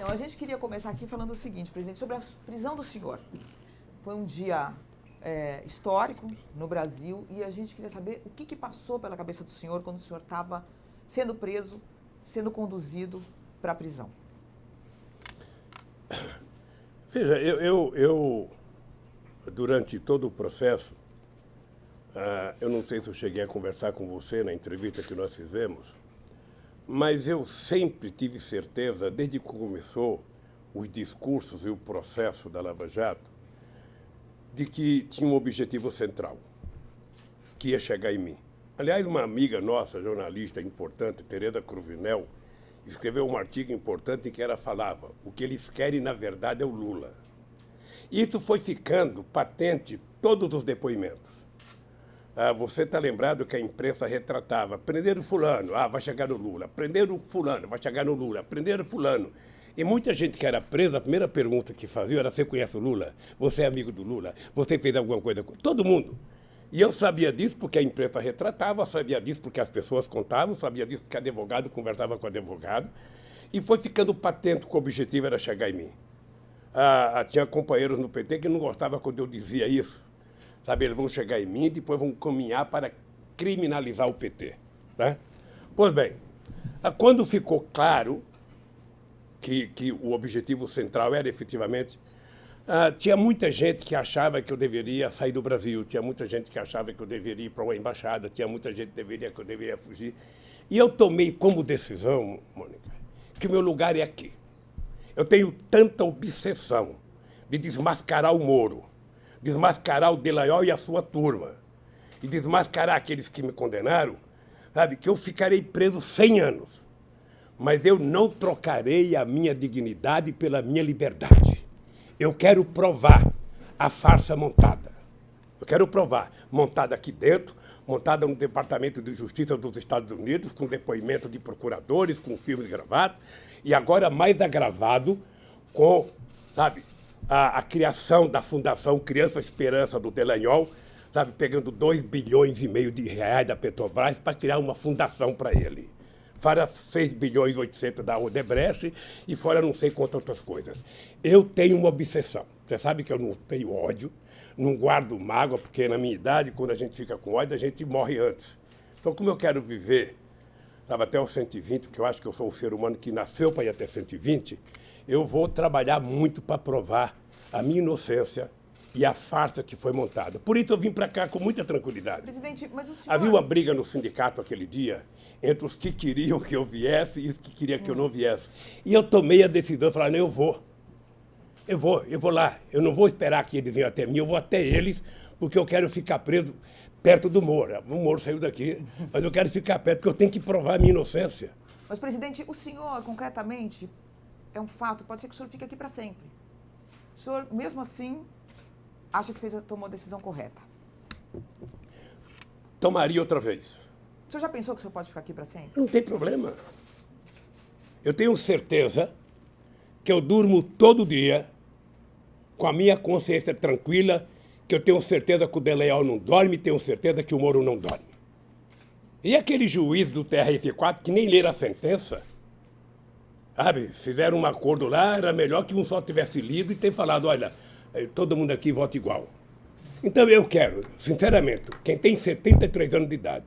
Então, a gente queria começar aqui falando o seguinte, presidente, sobre a prisão do senhor. Foi um dia histórico no Brasil e a gente queria saber o que passou pela cabeça do senhor quando o senhor estava sendo preso, sendo conduzido para a prisão. Veja, eu durante todo o processo, eu não sei se eu cheguei a conversar com você na entrevista que nós fizemos, mas eu sempre tive certeza, desde que começou os discursos e o processo da Lava Jato, de que tinha um objetivo central, que ia chegar em mim. Aliás, uma amiga nossa, jornalista importante, Tereza Cruvinel, escreveu um artigo importante em que ela falava: o que eles querem, na verdade, é o Lula. Isso foi ficando patente em todos os depoimentos. Você está lembrado que a imprensa retratava: prenderam fulano, vai chegar no Lula. Prenderam fulano, vai chegar no Lula. Prenderam fulano. E muita gente que era presa, a primeira pergunta que fazia era: você conhece o Lula? Você é amigo do Lula? Você fez alguma coisa com... Todo mundo. E eu sabia disso porque a imprensa retratava, sabia disso porque as pessoas contavam, sabia disso porque advogado conversava com advogado. E foi ficando patente que o objetivo era chegar em mim. Tinha companheiros no PT que não gostavam quando eu dizia isso. Sabe, eles vão chegar em mim e depois vão caminhar para criminalizar o PT. Né? Pois bem, quando ficou claro que o objetivo central era efetivamente... tinha muita gente que achava que eu deveria sair do Brasil, tinha muita gente que achava que eu deveria ir para uma embaixada, tinha muita gente que eu deveria fugir. E eu tomei como decisão, Mônica, que o meu lugar é aqui. Eu tenho tanta obsessão de desmascarar o Moro, desmascarar o Delanhol e a sua turma, e desmascarar aqueles que me condenaram, sabe, que eu ficarei preso 100 anos. Mas eu não trocarei a minha dignidade pela minha liberdade. Eu quero provar a farsa montada. Eu quero provar, montada aqui dentro, montada no Departamento de Justiça dos Estados Unidos, com depoimento de procuradores, com filmes gravados, e agora mais agravado com, sabe, a criação da Fundação Criança Esperança do Delanhol, sabe, pegando 2,5 bilhões de reais da Petrobras para criar uma fundação para ele. Fora 6,8 bilhões da Odebrecht e fora não sei quantas outras coisas. Eu tenho uma obsessão. Você sabe que eu não tenho ódio, não guardo mágoa, porque na minha idade, quando a gente fica com ódio, a gente morre antes. Então, como eu quero viver, sabe, até os 120, porque eu acho que eu sou um ser humano que nasceu para ir até 120, eu vou trabalhar muito para provar a minha inocência e a farsa que foi montada. Por isso eu vim para cá com muita tranquilidade. Presidente, mas o senhor... Havia uma briga no sindicato aquele dia entre os que queriam que eu viesse e os que queriam que eu não viesse. E eu tomei a decisão, falei: não, eu vou lá. Eu não vou esperar que eles venham até mim, eu vou até eles, porque eu quero ficar preso perto do Moro. O Moro saiu daqui, mas eu quero ficar perto, porque eu tenho que provar a minha inocência. Mas, presidente, o senhor, concretamente, é um fato, pode ser que o senhor fique aqui para sempre. O senhor, mesmo assim, acha que tomou a decisão correta? Tomaria outra vez. O senhor já pensou que o senhor pode ficar aqui para sempre? Não tem problema. Eu tenho certeza que eu durmo todo dia com a minha consciência tranquila, que eu tenho certeza que o Delanhol não dorme, tenho certeza que o Moro não dorme. E aquele juiz do TRF4 que nem leram a sentença, sabe, fizeram um acordo lá, era melhor que um só tivesse lido e ter falado: olha, todo mundo aqui vota igual. Então eu quero, sinceramente, quem tem 73 anos de idade,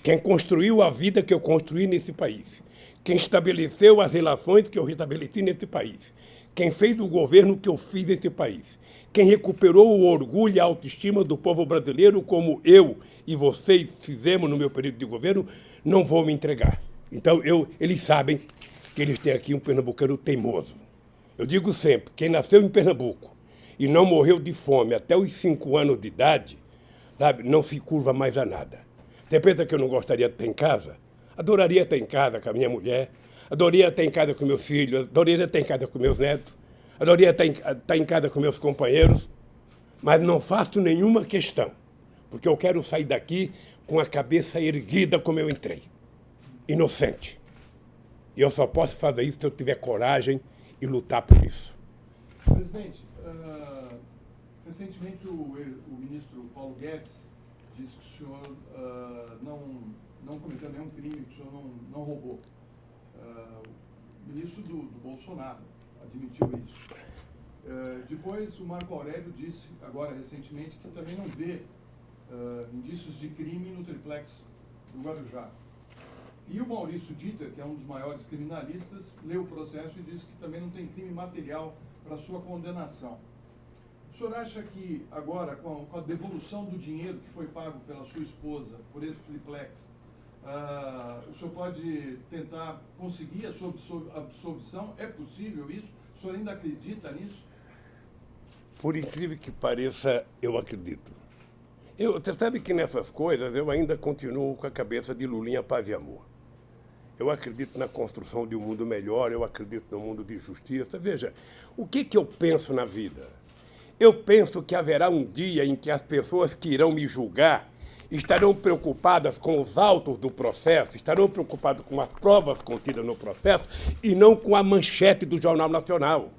quem construiu a vida que eu construí nesse país, quem estabeleceu as relações que eu estabeleci nesse país, quem fez o governo que eu fiz nesse país, quem recuperou o orgulho e a autoestima do povo brasileiro, como eu e vocês fizemos no meu período de governo, não vou me entregar. Então eles sabem que eles têm aqui um pernambucano teimoso. Eu digo sempre: quem nasceu em Pernambuco e não morreu de fome até os 5 anos de idade, sabe, não se curva mais a nada. Você pensa que eu não gostaria de estar em casa? Adoraria estar em casa com a minha mulher, adoraria estar em casa com meus filhos, adoraria estar em casa com meus netos, adoraria estar em casa com meus companheiros, mas não faço nenhuma questão, porque eu quero sair daqui com a cabeça erguida como eu entrei, inocente. E eu só posso fazer isso se eu tiver coragem e lutar por isso. Presidente, recentemente o ministro Paulo Guedes disse que o senhor não cometeu nenhum crime, que o senhor não roubou. O ministro do Bolsonaro, admitiu isso. Depois, o Marco Aurélio disse, agora recentemente, que também não vê indícios de crime no triplex do Guarujá. E o Maurício Dieter, que é um dos maiores criminalistas, leu o processo e disse que também não tem crime material para sua condenação. O senhor acha que agora, com a devolução do dinheiro que foi pago pela sua esposa por esse triplex, o senhor pode tentar conseguir a sua absolvição? É possível isso? O senhor ainda acredita nisso? Por incrível que pareça, eu acredito. Você sabe que nessas coisas eu ainda continuo com a cabeça de Lulinha Paz e Amor. Eu acredito na construção de um mundo melhor, eu acredito no mundo de justiça. Veja, o que eu penso na vida? Eu penso que haverá um dia em que as pessoas que irão me julgar estarão preocupadas com os autos do processo, estarão preocupadas com as provas contidas no processo e não com a manchete do Jornal Nacional,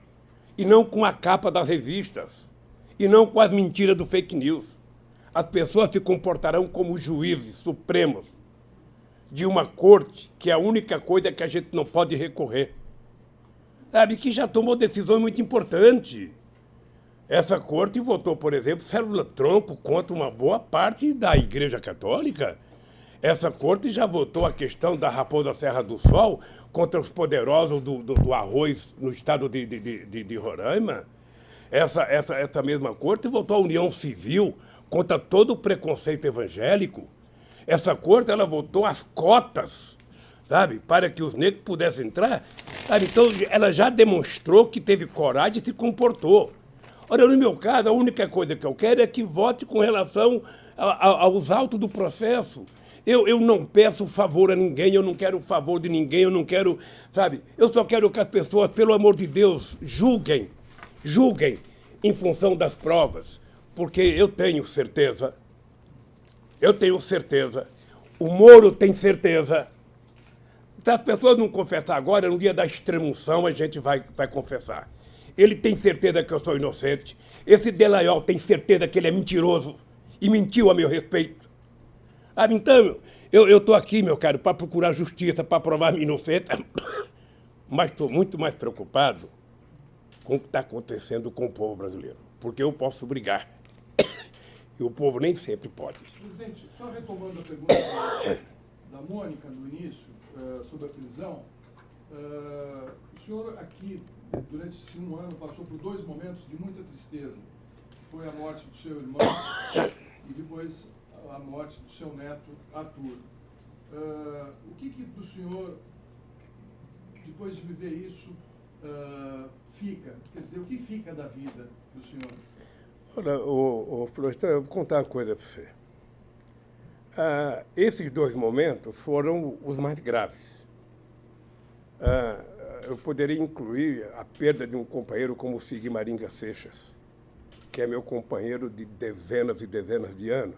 e não com a capa das revistas, e não com as mentiras do fake news. As pessoas se comportarão como juízes supremos de uma corte que é a única coisa que a gente não pode recorrer. Sabe, que já tomou decisões muito importantes. Essa corte votou, por exemplo, célula-tronco contra uma boa parte da Igreja Católica. Essa corte já votou a questão da Raposa Serra do Sol contra os poderosos do arroz no estado de Roraima. Essa mesma corte votou a união civil contra todo o preconceito evangélico. Essa corte, ela votou as cotas, sabe, para que os negros pudessem entrar. Sabe? Então, ela já demonstrou que teve coragem e se comportou. Ora, no meu caso, a única coisa que eu quero é que vote com relação aos autos do processo. Eu não peço favor a ninguém, eu não quero favor de ninguém, eu não quero, sabe? Eu só quero que as pessoas, pelo amor de Deus, julguem em função das provas, porque eu tenho certeza, o Moro tem certeza. Se as pessoas não confessar agora, no dia da extrema-unção a gente vai confessar. Ele tem certeza que eu sou inocente. Esse Delayol tem certeza que ele é mentiroso e mentiu a meu respeito. Então, eu estou aqui, meu caro, para procurar justiça, para provar minha inocência, mas estou muito mais preocupado com o que está acontecendo com o povo brasileiro, porque eu posso brigar, e o povo nem sempre pode. Presidente, só retomando a pergunta da Mônica no início, sobre a prisão, o senhor aqui, durante esse um ano, passou por 2 momentos de muita tristeza, que foi a morte do seu irmão e depois a morte do seu neto, Arthur. O que do senhor, depois de viver isso, fica? Quer dizer, o que fica da vida do senhor? Olha, Florestan, eu vou contar uma coisa para você. Esses 2 momentos foram os mais graves. Eu poderia incluir a perda de um companheiro como o Sigmaringa Seixas, que é meu companheiro de dezenas e dezenas de anos.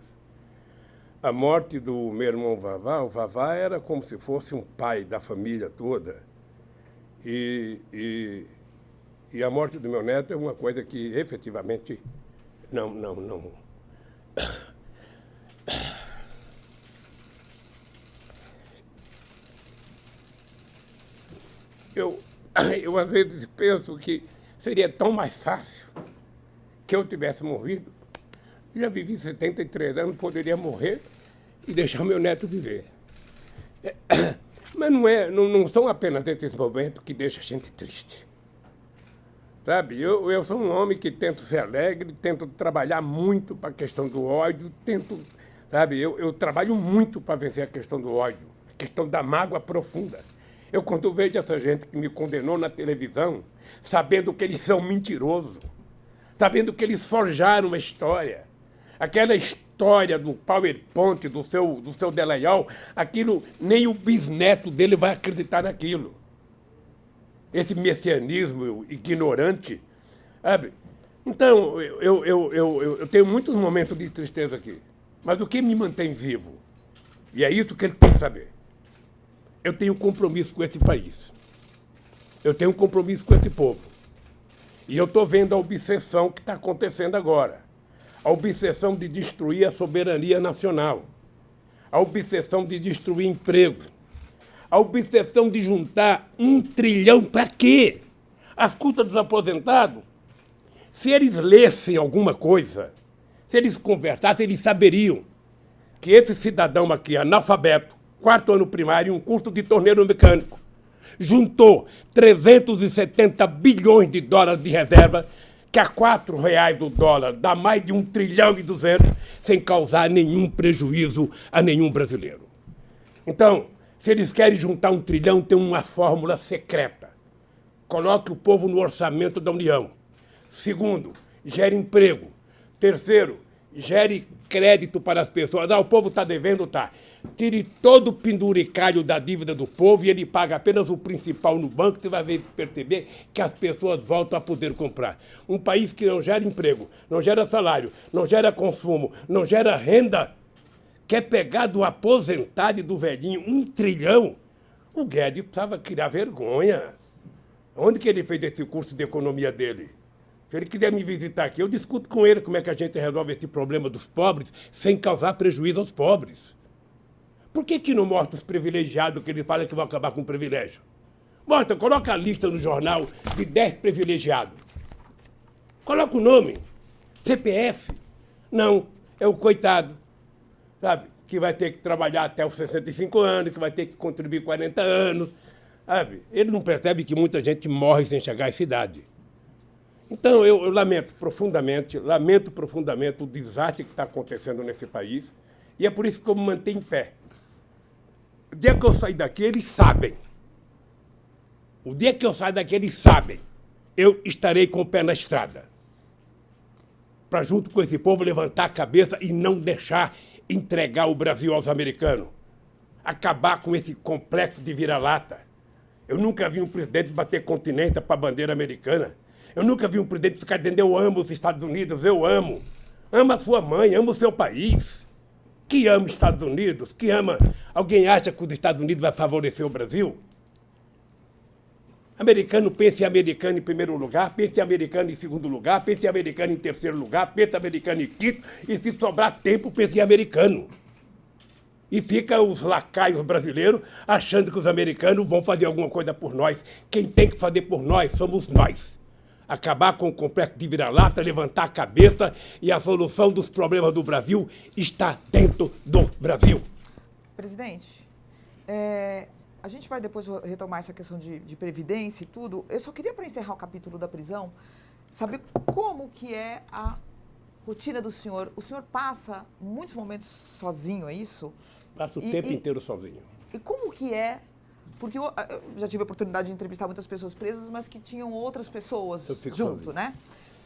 A morte do meu irmão Vavá, o Vavá era como se fosse um pai da família toda. E a morte do meu neto é uma coisa que efetivamente não. Eu às vezes penso que seria tão mais fácil que eu tivesse morrido. Já vivi 73 anos, poderia morrer e deixar meu neto viver. Mas não são apenas esses momentos que deixam a gente triste. Sabe, eu sou um homem que tento ser alegre, tento trabalhar muito para a questão do ódio, sabe, eu trabalho muito para vencer a questão do ódio, a questão da mágoa profunda. Eu, quando vejo essa gente que me condenou na televisão, sabendo que eles são mentirosos, sabendo que eles forjaram uma história, aquela história do PowerPoint, do seu Delayol, aquilo, nem o bisneto dele vai acreditar naquilo. Esse messianismo ignorante, sabe? Então, eu tenho muitos momentos de tristeza aqui, mas o que me mantém vivo, e é isso que ele tem que saber, eu tenho compromisso com esse país, eu tenho compromisso com esse povo, e eu estou vendo a obsessão que está acontecendo agora, a obsessão de destruir a soberania nacional, a obsessão de destruir emprego, a obsessão de juntar 1 trilhão para quê? às custas dos aposentados. Se eles lessem alguma coisa, se eles conversassem, eles saberiam que esse cidadão aqui, analfabeto, 4º ano primário, um curso de torneiro mecânico, juntou 370 bilhões de dólares de reserva, que a R$4 o dólar dá mais de 1,2 trilhão, sem causar nenhum prejuízo a nenhum brasileiro. Então, se eles querem juntar 1 trilhão, tem uma fórmula secreta. Coloque o povo no orçamento da União. Segundo, gere emprego. Terceiro, gere crédito para as pessoas. O povo está devendo, tá. Tire todo o penduricalho da dívida do povo e ele paga apenas o principal no banco, você vai perceber que as pessoas voltam a poder comprar. Um país que não gera emprego, não gera salário, não gera consumo, não gera renda, quer pegar do aposentado e do velhinho 1 trilhão? O Guedes precisava criar vergonha. Onde que ele fez esse curso de economia dele? Se ele quiser me visitar aqui, eu discuto com ele como é que a gente resolve esse problema dos pobres sem causar prejuízo aos pobres. Por que não mostra os privilegiados que ele fala que vão acabar com o privilégio? Mostra, coloca a lista no jornal de 10 privilegiados. Coloca o nome, CPF. Não, é o coitado, sabe? Que vai ter que trabalhar até os 65 anos, que vai ter que contribuir 40 anos, sabe? Ele não percebe que muita gente morre sem chegar à essa idade. Então, eu lamento profundamente o desastre que está acontecendo nesse país, e é por isso que eu me mantenho em pé. O dia que eu sair daqui, eles sabem. O dia que eu sair daqui, eles sabem. Eu estarei com o pé na estrada. Para, junto com esse povo, levantar a cabeça e não deixar entregar o Brasil aos americanos. Acabar com esse complexo de vira-lata. Eu nunca vi um presidente bater continência para a bandeira americana. Eu nunca vi um presidente ficar dizendo, eu amo os Estados Unidos, eu amo. Ama a sua mãe, ama o seu país. Que ama os Estados Unidos, que ama... Alguém acha que os Estados Unidos vai favorecer o Brasil? Americano pensa em americano em primeiro lugar, pensa em americano em segundo lugar, pensa em americano em terceiro lugar, pensa em americano em quinto, e se sobrar tempo, pensa em americano. E fica os lacaios brasileiros achando que os americanos vão fazer alguma coisa por nós. Quem tem que fazer por nós somos nós. Acabar com o complexo de vira-lata, levantar a cabeça, e a solução dos problemas do Brasil está dentro do Brasil. Presidente, a gente vai depois retomar essa questão de previdência e tudo. Eu só queria, para encerrar o capítulo da prisão, saber como que é a rotina do senhor. O senhor passa muitos momentos sozinho, é isso? Passo o tempo inteiro sozinho. E como que é? Porque eu já tive a oportunidade de entrevistar muitas pessoas presas, mas que tinham outras pessoas junto, sozinho, né?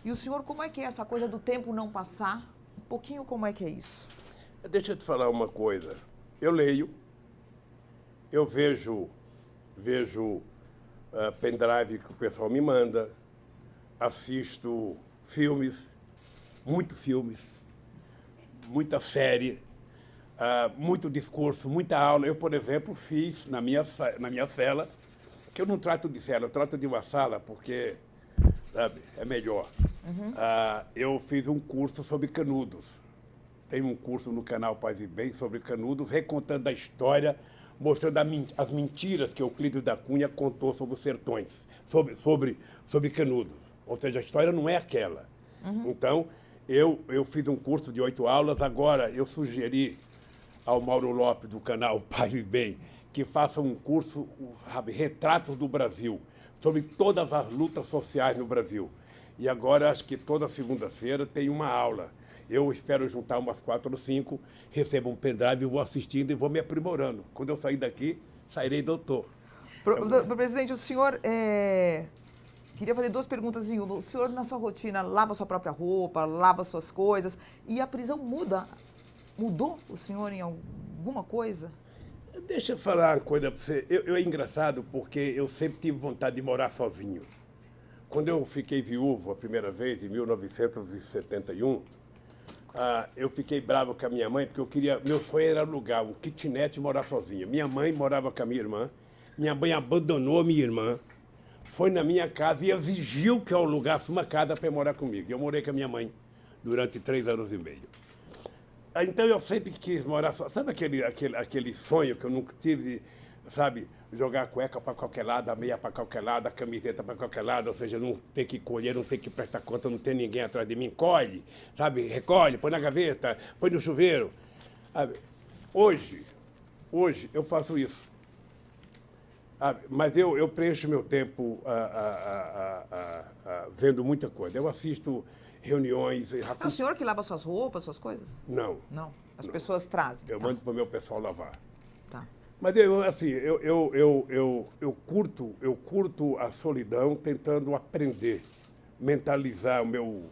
E o senhor, como é que é essa coisa do tempo não passar? Um pouquinho como é que é isso? Deixa eu te falar uma coisa. Eu leio, eu vejo pendrive que o pessoal me manda, assisto filmes, muita série, muito discurso, muita aula. Eu, por exemplo, fiz na minha cela, que eu não trato de cela, eu trato de uma sala porque, sabe, é melhor. Uhum. Eu fiz um curso sobre Canudos. Tem um curso no canal Paz e Bem sobre Canudos, recontando a história, mostrando as mentiras que Euclides da Cunha contou sobre os sertões, sobre Canudos. Ou seja, a história não é aquela. Uhum. Então, eu fiz um curso de 8 aulas. Agora, eu sugeri ao Mauro Lopes, do canal Paz e Bem, que faça um curso, Retratos do Brasil, sobre todas as lutas sociais no Brasil. E agora, acho que toda segunda-feira tem uma aula. Eu espero juntar umas 4 ou 5, recebo um pendrive, vou assistindo e vou me aprimorando. Quando eu sair daqui, sairei doutor. Presidente, o senhor queria fazer 2 perguntas em uma. O senhor, na sua rotina, lava sua própria roupa, lava suas coisas, e a prisão mudou o senhor em alguma coisa? Deixa eu falar uma coisa para você. É engraçado porque eu sempre tive vontade de morar sozinho. Quando eu fiquei viúvo a primeira vez, em 1971, eu fiquei bravo com a minha mãe, porque meu sonho era alugar um kitnet e morar sozinha. Minha mãe morava com a minha irmã, minha mãe abandonou a minha irmã, foi na minha casa e exigiu que eu alugasse uma casa para morar comigo. Eu morei com a minha mãe durante 3 anos e meio. Então eu sempre quis morar sozinho. Sabe aquele sonho que eu nunca tive, sabe, jogar a cueca para qualquer lado, a meia para qualquer lado, a camiseta para qualquer lado, ou seja, não ter que colher, não ter que prestar conta, não ter ninguém atrás de mim. Colhe, sabe, recolhe, põe na gaveta, põe no chuveiro. Sabe? Hoje eu faço isso. Sabe? Mas eu preencho meu tempo vendo muita coisa. Eu assisto reuniões. É o senhor que lava suas roupas, suas coisas? Não. Não. As pessoas trazem. Eu mando para o meu pessoal lavar. Tá. Mas eu curto a solidão tentando aprender, mentalizar a minha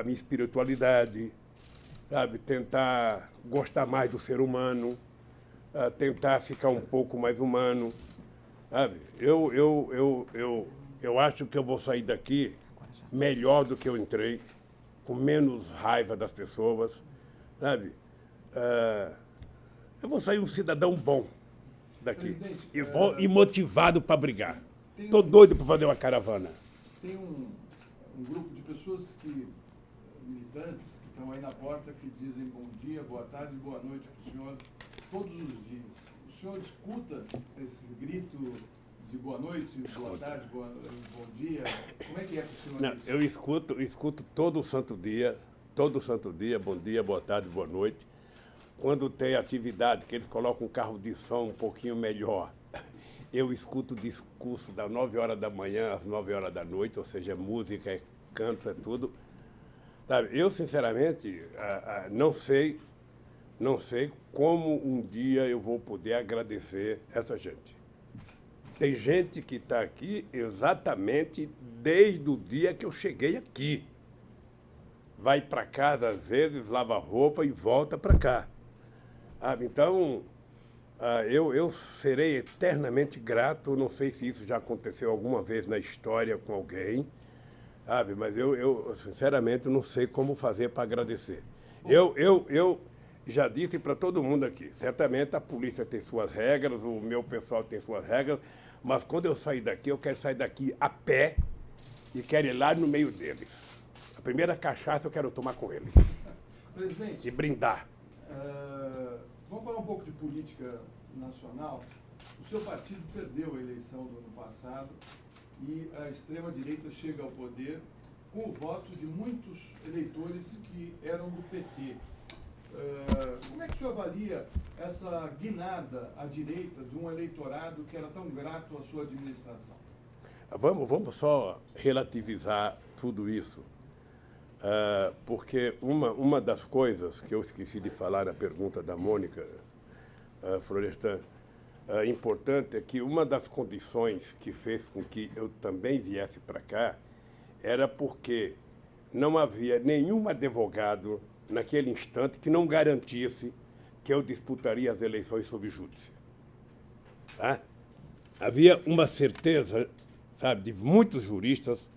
espiritualidade, sabe? Tentar gostar mais do ser humano, tentar ficar um pouco mais humano, sabe? Eu acho que eu vou sair daqui melhor do que eu entrei, com menos raiva das pessoas, sabe? Eu vou sair um cidadão bom daqui e motivado para brigar. Estou doido para fazer uma caravana. Tem um grupo de pessoas militantes, que estão aí na porta, que dizem bom dia, boa tarde, boa noite para o senhor todos os dias. O senhor escuta esse grito de boa noite, boa tarde, bom dia? Como é que é para o senhor? Não, eu escuto todo santo dia, bom dia, boa tarde, boa noite. Quando tem atividade, que eles colocam um carro de som um pouquinho melhor, eu escuto o discurso das 9 horas da manhã às 9 horas da noite, ou seja, música, canta, tudo. Sabe, eu, sinceramente, não sei como um dia eu vou poder agradecer essa gente. Tem gente que está aqui exatamente desde o dia que eu cheguei aqui. Vai para casa, às vezes, lava roupa e volta para cá. Então, eu serei eternamente grato. Não sei se isso já aconteceu alguma vez na história com alguém, sabe? Mas eu sinceramente, não sei como fazer para agradecer. Eu já disse para todo mundo aqui, certamente a polícia tem suas regras, o meu pessoal tem suas regras, mas quando eu sair daqui, eu quero sair daqui a pé e quero ir lá no meio deles. A primeira cachaça eu quero tomar com eles. Presidente, e brindar. Vamos falar um pouco de política nacional. O seu partido perdeu a eleição do ano passado e a extrema-direita chega ao poder com o voto de muitos eleitores que eram do PT. Como é que o senhor avalia essa guinada à direita de um eleitorado que era tão grato à sua administração? Vamos só relativizar tudo isso. Porque uma das coisas que eu esqueci de falar na pergunta da Mônica Florestan, importante é que uma das condições que fez com que eu também viesse para cá era porque não havia nenhum advogado naquele instante que não garantisse que eu disputaria as eleições sob júdice. Tá? Havia uma certeza, sabe, de muitos juristas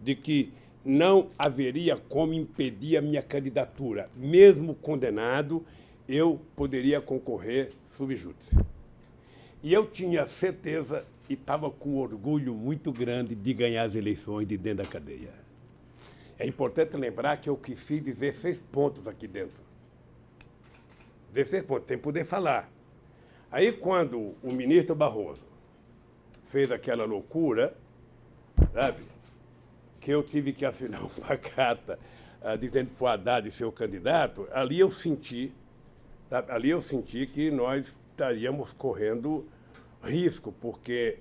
de que não haveria como impedir a minha candidatura. Mesmo condenado, eu poderia concorrer sob júdice. E eu tinha certeza e estava com orgulho muito grande de ganhar as eleições de dentro da cadeia. É importante lembrar que eu fiz 16 pontos aqui dentro. 16 pontos, sem poder falar. Aí, quando o ministro Barroso fez aquela loucura, sabe, que eu tive que assinar uma carta dizendo para o Haddad ser o candidato, ali eu senti que nós estaríamos correndo risco, porque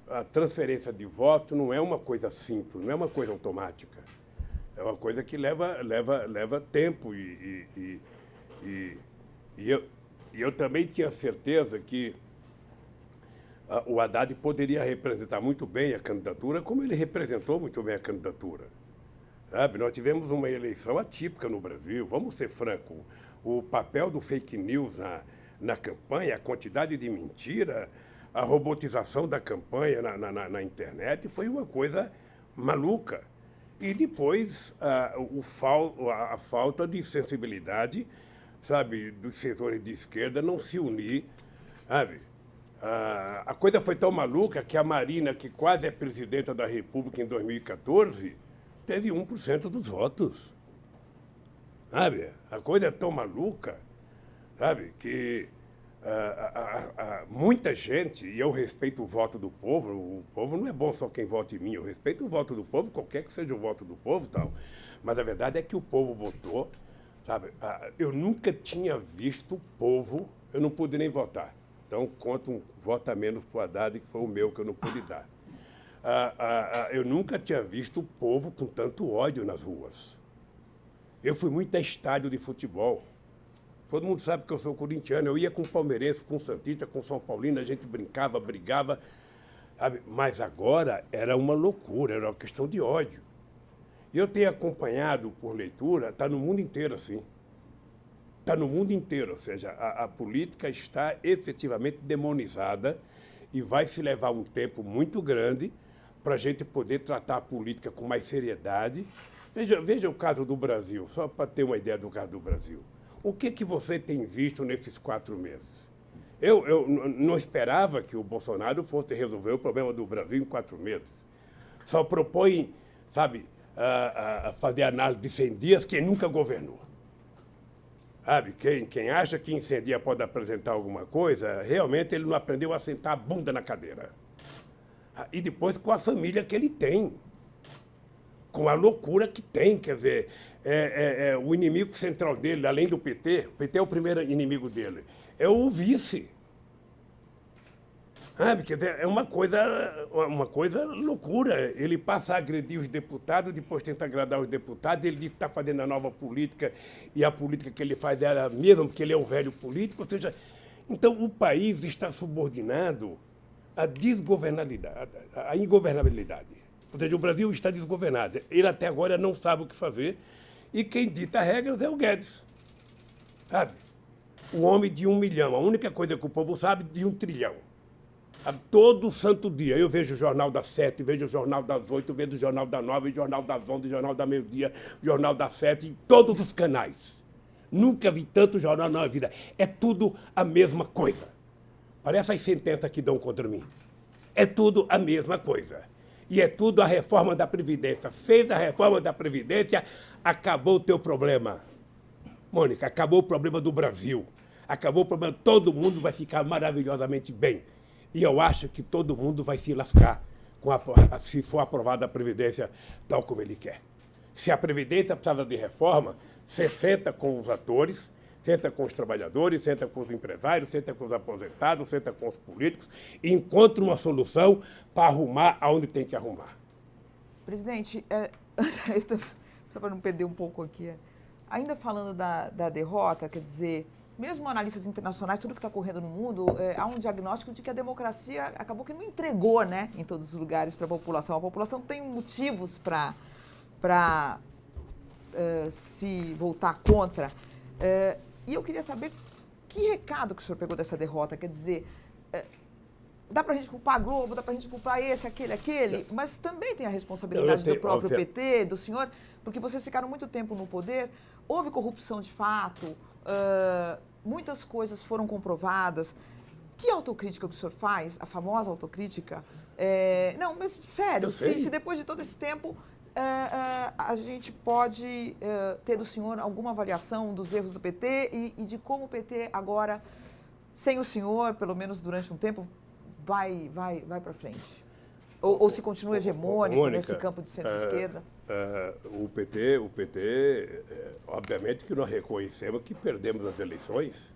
a transferência de voto não é uma coisa simples, não é uma coisa automática. É uma coisa que leva tempo e eu também tinha certeza que o Haddad poderia representar muito bem a candidatura, como ele representou muito bem a candidatura. Sabe? Nós tivemos uma eleição atípica no Brasil, vamos ser francos. O papel do fake news na campanha, a quantidade de mentira, a robotização da campanha na internet foi uma coisa maluca. E depois a falta de sensibilidade, sabe, dos setores de esquerda não se unir, sabe? A coisa foi tão maluca que a Marina, que quase é presidenta da República em 2014, teve 1% dos votos. Sabe? A coisa é tão maluca, sabe, que muita gente, e eu respeito o voto do povo não é bom só quem vota em mim, eu respeito o voto do povo, qualquer que seja o voto do povo e tal, mas a verdade é que o povo votou, sabe? Eu nunca tinha visto o povo, eu não pude nem votar, então conto um voto a menos para o Haddad, que foi o meu que eu não pude dar. Eu nunca tinha visto o povo com tanto ódio nas ruas. Eu fui muito a estádio de futebol. Todo mundo sabe que eu sou corintiano. Eu ia com palmeirense, com santista, com São Paulino, a gente brincava, brigava. Sabe? Mas agora era uma loucura, era uma questão de ódio. E eu tenho acompanhado por leitura, está no mundo inteiro assim. Está no mundo inteiro, ou seja, a política está efetivamente demonizada e vai se levar um tempo muito grande para a gente poder tratar a política com mais seriedade. Veja o caso do Brasil, só para ter uma ideia do caso do Brasil. O que você tem visto nesses 4 meses? Eu não esperava que o Bolsonaro fosse resolver o problema do Brasil em 4 meses. Só propõe, sabe, fazer análise de 100 dias quem nunca governou. Sabe, quem acha que em 100 dias pode apresentar alguma coisa, realmente ele não aprendeu a sentar a bunda na cadeira. E depois com a família que ele tem. Com a loucura que tem, quer dizer, o inimigo central dele, além do PT, o PT é o primeiro inimigo dele, é o vice. Sabe, quer dizer, é uma coisa loucura. Ele passa a agredir os deputados, depois tenta agradar os deputados, ele diz que está fazendo a nova política e a política que ele faz é a mesma, porque ele é um velho político, ou seja, então o país está subordinado à desgovernabilidade, à ingovernabilidade. Ou seja, o Brasil está desgovernado. Ele até agora não sabe o que fazer. E quem dita regras é o Guedes. Sabe? O homem de 1 milhão. A única coisa que o povo sabe de 1 trilhão. Sabe? Todo santo dia. Eu vejo o Jornal das 7, vejo o Jornal das 8, vejo o Jornal das 9, o Jornal das 11, o Jornal da meio-dia, o Jornal das 7, em todos os canais. Nunca vi tanto jornal na vida. É tudo a mesma coisa. Parece as sentenças que dão contra mim. É tudo a mesma coisa. E é tudo a reforma da Previdência. Fez a reforma da Previdência, acabou o teu problema. Mônica, acabou o problema do Brasil. Acabou o problema, todo mundo vai ficar maravilhosamente bem. E eu acho que todo mundo vai se lascar se for aprovada a Previdência tal como ele quer. Se a Previdência precisava de reforma, você senta com os atores, senta com os trabalhadores, senta com os empresários, senta com os aposentados, senta com os políticos e encontra uma solução para arrumar aonde tem que arrumar. Presidente, só para não perder um pouco aqui, ainda falando da derrota, quer dizer, mesmo analistas internacionais, tudo que está ocorrendo no mundo, há um diagnóstico de que a democracia acabou que não entregou, né, em todos os lugares para a população. A população tem motivos para se voltar contra. E eu queria saber que recado que o senhor pegou dessa derrota. Quer dizer, dá para a gente culpar a Globo, dá para a gente culpar esse, aquele, mas também tem a responsabilidade do próprio PT, do senhor, porque vocês ficaram muito tempo no poder, houve corrupção de fato, muitas coisas foram comprovadas. Que autocrítica que o senhor faz, a famosa autocrítica? Não, mas sério, se depois de todo esse tempo a gente pode ter do senhor alguma avaliação dos erros do PT e de como o PT agora, sem o senhor, pelo menos durante um tempo, vai para frente? Ou se continua hegemônico, Mônica, nesse campo de centro-esquerda? O PT, obviamente que nós reconhecemos que perdemos as eleições.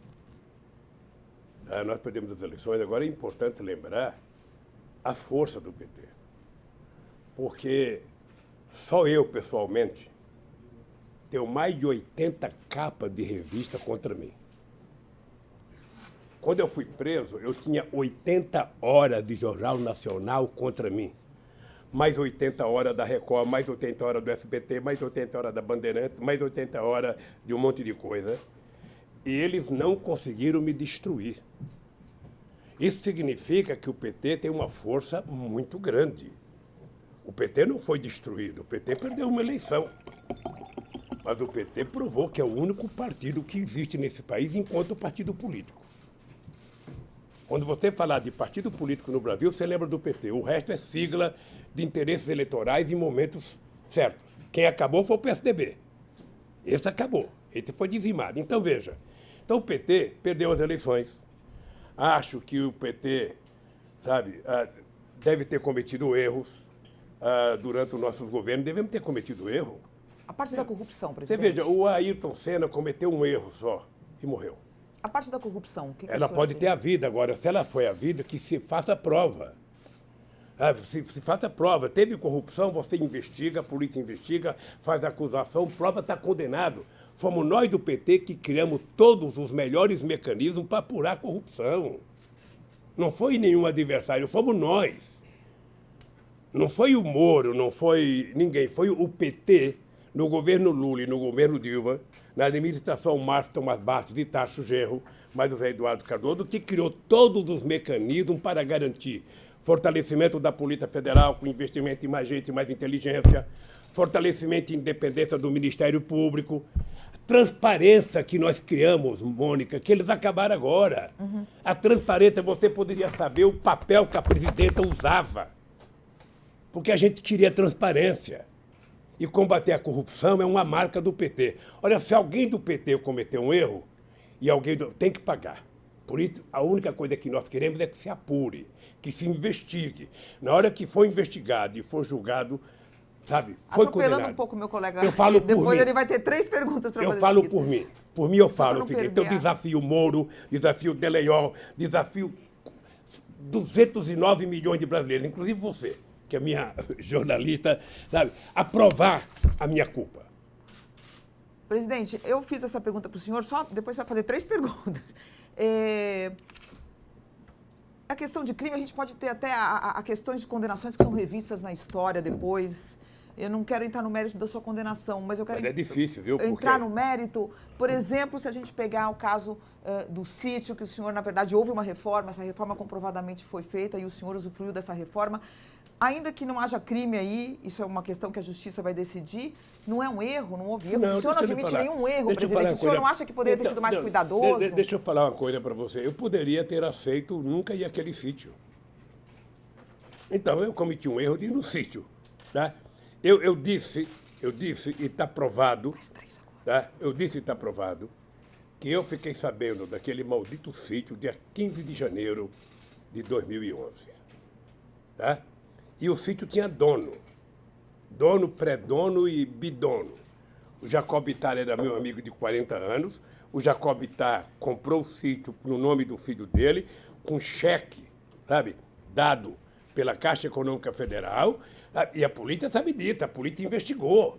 Nós perdemos as eleições. Agora é importante lembrar a força do PT. Porque só eu, pessoalmente, tenho mais de 80 capas de revista contra mim. Quando eu fui preso, eu tinha 80 horas de Jornal Nacional contra mim. Mais 80 horas da Record, mais 80 horas do SBT, mais 80 horas da Bandeirantes, mais 80 horas de um monte de coisa. E eles não conseguiram me destruir. Isso significa que o PT tem uma força muito grande. O PT não foi destruído, o PT perdeu uma eleição. Mas o PT provou que é o único partido que existe nesse país enquanto partido político. Quando você falar de partido político no Brasil, você lembra do PT. O resto é sigla de interesses eleitorais em momentos certos. Quem acabou foi o PSDB. Esse acabou. Esse foi dizimado. Então, veja. Então, o PT perdeu as eleições. Acho que o PT, sabe, deve ter cometido erros durante os nossos governos. Devemos ter cometido erro. A parte da corrupção, Você presidente. veja, o Ayrton Senna cometeu um erro só e morreu. A parte da corrupção, o que Ela o senhor pode tem? ter a vida agora. Se ela foi a vida, que se faça prova. Se faça prova. Teve corrupção, você investiga, a polícia investiga, faz acusação, prova, está condenado. Fomos nós do PT que criamos todos os melhores mecanismos para apurar a corrupção. Não foi nenhum adversário, fomos nós. Não foi o Moro, não foi ninguém, foi o PT, no governo Lula e no governo Dilma, na administração Márcio Tomás Bastos e Tasso Genro, mais o Zé Eduardo Cardoso, que criou todos os mecanismos para garantir fortalecimento da Polícia Federal, com investimento em mais gente, mais inteligência, fortalecimento e independência do Ministério Público, transparência que nós criamos, Mônica, que eles acabaram agora. A transparência, você poderia saber o papel que a presidenta usava, porque a gente queria transparência. E combater a corrupção é uma marca do PT. Olha, se alguém do PT cometeu um erro, e alguém tem que pagar. Por isso, a única coisa que nós queremos é que se apure, que se investigue. Na hora que for investigado e for julgado, sabe, foi Atropelando condenado. um pouco meu colega. Eu falo por Depois mim. ele vai ter 3 perguntas para Eu fazer. falo seguida. por mim. Por mim eu falo pra o não seguinte, perder eu desafio o Moro, desafio o Deleiol, desafio 209 milhões de brasileiros, inclusive você, que é minha jornalista, sabe, a provar a minha culpa. Presidente, eu fiz essa pergunta para o senhor, só depois vai fazer 3 perguntas. A questão de crime, a gente pode ter até a questões de condenações que são revistas na história depois. Eu não quero entrar no mérito da sua condenação, mas eu quero Mas é difícil, viu? entrar Porque no mérito. Por exemplo, se a gente pegar o caso do sítio, que o senhor, na verdade, houve uma reforma, essa reforma comprovadamente foi feita e o senhor usufruiu dessa reforma. Ainda que não haja crime aí, isso é uma questão que a justiça vai decidir, não é um erro, não houve erro. Não, o senhor não deixa eu lhe admite falar. nenhum erro, Deixa eu falar presidente. uma O senhor coisa. não acha que poderia ter Então, sido mais não, cuidadoso? Deixa eu falar uma coisa para você. Eu poderia ter aceito nunca ir àquele sítio. Então, eu cometi um erro de ir no sítio. Tá? Eu disse, e está provado, tá? Eu disse e está provado, que eu fiquei sabendo daquele maldito sítio dia 15 de janeiro de 2011. Tá? E o sítio tinha dono. Dono, pré-dono e bidono. O Jacob Ittar era meu amigo de 40 anos. O Jacob Ittar comprou o sítio no nome do filho dele, com cheque, sabe, dado pela Caixa Econômica Federal. E a polícia sabe disso, a polícia investigou.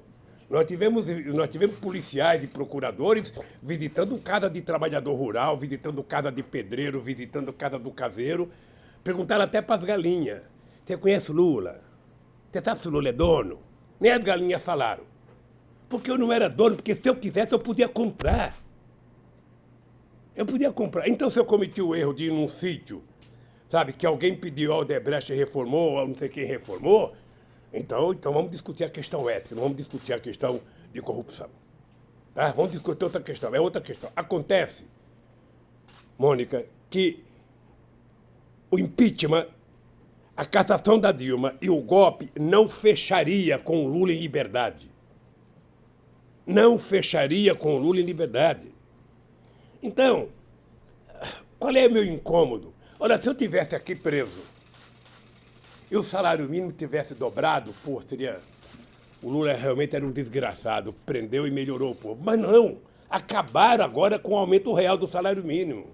Nós tivemos policiais e procuradores visitando casa de trabalhador rural, visitando casa de pedreiro, visitando casa do caseiro. Perguntaram até para as galinhas. Você conhece o Lula? Você sabe se o Lula é dono? Nem as galinhas falaram. Porque eu não era dono, porque se eu quisesse eu podia comprar. Eu podia comprar. Então se eu cometi o erro de ir num sítio, sabe, que alguém pediu, a Odebrecht reformou, ou não sei quem reformou, então vamos discutir a questão ética, não vamos discutir a questão de corrupção. Tá? Vamos discutir outra questão, é outra questão. Acontece, Mônica, que o impeachment, a cassação da Dilma e o golpe não fecharia com o Lula em liberdade. Não fecharia com o Lula em liberdade. Então, qual é o meu incômodo? Olha, se eu tivesse aqui preso e o salário mínimo tivesse dobrado, pô, seria... O Lula realmente era um desgraçado, prendeu e melhorou o povo. Mas não, acabaram agora com o aumento real do salário mínimo.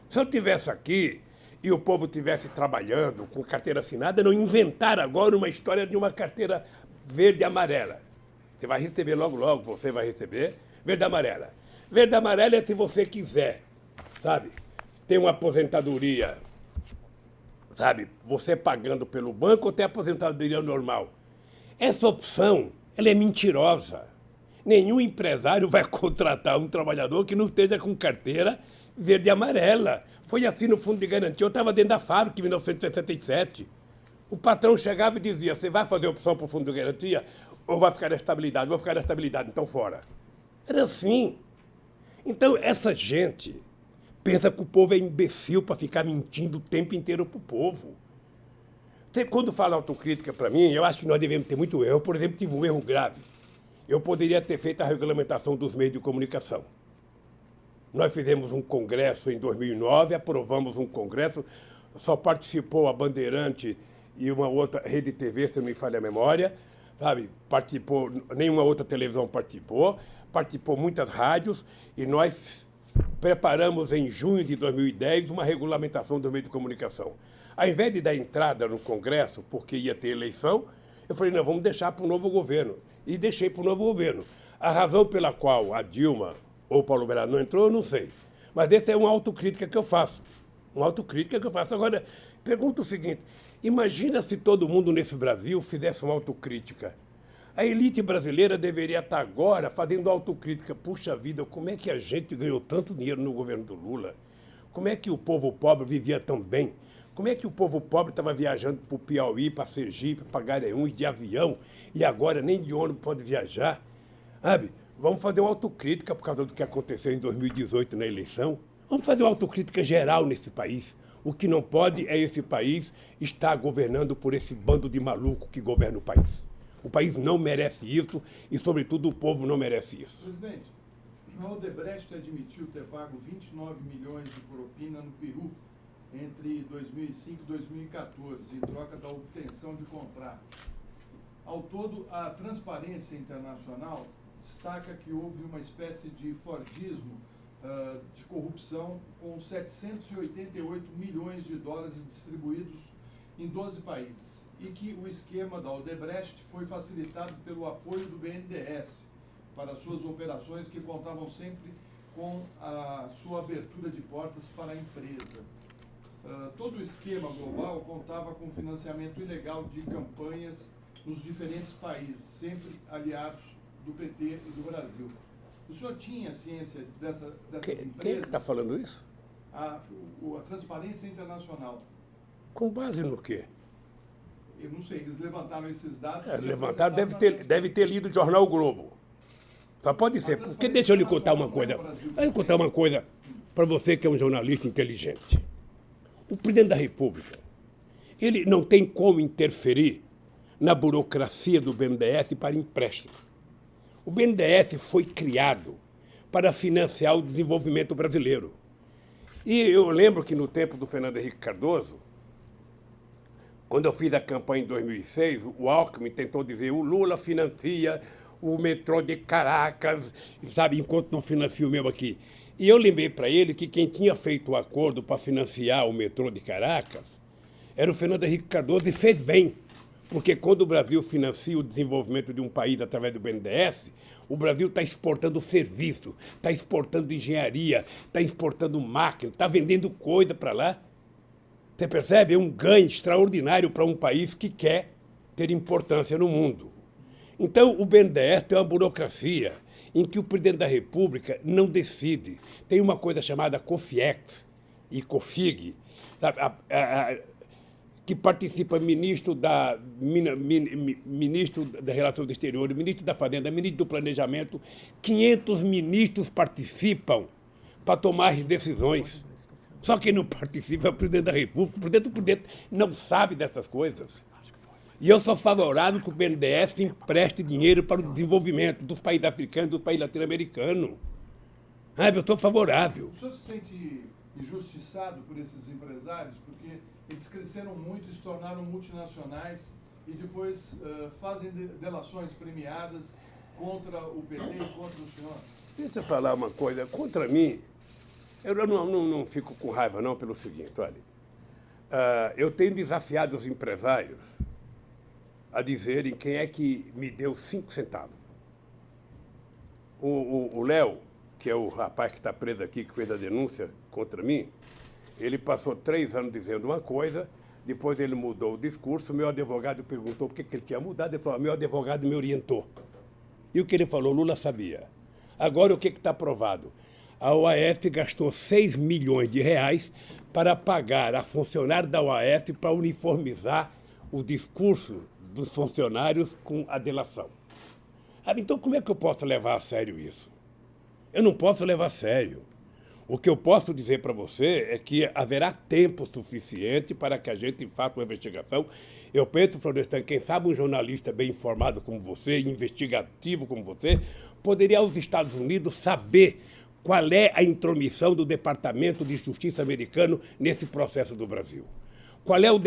Se eu tivesse aqui e o povo estivesse trabalhando com carteira assinada, não inventaram agora uma história de uma carteira verde e amarela. Você vai receber logo, logo, você vai receber verde e amarela. Verde e amarela é se você quiser, sabe, ter uma aposentadoria, sabe, você pagando pelo banco ou ter aposentadoria normal. Essa opção, ela é mentirosa. Nenhum empresário vai contratar um trabalhador que não esteja com carteira verde e amarela. Foi assim no Fundo de Garantia. Eu estava dentro da fábrica em 1977. O patrão chegava e dizia, você vai fazer opção para o Fundo de Garantia ou vai ficar na estabilidade? Vou ficar na estabilidade, então fora. Era assim. Então, essa gente pensa que o povo é imbecil para ficar mentindo o tempo inteiro para o povo. Você, quando fala autocrítica para mim, eu acho que nós devemos ter muito erro. Eu, por exemplo, tive um erro grave. Eu poderia ter feito a regulamentação dos meios de comunicação. Nós fizemos um congresso em 2009, aprovamos um congresso, só participou a Bandeirante e uma outra rede TV, se não me falha a memória, sabe? Participou, nenhuma outra televisão participou muitas rádios, e nós preparamos em junho de 2010 uma regulamentação do meio de comunicação. Ao invés de dar entrada no Congresso, porque ia ter eleição, eu falei, não, vamos deixar para o novo governo. E deixei para o novo governo. A razão pela qual a Dilma ou o Paulo Berardo não entrou, eu não sei. Mas essa é uma autocrítica que eu faço. Uma autocrítica que eu faço. Agora, pergunto o seguinte, imagina se todo mundo nesse Brasil fizesse uma autocrítica. A elite brasileira deveria estar agora fazendo autocrítica. Puxa vida, como é que a gente ganhou tanto dinheiro no governo do Lula? Como é que o povo pobre vivia tão bem? Como é que o povo pobre estava viajando para o Piauí, para Sergipe, para Garanhuns de avião, e agora nem de ônibus pode viajar? Sabe? Vamos fazer uma autocrítica por causa do que aconteceu em 2018 na eleição. Vamos fazer uma autocrítica geral nesse país. O que não pode é esse país estar governando por esse bando de maluco que governa o país. O país não merece isso e, sobretudo, o povo não merece isso. Presidente, a Odebrecht admitiu ter pago 29 milhões de propina no Peru entre 2005 e 2014, em troca da obtenção de contratos. Ao todo, a Transparência Internacional destaca que houve uma espécie de fordismo de corrupção com 788 milhões de dólares distribuídos em 12 países e que o esquema da Odebrecht foi facilitado pelo apoio do BNDES para suas operações que contavam sempre com a sua abertura de portas para a empresa. Todo o esquema global contava com financiamento ilegal de campanhas nos diferentes países, sempre aliados do PT e do Brasil. O senhor tinha ciência dessas empresas? Quem é que está falando isso? A Transparência Internacional. Com base no quê? Eu não sei, eles levantaram esses dados. Levantaram, deve ter lido o jornal O Globo. Só pode ser, porque deixa eu lhe contar uma coisa. Deixa eu contar uma coisa para você que é um jornalista inteligente. O presidente da República, ele não tem como interferir na burocracia do BNDES para empréstimo. O BNDES foi criado para financiar o desenvolvimento brasileiro. E eu lembro que no tempo do Fernando Henrique Cardoso, quando eu fiz a campanha em 2006, o Alckmin tentou dizer o Lula financia o metrô de Caracas, sabe, enquanto não financia o meu aqui. E eu lembrei para ele que quem tinha feito o acordo para financiar o metrô de Caracas era o Fernando Henrique Cardoso, e fez bem. Porque quando o Brasil financia o desenvolvimento de um país através do BNDES, o Brasil está exportando serviço, está exportando engenharia, está exportando máquina, está vendendo coisa para lá. Você percebe? É um ganho extraordinário para um país que quer ter importância no mundo. Então, o BNDES tem uma burocracia em que o presidente da República não decide. Tem uma coisa chamada COFIEX e COFIG, que participa ministro das Relações Exteriores, ministro da Fazenda, ministro do Planejamento. 500 ministros participam para tomar as decisões. Só quem não participa é o presidente da República. O presidente não sabe dessas coisas. E eu sou favorável que o BNDES empreste dinheiro para o desenvolvimento dos países africanos, dos países latino-americanos. Eu estou favorável. O senhor se sente injustiçado por esses empresários? Porque eles cresceram muito, se tornaram multinacionais e depois fazem delações premiadas contra o PT e contra o senhor. Deixa eu falar uma coisa. Contra mim, eu não fico com raiva, não, pelo seguinte, olha. Eu tenho desafiado os empresários a dizerem quem é que me deu 5 centavos. O Léo, que é o rapaz que está preso aqui, que fez a denúncia contra mim, ele passou 3 anos dizendo uma coisa, depois ele mudou o discurso, meu advogado perguntou por que ele tinha mudado, ele falou, meu advogado me orientou. E o que ele falou, Lula sabia. Agora o que está provado? A OAS gastou 6 milhões de reais para pagar a funcionário da OAS para uniformizar o discurso dos funcionários com a delação. Então como é que eu posso levar a sério isso? Eu não posso levar a sério. O que eu posso dizer para você é que haverá tempo suficiente para que a gente faça uma investigação. Eu penso, Florestan, quem sabe um jornalista bem informado como você, investigativo como você, poderia aos Estados Unidos saber qual é a intromissão do Departamento de Justiça americano nesse processo do Brasil. Qual é o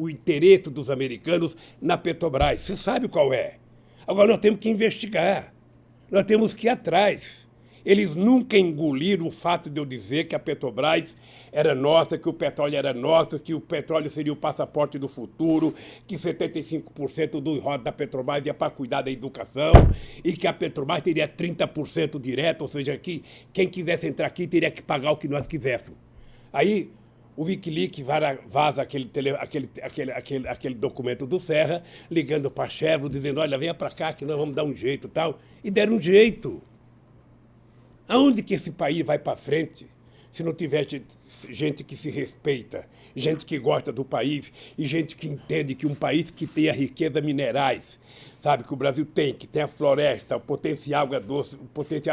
interesse dos americanos na Petrobras? Você sabe qual é. Agora nós temos que investigar. Nós temos que ir atrás. Eles nunca engoliram o fato de eu dizer que a Petrobras era nossa, que o petróleo era nosso, que o petróleo seria o passaporte do futuro, que 75% dos rodas da Petrobras ia para cuidar da educação e que a Petrobras teria 30% direto, ou seja, que quem quisesse entrar aqui teria que pagar o que nós quiséssemos. Aí o Wikileaks vaza aquele documento do Serra, ligando para a Chevron, dizendo, olha, venha para cá que nós vamos dar um jeito e tal. E deram um jeito. Aonde que esse país vai para frente se não tiver gente que se respeita, gente que gosta do país e gente que entende que um país que tem a riqueza minerais, sabe, que o Brasil tem, que tem a floresta, o potencial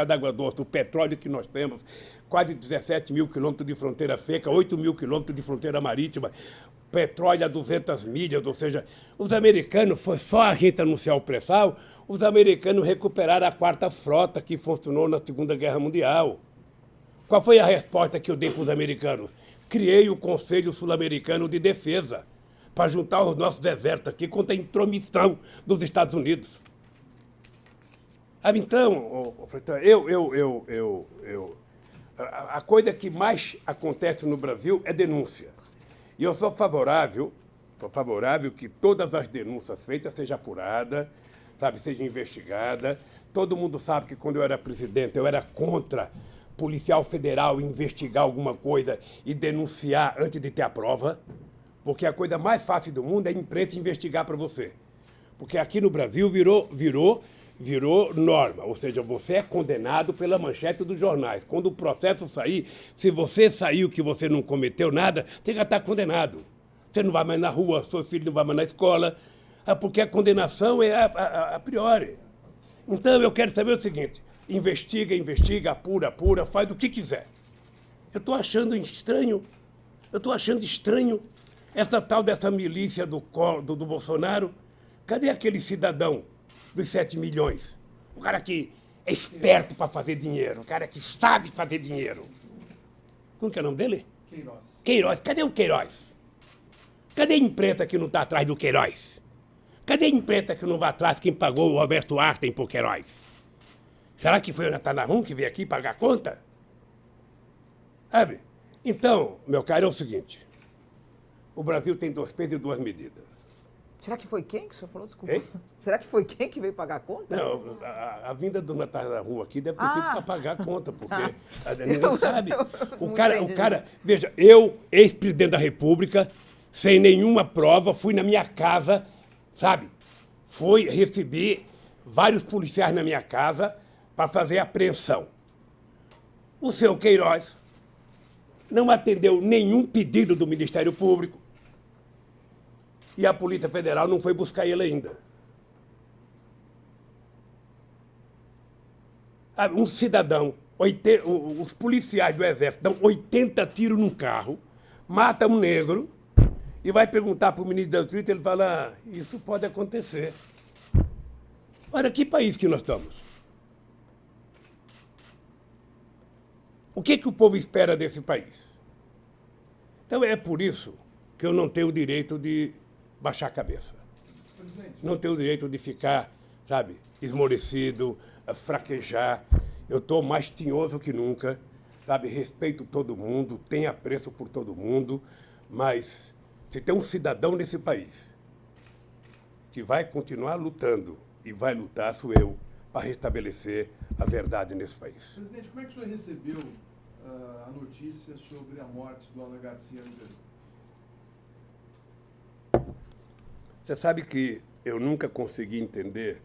da água doce, o petróleo que nós temos, quase 17 mil quilômetros de fronteira seca, 8 mil quilômetros de fronteira marítima, petróleo a 200 milhas, ou seja, os americanos, foi só a gente anunciar o pré-sal, os americanos recuperaram a quarta frota que funcionou na Segunda Guerra Mundial. Qual foi a resposta que eu dei para os americanos? Criei o Conselho Sul-Americano de Defesa para juntar os nossos exércitos aqui contra a intromissão dos Estados Unidos. Então, a coisa que mais acontece no Brasil é denúncia. E eu sou favorável que todas as denúncias feitas sejam apuradas, sabe, seja investigada. Todo mundo sabe que quando eu era presidente, eu era contra policial federal investigar alguma coisa e denunciar antes de ter a prova, porque a coisa mais fácil do mundo é a imprensa investigar para você. Porque aqui no Brasil virou norma, ou seja, você é condenado pela manchete dos jornais. Quando o processo sair, se você saiu que você não cometeu nada, você já está condenado. Você não vai mais na rua, seu filho não vai mais na escola, porque a condenação é a priori. Então eu quero saber o seguinte, investiga, apura, faz o que quiser. Eu estou achando estranho essa tal dessa milícia do Bolsonaro. Cadê aquele cidadão dos 7 milhões? O cara que é esperto para fazer dinheiro, o cara que sabe fazer dinheiro. Como que é o nome dele? Queiroz. Cadê o Queiroz? Cadê a imprensa que não está atrás do Queiroz? Cadê a imprensa que não vai atrás quem pagou o Roberto Artem por Queiroz? Será que foi o Natanarum que veio aqui pagar a conta? Sabe? Então, meu caro, é o seguinte. O Brasil tem 2 pesos e 2 medidas. Será que foi quem que o senhor falou? Desculpa. Hein? Será que foi quem que veio pagar a conta? Não, a vinda do Natanarum aqui deve ter sido para pagar a conta, porque ninguém sabe. O cara, veja, eu, ex-presidente da República, sem nenhuma prova, fui na minha casa, sabe? Recebi vários policiais na minha casa para fazer apreensão. O seu Queiroz não atendeu nenhum pedido do Ministério Público e a Polícia Federal não foi buscar ele ainda. Um cidadão, os policiais do Exército dão 80 tiros num carro, matam um negro e vai perguntar para o ministro da Justiça, ele fala, isso pode acontecer. Olha, que país que nós estamos? O que o povo espera desse país? Então é por isso que eu não tenho o direito de baixar a cabeça. Não tenho o direito de ficar, sabe, esmorecido, fraquejar. Eu estou mais tinhoso que nunca, sabe, respeito todo mundo, tenho apreço por todo mundo, mas se tem um cidadão nesse país que vai continuar lutando e vai lutar, sou eu, para restabelecer a verdade nesse país. Presidente, como é que o senhor recebeu a notícia sobre a morte do Alan Garcia no Peru? Você sabe que eu nunca consegui entender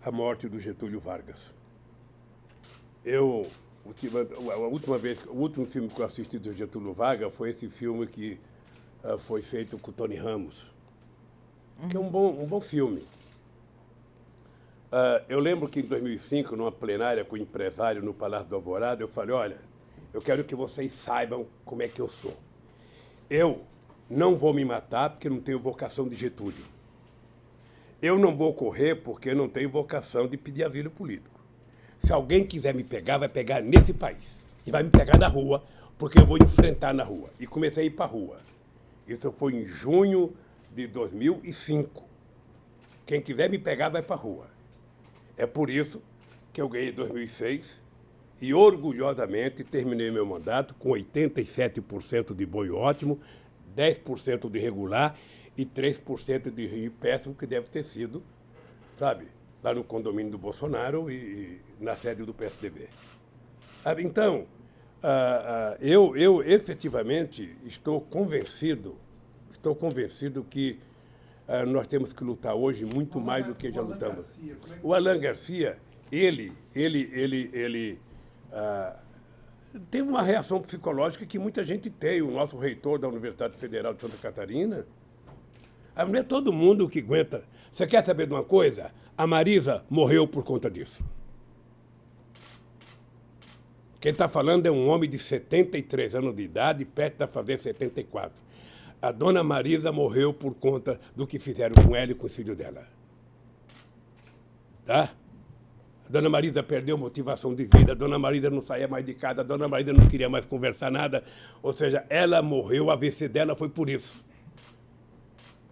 a morte do Getúlio Vargas. O último filme que eu assisti do Getúlio Vargas foi esse filme que foi feito com o Tony Ramos, que é um bom filme. Eu lembro que em 2005, numa plenária com o empresário no Palácio do Alvorada, eu falei, olha, eu quero que vocês saibam como é que eu sou. Eu não vou me matar porque não tenho vocação de Getúlio. Eu não vou correr porque não tenho vocação de pedir asilo político. se alguém quiser me pegar, vai pegar nesse país. E vai me pegar na rua, porque eu vou enfrentar na rua. E comecei a ir para a rua. Isso foi em junho de 2005. Quem quiser me pegar, vai para a rua. É por isso que eu ganhei em 2006 e, orgulhosamente, terminei meu mandato com 87% de bom e ótimo, 10% de regular e 3% de ruim e péssimo, que deve ter sido, sabe, lá no condomínio do Bolsonaro e na sede do PSDB. Então, eu efetivamente estou convencido que nós temos que lutar hoje muito mais do que já lutamos. O Alan Garcia, ele teve uma reação psicológica que muita gente tem. O nosso reitor da Universidade Federal de Santa Catarina, não é todo mundo que aguenta. Você quer saber de uma coisa? A Marisa morreu por conta disso. Quem está falando é um homem de 73 anos de idade, perto de fazer 74. A dona Marisa morreu por conta do que fizeram com ela e com o filho dela. Tá? A dona Marisa perdeu motivação de vida, a dona Marisa não saía mais de casa, a dona Marisa não queria mais conversar nada. Ou seja, ela morreu, a AVC dela foi por isso.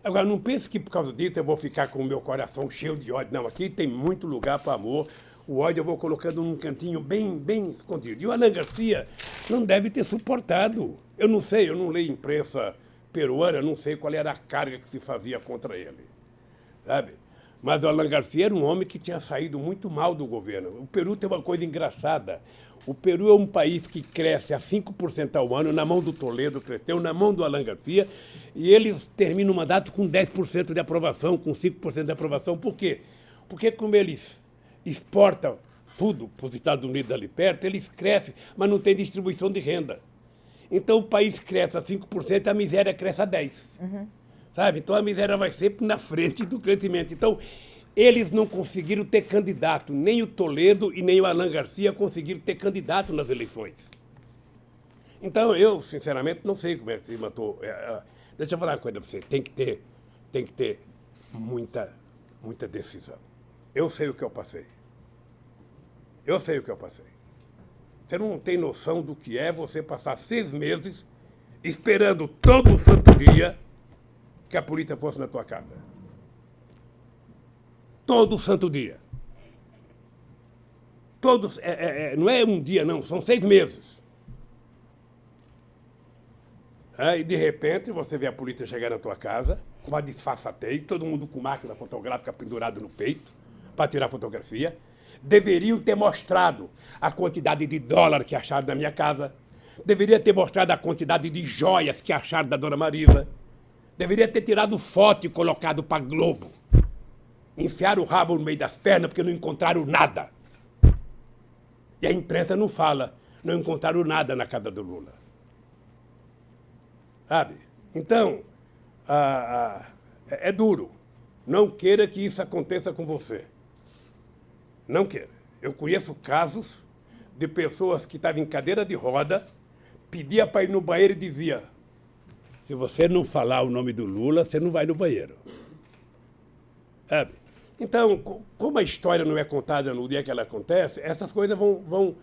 Agora, não pense que por causa disso eu vou ficar com o meu coração cheio de ódio. Não, aqui tem muito lugar para amor. O ódio eu vou colocando num cantinho bem escondido. E o Alan Garcia não deve ter suportado. Eu não sei, eu não leio imprensa peruana, não sei qual era a carga que se fazia contra ele. Sabe? Mas o Alan Garcia era um homem que tinha saído muito mal do governo. O Peru tem uma coisa engraçada. O Peru é um país que cresce a 5% ao ano, na mão do Toledo cresceu, na mão do Alan Garcia, e eles terminam o mandato com 10% de aprovação, com 5% de aprovação. Por quê? Porque como eles exportam tudo para os Estados Unidos ali perto, eles crescem, mas não tem distribuição de renda. Então o país cresce a 5%, a miséria cresce a 10%. Uhum. Sabe? Então a miséria vai sempre na frente do crescimento. Então, eles não conseguiram ter candidato, nem o Toledo e nem o Alan Garcia conseguiram ter candidato nas eleições. Então, eu, sinceramente, não sei como é que se matou. Deixa eu falar uma coisa para você, tem que ter muita decisão. Eu sei o que eu passei. Você não tem noção do que é você passar 6 meses esperando todo santo dia que a polícia fosse na tua casa. Todo santo dia. Não é um dia, não, são 6 meses. E, de repente, você vê a polícia chegar na tua casa, com uma disfarçatez, todo mundo com máquina fotográfica pendurado no peito, para tirar fotografia. Deveriam ter mostrado a quantidade de dólar que acharam na minha casa. Deveria ter mostrado a quantidade de joias que acharam da dona Marisa. Deveria ter tirado foto e colocado para Globo. Enfiaram o rabo no meio das pernas porque não encontraram nada. E a imprensa não fala, não encontraram nada na casa do Lula. Sabe? Então, é duro. Não queira que isso aconteça com você. Não queira. Eu conheço casos de pessoas que estavam em cadeira de roda, pedia para ir no banheiro e dizia: se você não falar o nome do Lula, você não vai no banheiro. Sabe? Então, como a história não é contada no dia que ela acontece, essas coisas vão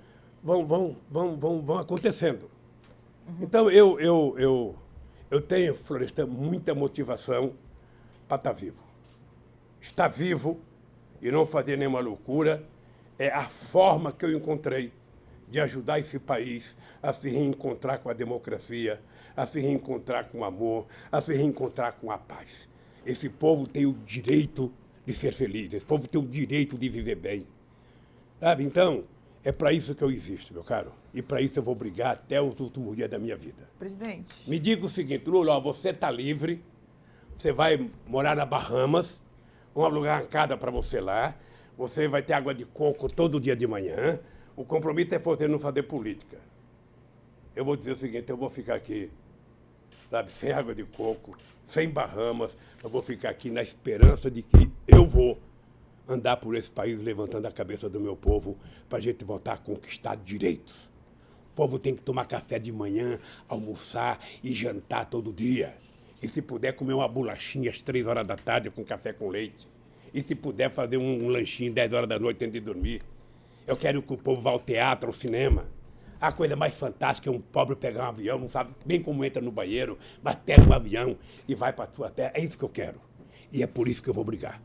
acontecendo. Uhum. Então, eu tenho, Florestan, muita motivação para estar vivo. Estar vivo e não fazer nenhuma loucura é a forma que eu encontrei de ajudar esse país a se reencontrar com a democracia, a se reencontrar com o amor, a se reencontrar com a paz. Esse povo tem o direito de ser feliz, esse povo tem o direito de viver bem. Sabe? Então, é para isso que eu existo, meu caro. E para isso eu vou brigar até os últimos dias da minha vida. Presidente. Me diga o seguinte, Lula, você está livre, você vai morar na Bahamas, vamos alugar uma casa para você lá, você vai ter água de coco todo dia de manhã, o compromisso é você não fazer política. Eu vou dizer o seguinte, eu vou ficar aqui, sabe, sem água de coco, sem Bahamas, eu vou ficar aqui na esperança de que eu vou andar por esse país levantando a cabeça do meu povo para a gente voltar a conquistar direitos. O povo tem que tomar café de manhã, almoçar e jantar todo dia. E se puder comer uma bolachinha às 3 horas da tarde com café com leite. E se puder fazer um lanchinho 10 horas da noite antes de dormir. Eu quero que o povo vá ao teatro, ao cinema. A coisa mais fantástica é um pobre pegar um avião, não sabe nem como entra no banheiro, mas pega um avião e vai para a sua terra. É isso que eu quero. E é por isso que eu vou brigar.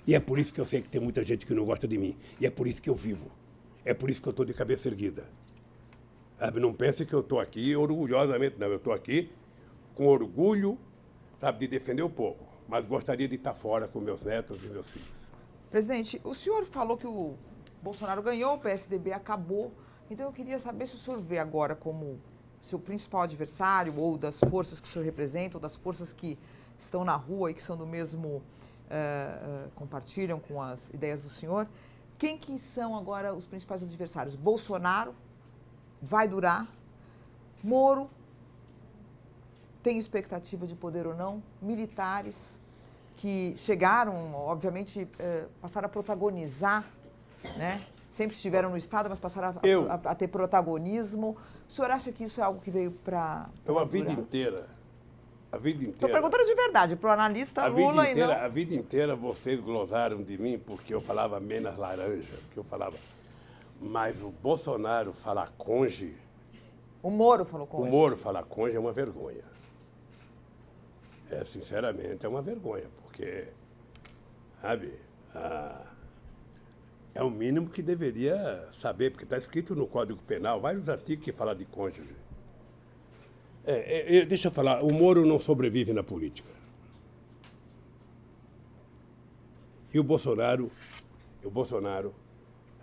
E é por isso que eu sei que tem muita gente que não gosta de mim. E é por isso que eu vivo. É por isso que eu estou de cabeça erguida. Sabe, não pense que eu estou aqui orgulhosamente, não. Eu estou aqui com orgulho, sabe, de defender o povo. Mas gostaria de estar fora com meus netos e meus filhos. Presidente, o senhor falou que o Bolsonaro ganhou, o PSDB acabou. Então eu queria saber se o senhor vê agora como seu principal adversário, ou das forças que o senhor representa, ou das forças que estão na rua e que são do mesmo, compartilham com as ideias do senhor. Quem que são agora os principais adversários? Bolsonaro vai durar? Moro tem expectativa de poder ou não? Militares que chegaram, obviamente, passaram a protagonizar, né? Sempre estiveram no Estado, mas passaram a ter protagonismo. O senhor acha que isso é algo que veio para... Então, a vida inteira... Estou perguntando de verdade, para o analista Lula e não... A vida inteira vocês glosaram de mim porque eu falava menos laranja, que eu falava... Mas o Bolsonaro falar conge... O Moro falou conge. O Moro falar conge é uma vergonha. Sinceramente, é uma vergonha, porque, sabe... É o mínimo que deveria saber, porque está escrito no Código Penal, vários artigos que falam de cônjuge. Deixa eu falar, o Moro não sobrevive na política. E o Bolsonaro,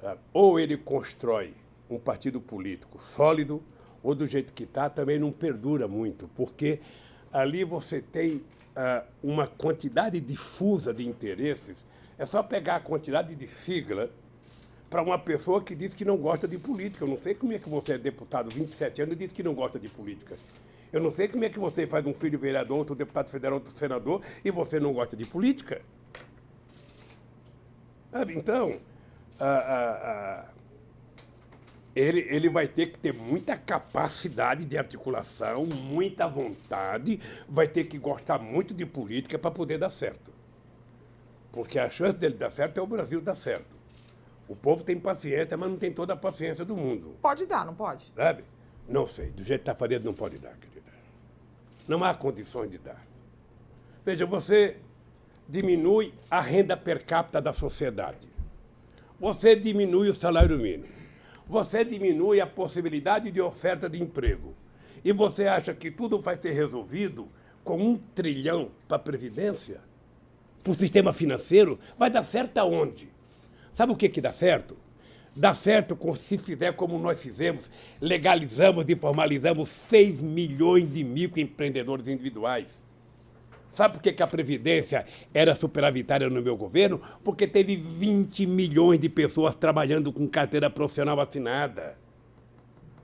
sabe, ou ele constrói um partido político sólido, ou do jeito que está, também não perdura muito, porque ali você tem uma quantidade difusa de interesses. É só pegar a quantidade de sigla para uma pessoa que diz que não gosta de política. Eu não sei como é que você é deputado 27 anos e diz que não gosta de política. Eu não sei como é que você faz um filho vereador, outro deputado federal, outro senador, e você não gosta de política. Sabe? Então, ele vai ter que ter muita capacidade de articulação, muita vontade, vai ter que gostar muito de política para poder dar certo. Porque a chance dele dar certo é o Brasil dar certo. O povo tem paciência, mas não tem toda a paciência do mundo. Pode dar, não pode? Sabe? Não sei. Do jeito que está fazendo, não pode dar, querida. Não há condições de dar. Veja, você diminui a renda per capita da sociedade. Você diminui o salário mínimo. Você diminui a possibilidade de oferta de emprego. E você acha que tudo vai ser resolvido com 1 trilhão para a Previdência? Para o sistema financeiro? Vai dar certo aonde? Sabe o que dá certo? Dá certo se fizer como nós fizemos, legalizamos e formalizamos 6 milhões de microempreendedores individuais. Sabe por que a Previdência era superavitária no meu governo? Porque teve 20 milhões de pessoas trabalhando com carteira profissional assinada.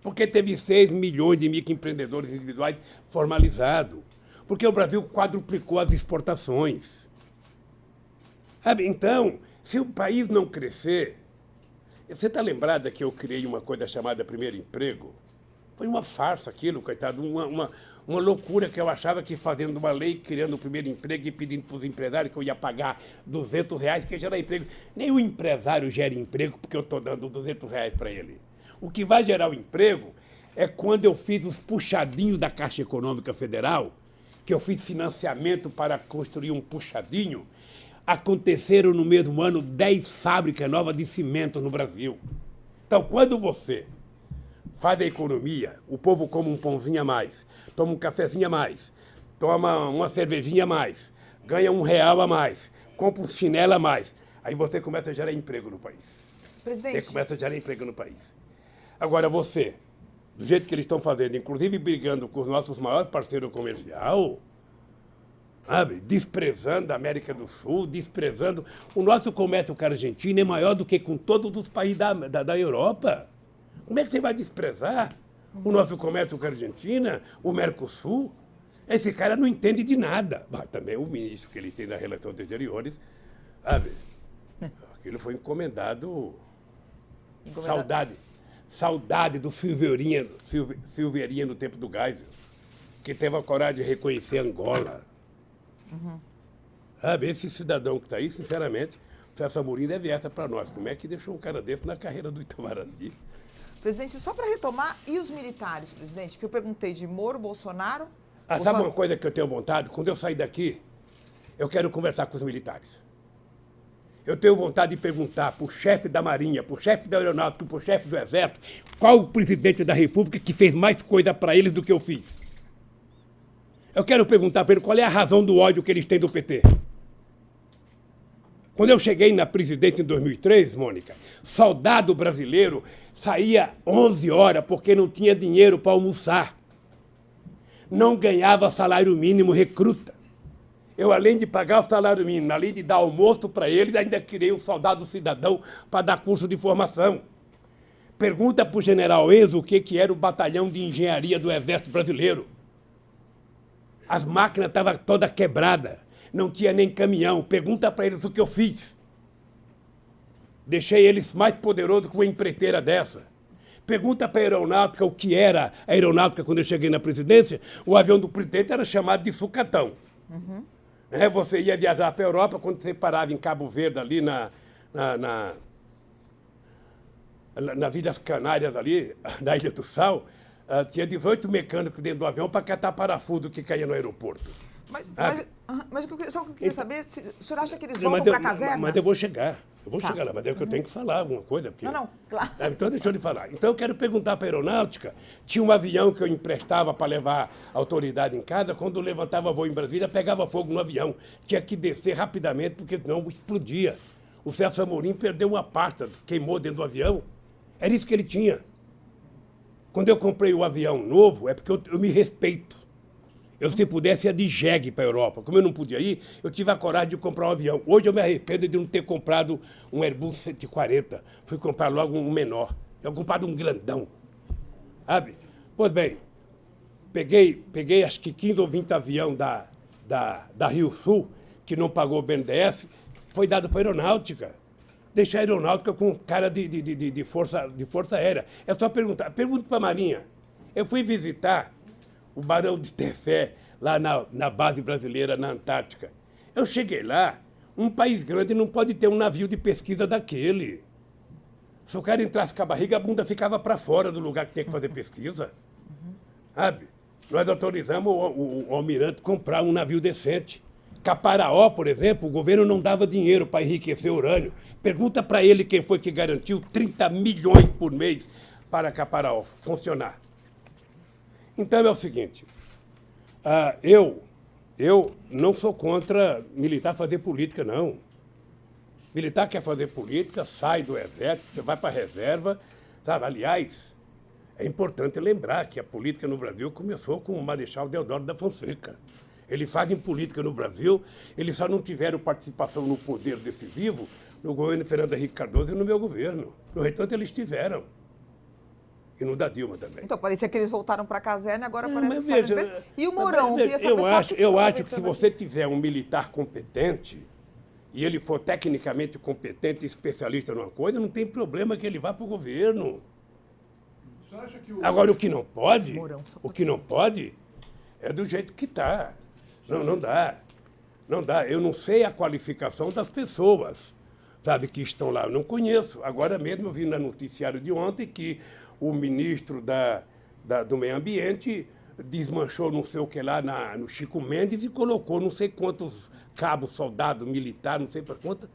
Porque teve 6 milhões de microempreendedores individuais formalizados. Porque o Brasil quadruplicou as exportações. Sabe? Então, se o país não crescer... Você está lembrada que eu criei uma coisa chamada Primeiro Emprego? Foi uma farsa aquilo, coitado, uma loucura que eu achava que fazendo uma lei, criando o primeiro emprego e pedindo para os empresários que eu ia pagar R$200, que ia gerar emprego. Nem o empresário gera emprego porque eu estou dando R$200 para ele. O que vai gerar o emprego é quando eu fiz os puxadinhos da Caixa Econômica Federal, que eu fiz financiamento para construir um puxadinho. Aconteceram no mesmo ano 10 fábricas novas de cimento no Brasil. Então, quando você faz a economia, o povo come um pãozinho a mais, toma um cafezinho a mais, toma uma cervejinha a mais, ganha R$1 a mais, compra um chinelo a mais, aí você começa a gerar emprego no país. Presidente. Você começa a gerar emprego no país. Agora você, do jeito que eles estão fazendo, inclusive brigando com os nossos maiores parceiros comerciais, sabe, desprezando a América do Sul, desprezando... O nosso comércio com a Argentina é maior do que com todos os países da Europa. Como é que você vai desprezar o nosso comércio com a Argentina, o Mercosul? Esse cara não entende de nada. Mas também o ministro que ele tem das Relações Exteriores, sabe? Aquilo foi encomendado. Saudade do Silveirinha no tempo do Geisel, que teve a coragem de reconhecer Angola. Sabe, esse cidadão que está aí, sinceramente, César Amorim deve essa para nós. Como é que deixou um cara desse na carreira do Itamaraty? Presidente, só para retomar, e os militares, presidente? Que eu perguntei de Moro, Bolsonaro... Sabe uma coisa que eu tenho vontade? Quando eu sair daqui, eu quero conversar com os militares. Eu tenho vontade de perguntar para o chefe da Marinha, para o chefe da Aeronáutica, para o chefe do Exército, qual o presidente da República que fez mais coisa para eles do que eu fiz. Eu quero perguntar para eles qual é a razão do ódio que eles têm do PT. Quando eu cheguei na presidência em 2003, Mônica, soldado brasileiro saía 11 horas porque não tinha dinheiro para almoçar. Não ganhava salário mínimo recruta. Eu, além de pagar o salário mínimo, além de dar almoço para eles, ainda criei o soldado cidadão para dar curso de formação. Pergunta para o general Enzo o que era o batalhão de engenharia do Exército Brasileiro. As máquinas estavam todas quebradas. Não tinha nem caminhão. Pergunta para eles o que eu fiz. Deixei eles mais poderosos que uma empreiteira dessa. Pergunta para a aeronáutica o que era a aeronáutica quando eu cheguei na presidência. O avião do presidente era chamado de sucatão. Uhum. Você ia viajar para a Europa, quando você parava em Cabo Verde, ali nas Ilhas Canárias, ali, na Ilha do Sal, tinha 18 mecânicos dentro do avião para catar parafuso que caía no aeroporto. Mas só o que eu queria saber, o senhor acha que eles voltam para a caserna? Mas eu vou chegar. Eu vou chegar lá, mas é que eu tenho que falar alguma coisa. Porque... Não, claro. Então deixa eu lhe falar. Então eu quero perguntar para a aeronáutica, tinha um avião que eu emprestava para levar a autoridade em casa, quando levantava voo em Brasília, pegava fogo no avião. Tinha que descer rapidamente, porque senão explodia. O César Amorim perdeu uma pasta, queimou dentro do avião. Era isso que ele tinha. Quando eu comprei o avião novo, é porque eu me respeito. Eu, se pudesse, ia de jegue para a Europa. Como eu não podia ir, eu tive a coragem de comprar um avião. Hoje eu me arrependo de não ter comprado um Airbus 140. Fui comprar logo um menor. Eu comprado um grandão. Sabe? Pois bem, peguei acho que 15 ou 20 aviões da Rio Sul, que não pagou o BNDES, foi dado para a aeronáutica. Deixar a aeronáutica com cara de força aérea. É só perguntar. Pergunta para a Marinha. Eu fui visitar o Barão de Tefé, lá na base brasileira, na Antártica. Eu cheguei lá, um país grande não pode ter um navio de pesquisa daquele. Se o cara entrasse com a barriga, a bunda ficava para fora do lugar que tinha que fazer pesquisa. Sabe? Nós autorizamos o almirante comprar um navio decente. Caparaó, por exemplo, o governo não dava dinheiro para enriquecer urânio. Pergunta para ele quem foi que garantiu 30 milhões por mês para Caparaó funcionar. Então é o seguinte, eu não sou contra militar fazer política, não. Militar quer fazer política, sai do exército, vai para a reserva, sabe? Aliás, é importante lembrar que a política no Brasil começou com o Marechal Deodoro da Fonseca. Eles fazem política no Brasil, eles só não tiveram participação no poder decisivo no governo Fernando Henrique Cardoso e no meu governo. No entanto, eles tiveram. E no da Dilma também. Então, parecia que eles voltaram para a caserna, agora parece que veja, saem. E o Mourão? Eu acho que se você tiver um militar competente, e ele for tecnicamente competente e especialista numa coisa, não tem problema que ele vá para o governo. O senhor acha que Agora, o que não pode é do jeito que está. Não dá. Não dá. Eu não sei a qualificação das pessoas, sabe, que estão lá. Eu não conheço. Agora mesmo eu vi no noticiário de ontem que o ministro do Meio Ambiente desmanchou não sei o que lá no Chico Mendes e colocou não sei quantos cabos, soldados, militares, não sei para quanto.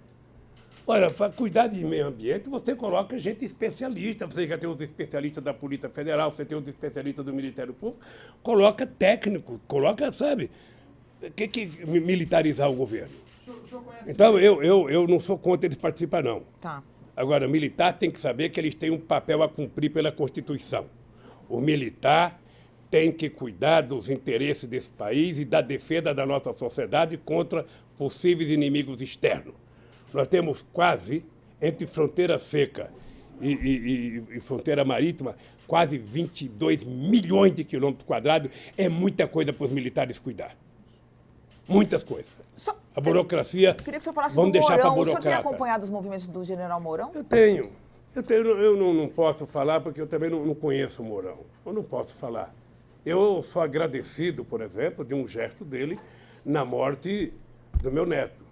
Olha, para cuidar de meio ambiente, você coloca gente especialista. Você já tem os especialistas da Polícia Federal, você tem os especialistas do Ministério Público. Coloca técnico, coloca, sabe, que militarizar o governo. Então, eu não sou contra eles participar, não. Tá. Agora, militar tem que saber que eles têm um papel a cumprir pela Constituição. O militar tem que cuidar dos interesses desse país e da defesa da nossa sociedade contra possíveis inimigos externos. Nós temos quase, entre fronteira seca e fronteira marítima, quase 22 milhões de quilômetros quadrados. É muita coisa para os militares cuidar. Muitas coisas. A burocracia, queria que o senhor falasse vamos do deixar para a Mourão. O burocrata. senhor tem acompanhado os movimentos do general Mourão? Eu tenho. Eu não posso falar porque eu também não conheço o Mourão. Eu não posso falar. Eu sou agradecido, por exemplo, de um gesto dele na morte do meu neto.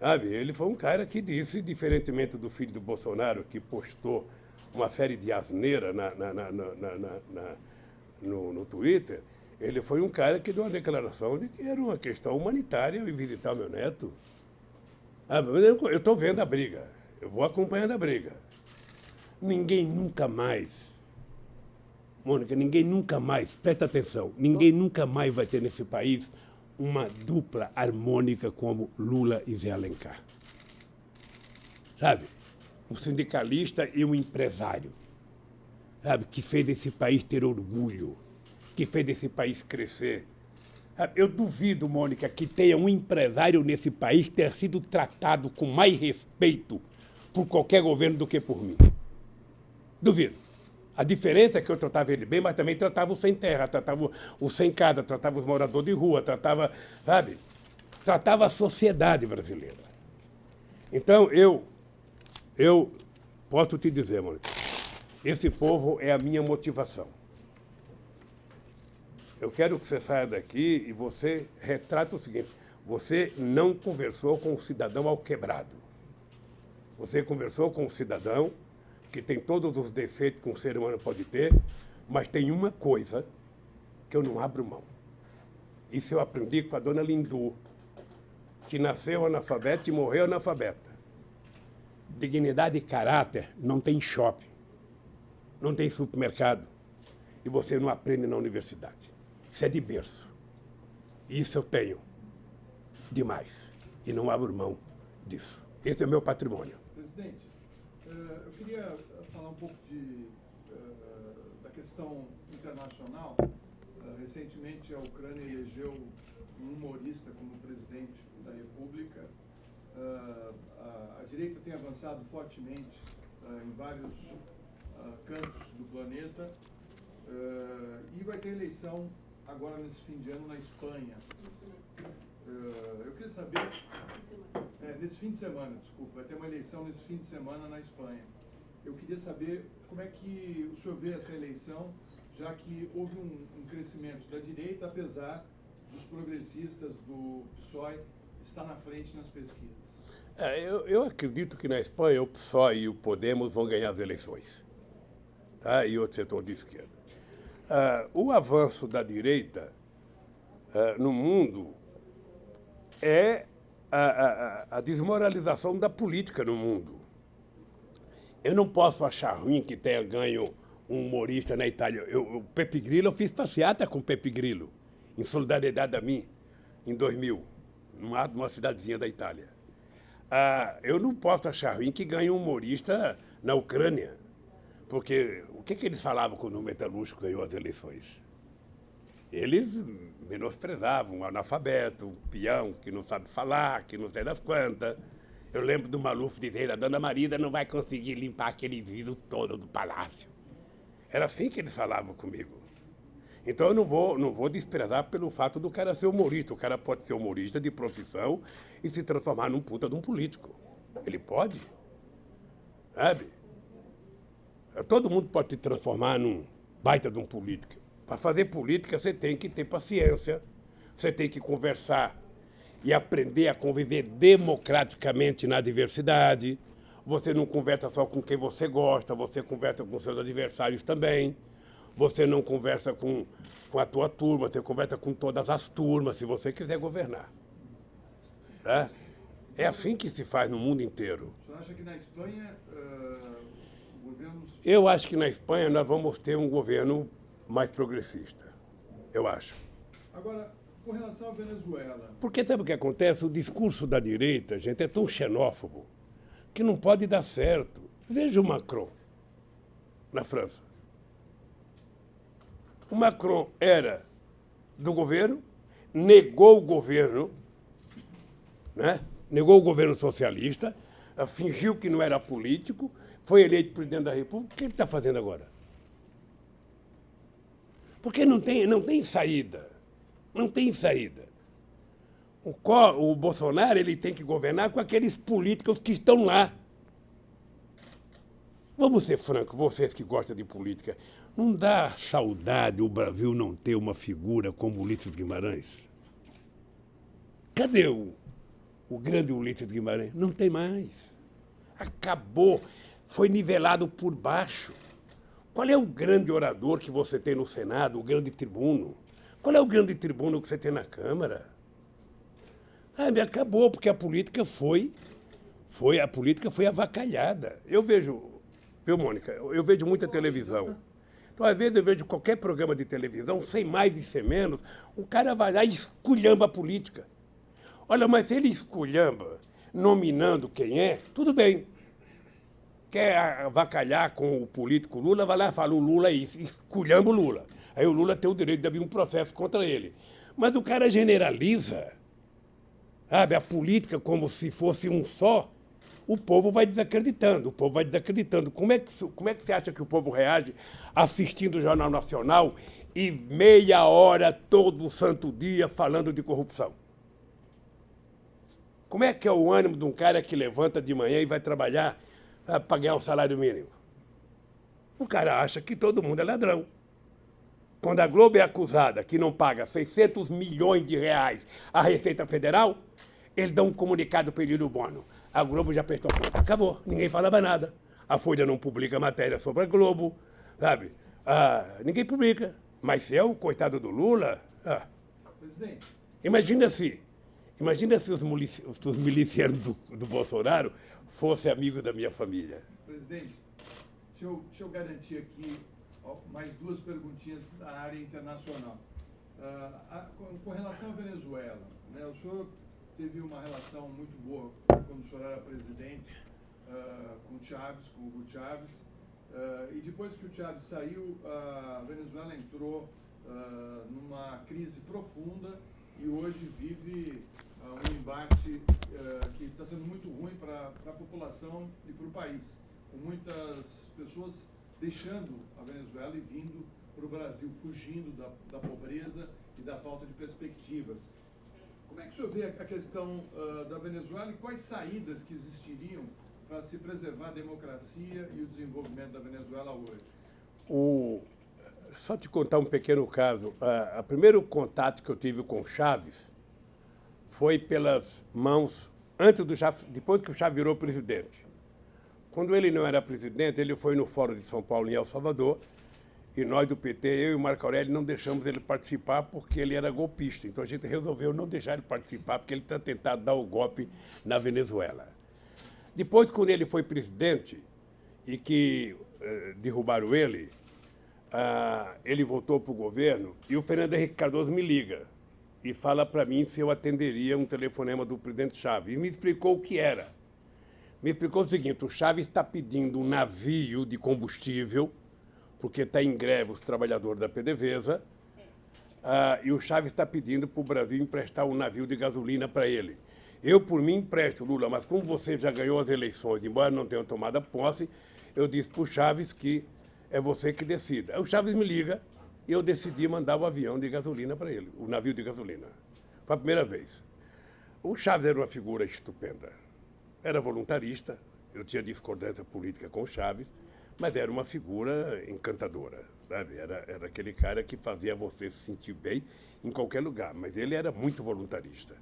Sabe? Ele foi um cara que disse, diferentemente do filho do Bolsonaro, que postou uma série de asneira no Twitter, ele foi um cara que deu uma declaração de que era uma questão humanitária eu ir visitar meu neto. Eu estou vendo a briga, eu vou acompanhando a briga. Ninguém nunca mais, Mônica, ninguém nunca mais, presta atenção, ninguém nunca mais vai ter nesse país uma dupla harmônica como Lula e Zé Alencar. Sabe? Um sindicalista e um empresário. Sabe? Que fez esse país ter orgulho, que fez esse país crescer. Sabe? Eu duvido, Mônica, que tenha um empresário nesse país ter sido tratado com mais respeito por qualquer governo do que por mim. Duvido. A diferença é que eu tratava ele bem, mas também tratava o sem terra, tratava o sem casa, tratava os moradores de rua, tratava, sabe? Tratava a sociedade brasileira. Então, eu posso te dizer, Mônica, esse povo é a minha motivação. Eu quero que você saia daqui e você retrata o seguinte: você não conversou com o cidadão alquebrado. Você conversou com o cidadão que tem todos os defeitos que um ser humano pode ter, mas tem uma coisa que eu não abro mão. Isso eu aprendi com a dona Lindu, que nasceu analfabeta e morreu analfabeta. Dignidade e caráter não tem shopping, não tem supermercado, e você não aprende na universidade. Isso é de berço. Isso eu tenho demais, e não abro mão disso. Esse é o meu patrimônio. Presidente, eu queria falar um pouco da questão internacional. Recentemente, a Ucrânia elegeu um humorista como presidente da República. A direita tem avançado fortemente em vários cantos do planeta. E vai ter eleição agora nesse fim de ano na Espanha. Eu queria saber... nesse fim de semana, desculpa, vai ter uma eleição nesse fim de semana na Espanha. Eu queria saber como é que o senhor vê essa eleição, já que houve um crescimento da direita, apesar dos progressistas do PSOE estar na frente nas pesquisas. Eu acredito que na Espanha o PSOE e o Podemos vão ganhar as eleições, tá? E outro setor de esquerda. O avanço da direita no mundo é a desmoralização da política no mundo. Eu não posso achar ruim que tenha ganho um humorista na Itália. O Pepe Grillo, eu fiz passeata com o Pepe Grillo, em solidariedade a mim, em 2000, numa cidadezinha da Itália. Eu não posso achar ruim que ganhe um humorista na Ucrânia, porque o que eles falavam quando o metalúrgico ganhou as eleições? Eles menosprezavam um analfabeto, um peão que não sabe falar, que não sei das quantas. Eu lembro do Maluf dizer: a dona Marida não vai conseguir limpar aquele vidro todo do palácio. Era assim que eles falavam comigo. Então eu não vou desprezar pelo fato do cara ser humorista. O cara pode ser humorista de profissão e se transformar num puta de um político. Ele pode. Sabe? Todo mundo pode se transformar num baita de um político. Para fazer política, você tem que ter paciência, você tem que conversar e aprender a conviver democraticamente na diversidade. Você não conversa só com quem você gosta, você conversa com seus adversários também. Você não conversa com a tua turma, você conversa com todas as turmas, se você quiser governar. Tá? É assim que se faz no mundo inteiro. O senhor acha que na Espanha, governos... Eu acho que na Espanha nós vamos ter um governo mais progressista, eu acho. Agora, com relação à Venezuela... Porque sabe o que acontece? O discurso da direita, gente, é tão xenófobo que não pode dar certo. Veja o Macron, na França. O Macron era do governo, negou o governo, né? Negou o governo socialista, fingiu que não era político, foi eleito presidente da República. O que ele está fazendo agora? Porque não tem saída. Não tem saída. O Bolsonaro ele tem que governar com aqueles políticos que estão lá. Vamos ser francos, vocês que gostam de política, não dá saudade o Brasil não ter uma figura como Ulisses Guimarães? Cadê o o grande Ulisses Guimarães. Não tem mais. Acabou. Foi nivelado por baixo. Qual é o grande orador que você tem no Senado, o grande tribuno? Qual é o grande tribuno que você tem na Câmara? Acabou, porque a política foi avacalhada. Eu vejo, viu, Mônica? Eu vejo muita televisão. Então, às vezes, eu vejo qualquer programa de televisão, sem mais e sem menos, o cara vai lá e esculhamba a política. Olha, mas se ele esculhamba, nominando quem é, tudo bem. Quer avacalhar com o político Lula, vai lá e fala, o Lula é isso, esculhamba o Lula. Aí o Lula tem o direito de abrir um processo contra ele. Mas o cara generaliza, sabe, a política como se fosse um só, o povo vai desacreditando, Como é que você acha que o povo reage assistindo o Jornal Nacional e meia hora, todo santo dia, falando de corrupção? Como é que é o ânimo de um cara que levanta de manhã e vai trabalhar para ganhar um salário mínimo? O cara acha que todo mundo é ladrão. Quando a Globo é acusada que não paga 600 milhões de reais à Receita Federal, eles dão um comunicado para Emílio Bono. A Globo já apertou a conta. Acabou, ninguém fala mais nada. A Folha não publica matéria sobre a Globo, sabe? Ninguém publica. Mas se é o coitado do Lula... Presidente. Imagina se os milicianos do Bolsonaro fossem amigos da minha família. Presidente, deixa eu garantir aqui mais duas perguntinhas da área internacional. Com relação à Venezuela, né, o senhor teve uma relação muito boa quando o senhor era presidente com o Hugo Chávez, e depois que o Chávez saiu, a Venezuela entrou numa crise profunda e hoje vive um embate que está sendo muito ruim para a população e para o país, com muitas pessoas deixando a Venezuela e vindo para o Brasil, fugindo da pobreza e da falta de perspectivas. Como é que o senhor vê a questão da Venezuela e quais saídas que existiriam para se preservar a democracia e o desenvolvimento da Venezuela hoje? Só te contar um pequeno caso. O primeiro contato que eu tive com o Chávez foi pelas mãos, depois que o Chávez virou presidente. Quando ele não era presidente, ele foi no Fórum de São Paulo, em El Salvador, e nós do PT, eu e o Marco Aurélio, não deixamos ele participar porque ele era golpista. Então a gente resolveu não deixar ele participar porque ele tinha tentado dar o golpe na Venezuela. Depois, quando ele foi presidente e que derrubaram ele voltou para o governo e o Fernando Henrique Cardoso me liga e fala para mim se eu atenderia um telefonema do presidente Chávez. E me explicou o que era. Me explicou o seguinte: o Chávez está pedindo um navio de combustível, porque está em greve os trabalhadores da PDVSA, e o Chávez está pedindo para o Brasil emprestar um navio de gasolina para ele. Eu, por mim, empresto, Lula, mas como você já ganhou as eleições, embora não tenha tomado a posse, eu disse para o Chávez que é você que decida. Aí o Chávez me liga e eu decidi mandar o avião de gasolina para ele, o navio de gasolina. Foi a primeira vez. O Chávez era uma figura estupenda. Era voluntarista, eu tinha discordância política com o Chávez, mas era uma figura encantadora, sabe? Era aquele cara que fazia você se sentir bem em qualquer lugar, mas ele era muito voluntarista,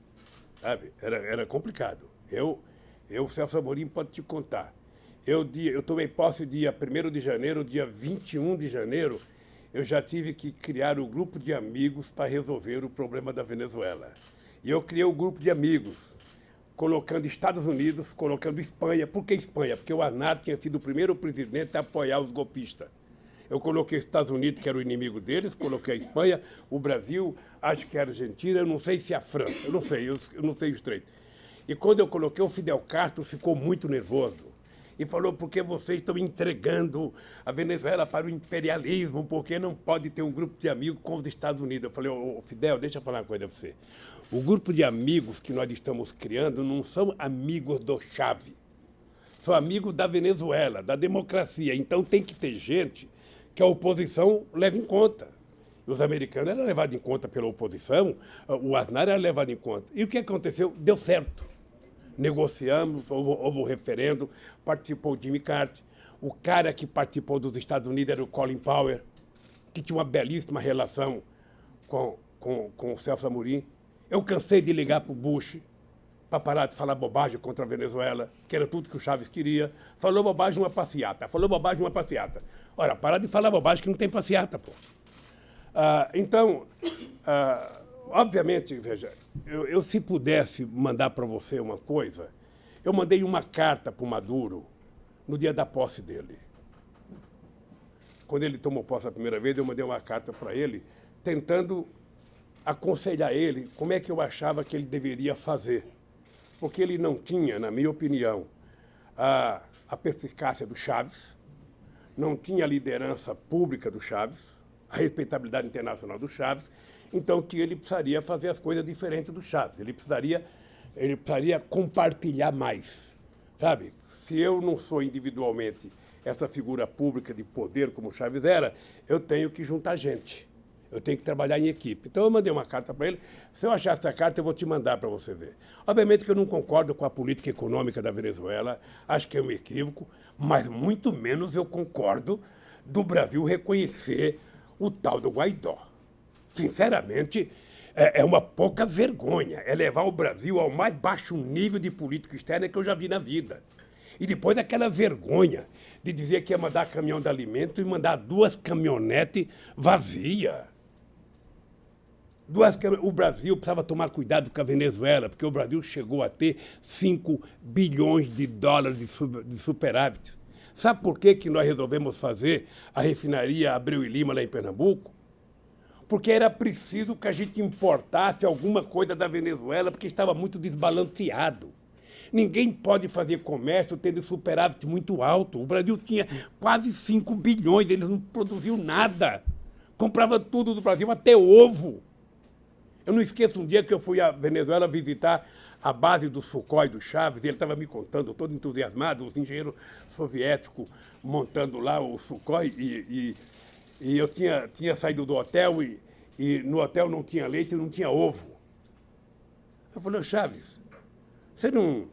sabe? Era complicado. O Celso Amorim pode te contar. Eu tomei posse dia 1º de janeiro, dia 21 de janeiro, eu já tive que criar um grupo de amigos para resolver o problema da Venezuela. E eu criei um grupo de amigos, colocando Estados Unidos, colocando Espanha. Por que Espanha? Porque o Aznar tinha sido o primeiro presidente a apoiar os golpistas. Eu coloquei os Estados Unidos, que era o inimigo deles, coloquei a Espanha, o Brasil, acho que a Argentina, eu não sei se a França, eu não sei os três. E quando eu coloquei, o Fidel Castro ficou muito nervoso e falou: porque vocês estão entregando a Venezuela para o imperialismo, porque não pode ter um grupo de amigos com os Estados Unidos. Eu falei: ô Fidel, deixa eu falar uma coisa para você. O grupo de amigos que nós estamos criando não são amigos do Chávez, são amigos da Venezuela, da democracia. Então tem que ter gente que a oposição leve em conta. Os americanos eram levados em conta pela oposição, o Aznar era levado em conta. E o que aconteceu? Deu certo. Negociamos, houve um referendo, participou o Jimmy Carter. O cara que participou dos Estados Unidos era o Colin Powell, que tinha uma belíssima relação com o Celso Amorim. Eu cansei de ligar para o Bush, para parar de falar bobagem contra a Venezuela, que era tudo que o Chávez queria. Falou bobagem, uma passeata. Falou bobagem, uma passeata. Ora, parar de falar bobagem que não tem passeata, pô. Então, obviamente, veja, eu se pudesse mandar para você uma coisa, eu mandei uma carta para o Maduro no dia da posse dele. Quando ele tomou posse a primeira vez, eu mandei uma carta para ele, tentando aconselhar ele como é que eu achava que ele deveria fazer. Porque ele não tinha, na minha opinião, a perspicácia do Chávez, não tinha a liderança pública do Chávez, a respeitabilidade internacional do Chávez, então que ele precisaria fazer as coisas diferentes do Chávez. Ele precisaria compartilhar mais, sabe? Se eu não sou individualmente essa figura pública de poder como o Chávez era, eu tenho que juntar gente. Eu tenho que trabalhar em equipe. Então, eu mandei uma carta para ele. Se eu achar essa carta, eu vou te mandar para você ver. Obviamente que eu não concordo com a política econômica da Venezuela. Acho que é um equívoco. Mas, muito menos, eu concordo do Brasil reconhecer o tal do Guaidó. Sinceramente, é uma pouca vergonha. É levar o Brasil ao mais baixo nível de política externa que eu já vi na vida. E depois aquela vergonha de dizer que ia mandar caminhão de alimento e mandar 2 caminhonetes vazias. O Brasil precisava tomar cuidado com a Venezuela, porque o Brasil chegou a ter 5 bilhões de dólares de superávit. Sabe por que nós resolvemos fazer a refinaria Abreu e Lima lá em Pernambuco? Porque era preciso que a gente importasse alguma coisa da Venezuela, porque estava muito desbalanceado. Ninguém pode fazer comércio tendo superávit muito alto. O Brasil tinha quase 5 bilhões, eles não produziam nada. Comprava tudo do Brasil, até ovo. Eu não esqueço um dia que eu fui à Venezuela visitar a base do Sukhoi do Chávez, e ele estava me contando, todo entusiasmado, os engenheiros soviéticos montando lá o Sukhoi, e eu tinha saído do hotel, e no hotel não tinha leite e não tinha ovo. Eu falei, Chávez, você não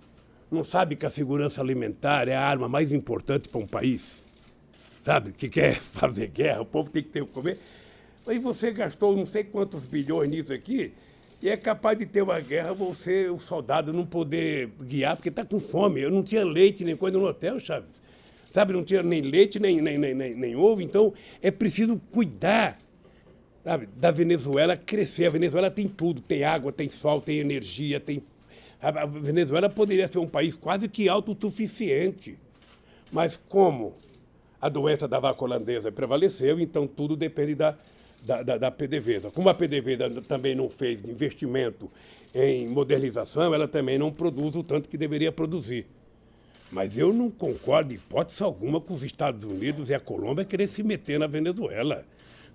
sabe que a segurança alimentar é a arma mais importante para um país? Sabe, que quer fazer guerra, o povo tem que ter o que comer. Aí você gastou não sei quantos bilhões nisso aqui, e é capaz de ter uma guerra, você, o soldado, não poder guiar, porque está com fome. Eu não tinha leite nem coisa no hotel, Chávez. Sabe, não tinha nem leite, nem ovo. Então, é preciso cuidar, sabe, da Venezuela crescer. A Venezuela tem tudo, tem água, tem sol, tem energia, tem... A Venezuela poderia ser um país quase que autossuficiente. Mas como a doença da vaca holandesa prevaleceu, então tudo depende da PDVSA. Como a PDVSA também não fez investimento em modernização, ela também não produz o tanto que deveria produzir. Mas eu não concordo, em hipótese alguma, com os Estados Unidos e a Colômbia querer se meter na Venezuela.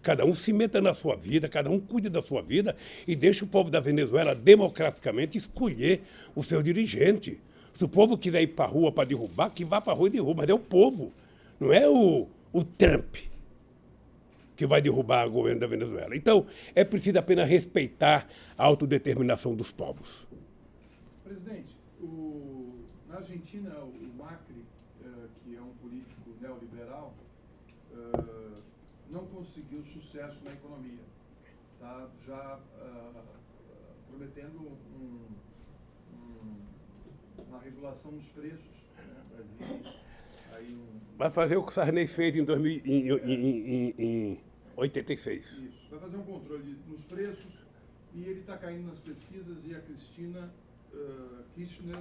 Cada um se meta na sua vida, cada um cuide da sua vida e deixe o povo da Venezuela democraticamente escolher o seu dirigente. Se o povo quiser ir para a rua para derrubar, que vá para a rua e derruba, mas é o povo, não é o Trump que vai derrubar o governo da Venezuela. Então, é preciso apenas respeitar a autodeterminação dos povos. Presidente, na Argentina, o Macri, que é um político neoliberal, não conseguiu sucesso na economia. Está já prometendo uma regulação dos preços. Né? Vai fazer o que o Sarney fez em 86. Isso. Vai fazer um controle nos preços e ele está caindo nas pesquisas e a Cristina Kirchner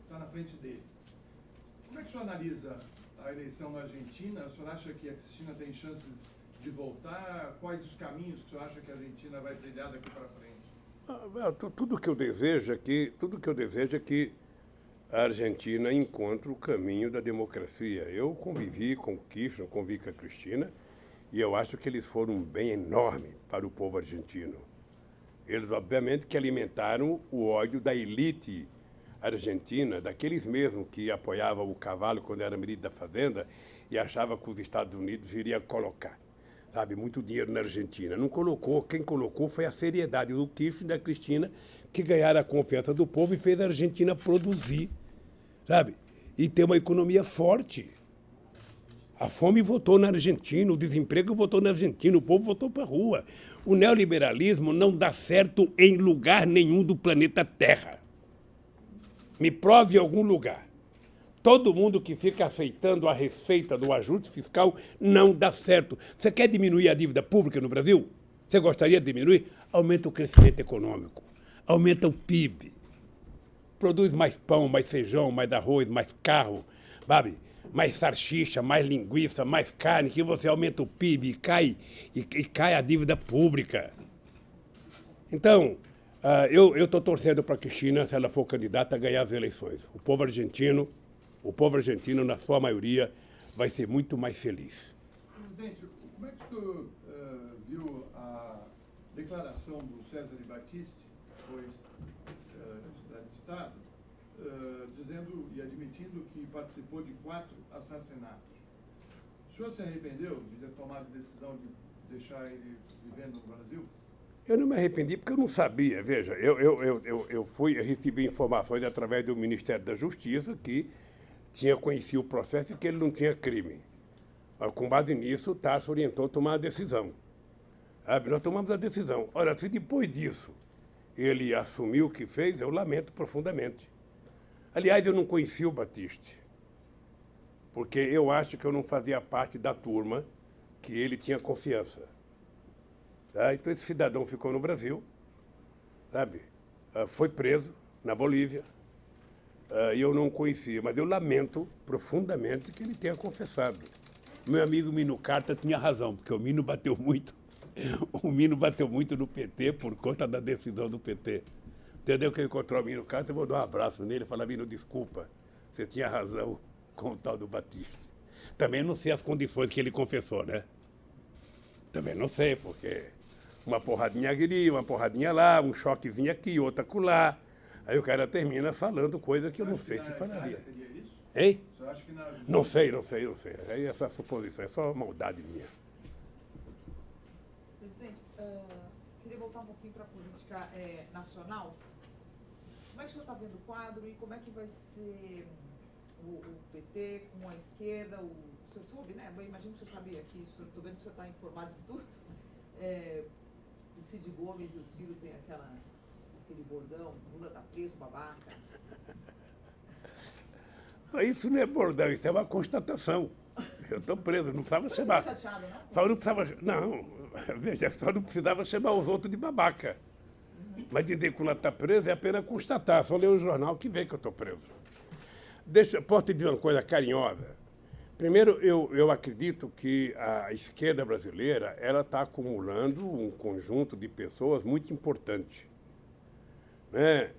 está na frente dele. Como é que o senhor analisa a eleição na Argentina? O senhor acha que a Cristina tem chances de voltar? Quais os caminhos que o senhor acha que a Argentina vai trilhar daqui para frente? Tudo que eu desejo é que a Argentina encontre o caminho da democracia. Eu convivi com o Kirchner, convivi com a Cristina, e eu acho que eles foram um bem enorme para o povo argentino. Eles, obviamente, que alimentaram o ódio da elite argentina, daqueles mesmos que apoiavam o Cavalo quando era ministro da Fazenda e achava que os Estados Unidos iriam colocar, sabe, muito dinheiro na Argentina. Não colocou, quem colocou foi a seriedade do Kirchner e da Cristina, que ganharam a confiança do povo e fez a Argentina produzir, sabe, e ter uma economia forte. A fome votou na Argentina, o desemprego votou na Argentina, o povo votou para a rua. O neoliberalismo não dá certo em lugar nenhum do planeta Terra. Me prove em algum lugar. Todo mundo que fica aceitando a receita do ajuste fiscal não dá certo. Você quer diminuir a dívida pública no Brasil? Você gostaria de diminuir? Aumenta o crescimento econômico, aumenta o PIB, produz mais pão, mais feijão, mais arroz, mais carro, sabe? Mais salsicha, mais linguiça, mais carne, que você aumenta o PIB e cai a dívida pública. Então, eu estou torcendo para que a China, se ela for candidata, ganhar as eleições. O povo argentino, na sua maioria, vai ser muito mais feliz. Presidente, como é que o senhor viu a declaração do César Battisti, que foi extraditado, dizendo e admitindo que participou de 4 assassinatos? O senhor se arrependeu de ter tomado a decisão de deixar ele vivendo no Brasil? Eu não me arrependi porque eu não sabia. Veja, eu recebi informações através do Ministério da Justiça que tinha conhecido o processo e que ele não tinha crime. Com base nisso, o Tarso orientou a tomar a decisão. Nós tomamos a decisão. Ora, se depois disso ele assumiu o que fez, eu lamento profundamente. Aliás, eu não conheci o Battisti, porque eu acho que eu não fazia parte da turma que ele tinha confiança. Então, esse cidadão ficou no Brasil, sabe? Foi preso na Bolívia, e eu não o conhecia, mas eu lamento profundamente que ele tenha confessado. Meu amigo Mino Carta tinha razão, porque o Mino bateu muito. O Mino bateu muito no PT por conta da decisão do PT. Entendeu? Que eu encontrei o Mino Carta, eu vou dar um abraço nele e falar: Mino, desculpa, você tinha razão com o tal do Battisti. Também não sei as condições que ele confessou, né? Também não sei, porque uma porradinha aqui, uma porradinha lá, um choquezinho aqui, outra acolá. Aí o cara termina falando coisa que eu não sei se falaria. Hein? Você acha que Não sei. Aí essa suposição é só maldade minha. Presidente, queria voltar um pouquinho para a política nacional. Como é que o senhor está vendo o quadro e como é que vai ser o PT com a esquerda? O senhor soube, né? Eu imagino que o senhor sabia que estou vendo que o senhor está informado de tudo. O Cid Gomes e o Ciro têm aquele bordão: Lula está preso, babaca. Isso não é bordão, isso é uma constatação. Eu estou preso, não precisava chamar. Chateado, não? Só não precisava. Não, veja, só não precisava chamar os outros de babaca. Mas dizer que o Lula está preso é apenas constatar. Só ler o jornal que vê que eu estou preso. Posso te dizer uma coisa carinhosa? Primeiro, eu acredito que a esquerda brasileira ela está acumulando um conjunto de pessoas muito importante. Né?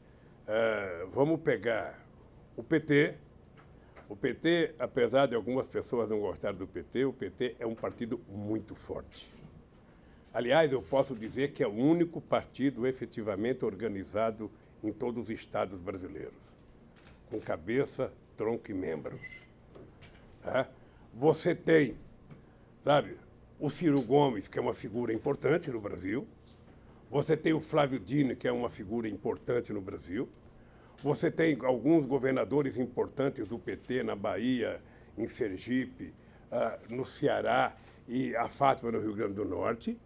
Vamos pegar o PT. O PT, apesar de algumas pessoas não gostarem do PT, o PT é um partido muito forte. Aliás, eu posso dizer que é o único partido efetivamente organizado em todos os estados brasileiros, com cabeça, tronco e membro. Você tem, sabe, o Ciro Gomes, que é uma figura importante no Brasil. Você tem o Flávio Dino, que é uma figura importante no Brasil. Você tem alguns governadores importantes do PT na Bahia, em Sergipe, no Ceará e a Fátima no Rio Grande do Norte.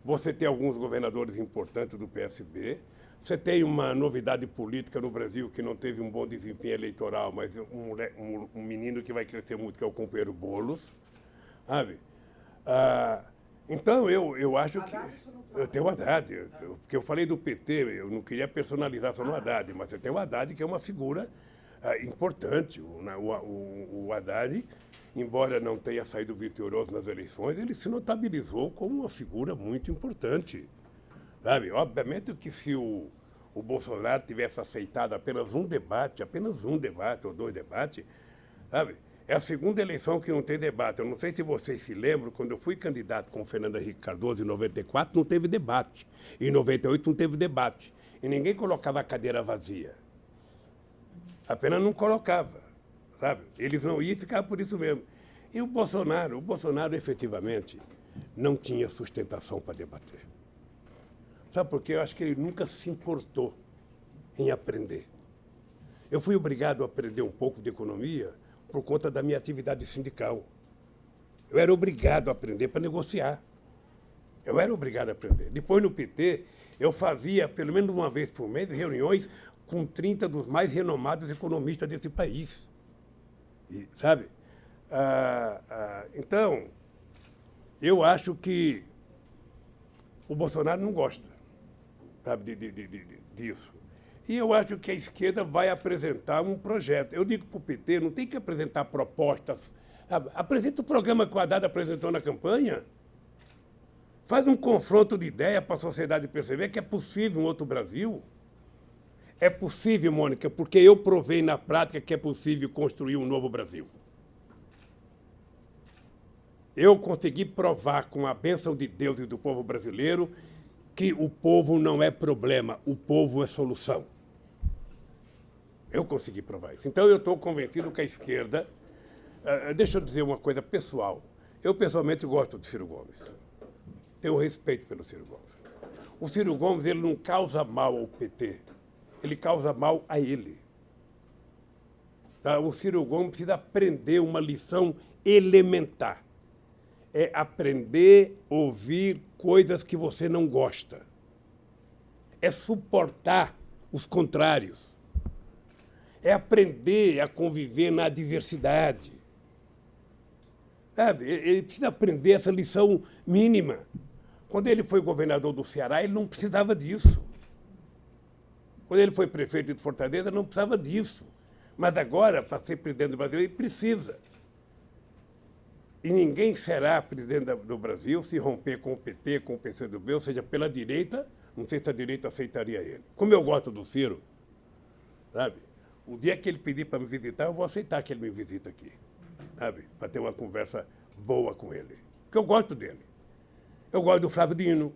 Você tem alguns governadores importantes do PSB. Você tem uma novidade política no Brasil que não teve um bom desempenho eleitoral, mas um menino que vai crescer muito, que é o companheiro Boulos. Sabe? Então, eu acho que... Eu tenho o Haddad, porque eu falei do PT, eu não queria personalizar só no Haddad, mas eu tenho o Haddad, que é uma figura importante. O Haddad, embora não tenha saído vitorioso nas eleições, ele se notabilizou como uma figura muito importante. Sabe? Obviamente que se o Bolsonaro tivesse aceitado apenas um debate ou 2 debates, sabe? É a segunda eleição que não tem debate. Eu não sei se vocês se lembram, quando eu fui candidato com o Fernando Henrique Cardoso em 94, não teve debate. Em 98 não teve debate. E ninguém colocava a cadeira vazia. Apenas não colocava, sabe? Eles não iam ficar por isso mesmo. E o Bolsonaro efetivamente não tinha sustentação para debater. Sabe por quê? Eu acho que ele nunca se importou em aprender. Eu fui obrigado a aprender um pouco de economia por conta da minha atividade sindical. Eu era obrigado a aprender para negociar. Eu era obrigado a aprender. Depois, no PT, eu fazia, pelo menos uma vez por mês, reuniões com 30 dos mais renomados economistas desse país. E, sabe? Então, eu acho que o Bolsonaro não gosta, sabe, disso. E eu acho que a esquerda vai apresentar um projeto. Eu digo para o PT, não tem que apresentar propostas. Apresenta o programa que o Haddad apresentou na campanha. Faz um confronto de ideia para a sociedade perceber que é possível um outro Brasil. É possível, Mônica, porque eu provei na prática que é possível construir um novo Brasil. Eu consegui provar com a bênção de Deus e do povo brasileiro que o povo não é problema, o povo é solução. Eu consegui provar isso. Então, eu estou convencido que a esquerda... deixa eu dizer uma coisa pessoal. Eu, pessoalmente, gosto do Ciro Gomes. Tenho respeito pelo Ciro Gomes. O Ciro Gomes, ele não causa mal ao PT. Ele causa mal a ele. Tá? O Ciro Gomes precisa aprender uma lição elementar. É aprender a ouvir coisas que você não gosta. É suportar os contrários. É aprender a conviver na diversidade. Sabe? Ele precisa aprender essa lição mínima. Quando ele foi governador do Ceará, ele não precisava disso. Quando ele foi prefeito de Fortaleza, não precisava disso. Mas agora, para ser presidente do Brasil, ele precisa. E ninguém será presidente do Brasil se romper com o PT, com o PCdoB, ou seja, pela direita, não sei se a direita aceitaria ele. Como eu gosto do Ciro, sabe? O dia que ele pedir para me visitar, eu vou aceitar que ele me visita aqui, sabe? Para ter uma conversa boa com ele. Porque eu gosto dele. Eu gosto do Flávio Dino.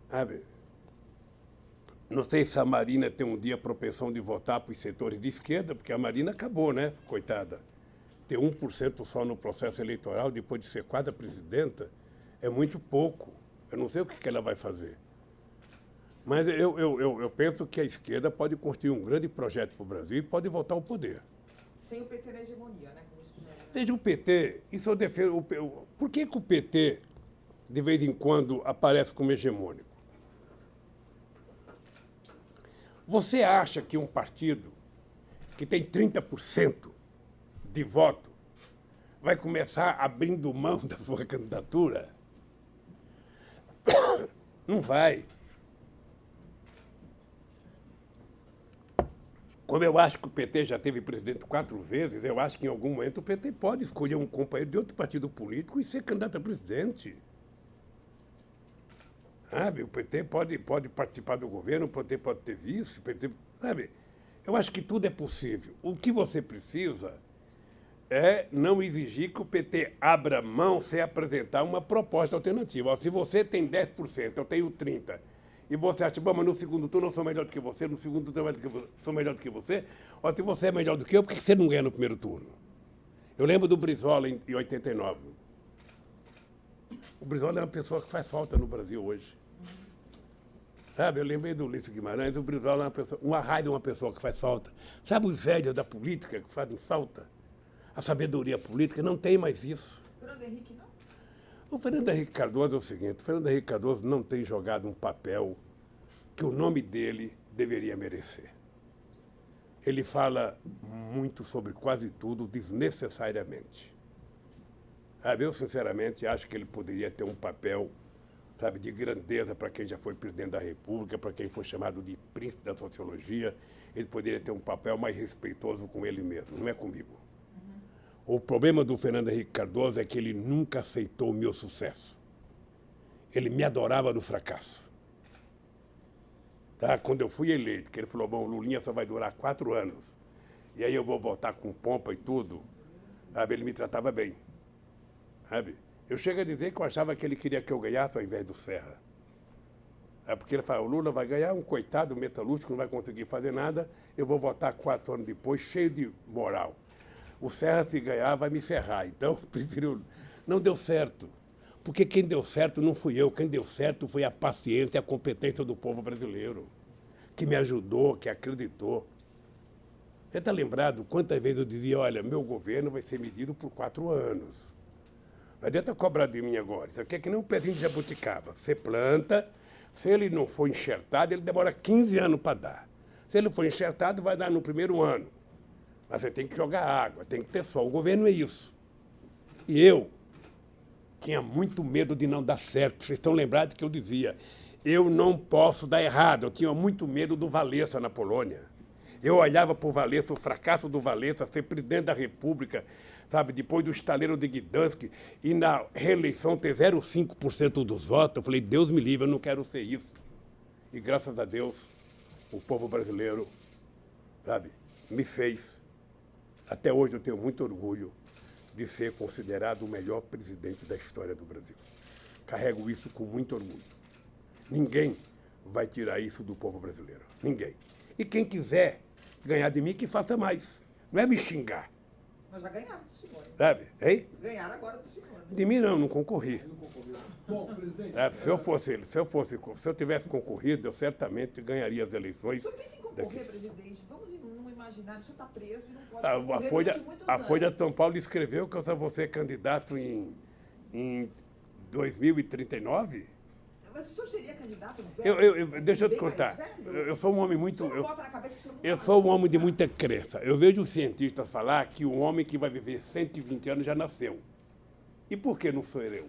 Sabe? Não sei se a Marina tem um dia a propensão de votar para os setores de esquerda, porque a Marina acabou, né? Coitada. Ter 1% só no processo eleitoral, depois de ser quadra presidenta, é muito pouco. Eu não sei o que ela vai fazer. Mas eu penso que a esquerda pode construir um grande projeto para o Brasil e pode voltar ao poder. Sem o PT na hegemonia, né? Veja, o PT, isso eu defendo. Por que o PT, de vez em quando, aparece como hegemônico? Você acha que um partido que tem 30% de voto vai começar abrindo mão da sua candidatura? Não vai. Como eu acho que o PT já teve presidente 4 vezes, eu acho que em algum momento o PT pode escolher um companheiro de outro partido político e ser candidato a presidente. Sabe? O PT pode participar do governo, o PT pode ter vice, o PT, sabe? Eu acho que tudo é possível. O que você precisa é não exigir que o PT abra mão sem apresentar uma proposta alternativa. Se você tem 10%, eu tenho 30%, e você acha, bom, mas no segundo turno eu sou melhor do que você, no segundo turno eu sou melhor do que você, ou se você é melhor do que eu, por que você não ganha no primeiro turno? Eu lembro do Brizola em 89. O Brizola é uma pessoa que faz falta no Brasil hoje. Sabe, eu lembrei do Ulisses Guimarães, o Brizola é uma pessoa, uma raia, uma pessoa que faz falta. Sabe os velhos da política que fazem falta? A sabedoria política, não tem mais isso. Fernando Henrique, não? O Fernando Henrique Cardoso é o seguinte, o Fernando Henrique Cardoso não tem jogado um papel que o nome dele deveria merecer. Ele fala muito sobre quase tudo desnecessariamente. Sabe, eu, sinceramente, acho que ele poderia ter um papel, sabe, de grandeza para quem já foi presidente da República, para quem foi chamado de príncipe da sociologia. Ele poderia ter um papel mais respeitoso com ele mesmo, não é comigo. O problema do Fernando Henrique Cardoso é que ele nunca aceitou o meu sucesso. Ele me adorava no fracasso. Tá? Quando eu fui eleito, que ele falou, bom, o Lulinha só vai durar 4 anos, e aí eu vou votar com pompa e tudo, sabe? Ele me tratava bem. Sabe? Eu chego a dizer que eu achava que ele queria que eu ganhasse ao invés do Serra. Porque ele fala, o Lula vai ganhar, um coitado metalúrgico, não vai conseguir fazer nada, eu vou votar 4 anos depois, cheio de moral. O Serra, se ganhar, vai me ferrar. Então, prefiro... Não deu certo. Porque quem deu certo não fui eu. Quem deu certo foi a paciência e a competência do povo brasileiro, que me ajudou, que acreditou. Você está lembrado quantas vezes eu dizia, olha, meu governo vai ser medido por 4 anos. Não adianta cobrar de mim agora. Isso aqui é que nem um pezinho de jabuticaba. Você planta, Se ele não for enxertado, ele demora 15 anos para dar. Se ele for enxertado, vai dar no primeiro ano. Mas você tem que jogar água, tem que ter sol. O governo é isso. E eu tinha muito medo de não dar certo. Vocês estão lembrados que eu dizia, eu não posso dar errado. Eu tinha muito medo do Wałęsa na Polônia. Eu olhava para o Wałęsa, o fracasso do Wałęsa, ser presidente da República, sabe, depois do estaleiro de Gdansk, e na reeleição ter 0,5% dos votos. Eu falei, Deus me livre, eu não quero ser isso. E graças a Deus, o povo brasileiro, sabe, me fez. Até hoje eu tenho muito orgulho de ser considerado o melhor presidente da história do Brasil. Carrego isso com muito orgulho. Ninguém vai tirar isso do povo brasileiro. Ninguém. E quem quiser ganhar de mim, que faça mais. Não é me xingar. Mas já ganharam do senhor. Hein? Sabe? Hein? Ganharam agora do senhor. Né? De mim não concorri. Bom, presidente... Se eu tivesse concorrido, eu certamente ganharia as eleições. O senhor pensa em concorrer, presidente? Vamos não imaginar, o senhor está preso e não pode A concorrer Folha, durante muitos a anos. Folha de São Paulo escreveu que eu só vou ser candidato em 2039. Mas o senhor seria candidato no Deixa eu te bem mais contar. velho? Eu sou um homem muito. O senhor não bota na cabeça que o senhor não Eu vai sou um mais homem de votar. muita crença. Eu vejo os cientistas falar que o homem que vai viver 120 anos já nasceu. E por que não sou eu?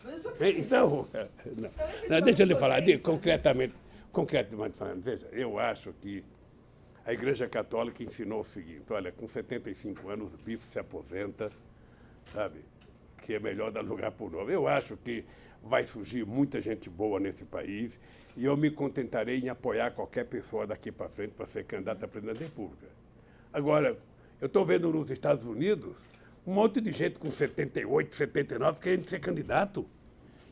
Mas o senhor pensa em- Então, não, deixa eu lhe falar, concretamente falando, veja, eu acho que a Igreja Católica ensinou o seguinte, olha, com 75 anos o bispo se aposenta, sabe, que é melhor dar lugar para o novo. Eu acho que vai surgir muita gente boa nesse país e eu me contentarei em apoiar qualquer pessoa daqui para frente para ser candidato a presidente da República. Agora, eu estou vendo nos Estados Unidos um monte de gente com 78, 79 querendo ser candidato.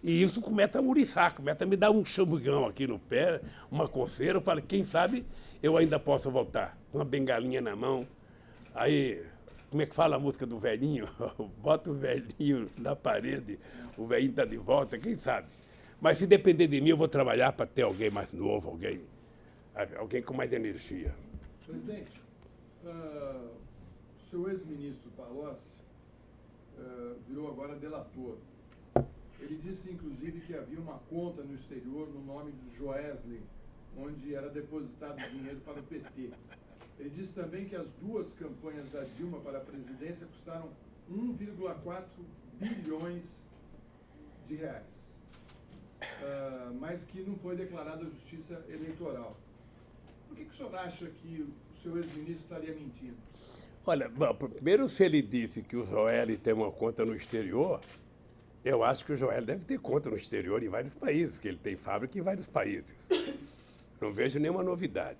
E isso começa a muriçar, começa a me dar um chamugão aqui no pé, uma coceira. Eu falo, quem sabe eu ainda posso voltar. Com uma bengalinha na mão. Aí, como é que fala a música do velhinho? Bota o velhinho na parede, o velhinho está de volta, quem sabe? Mas se depender de mim, eu vou trabalhar para ter alguém mais novo, alguém com mais energia. Presidente, seu ex-ministro Palocci virou agora delator. Ele disse, inclusive, que havia uma conta no exterior no nome do Joesley, onde era depositado dinheiro para o PT. Ele disse também que as duas campanhas da Dilma para a presidência custaram 1,4 bilhões de reais, mas que não foi declarada a justiça eleitoral. Por que o senhor acha que o seu ex-ministro estaria mentindo? Olha, bom, primeiro, se ele disse que o Joel tem uma conta no exterior, eu acho que o Joel deve ter conta no exterior em vários países, porque ele tem fábrica em vários países. Não vejo nenhuma novidade.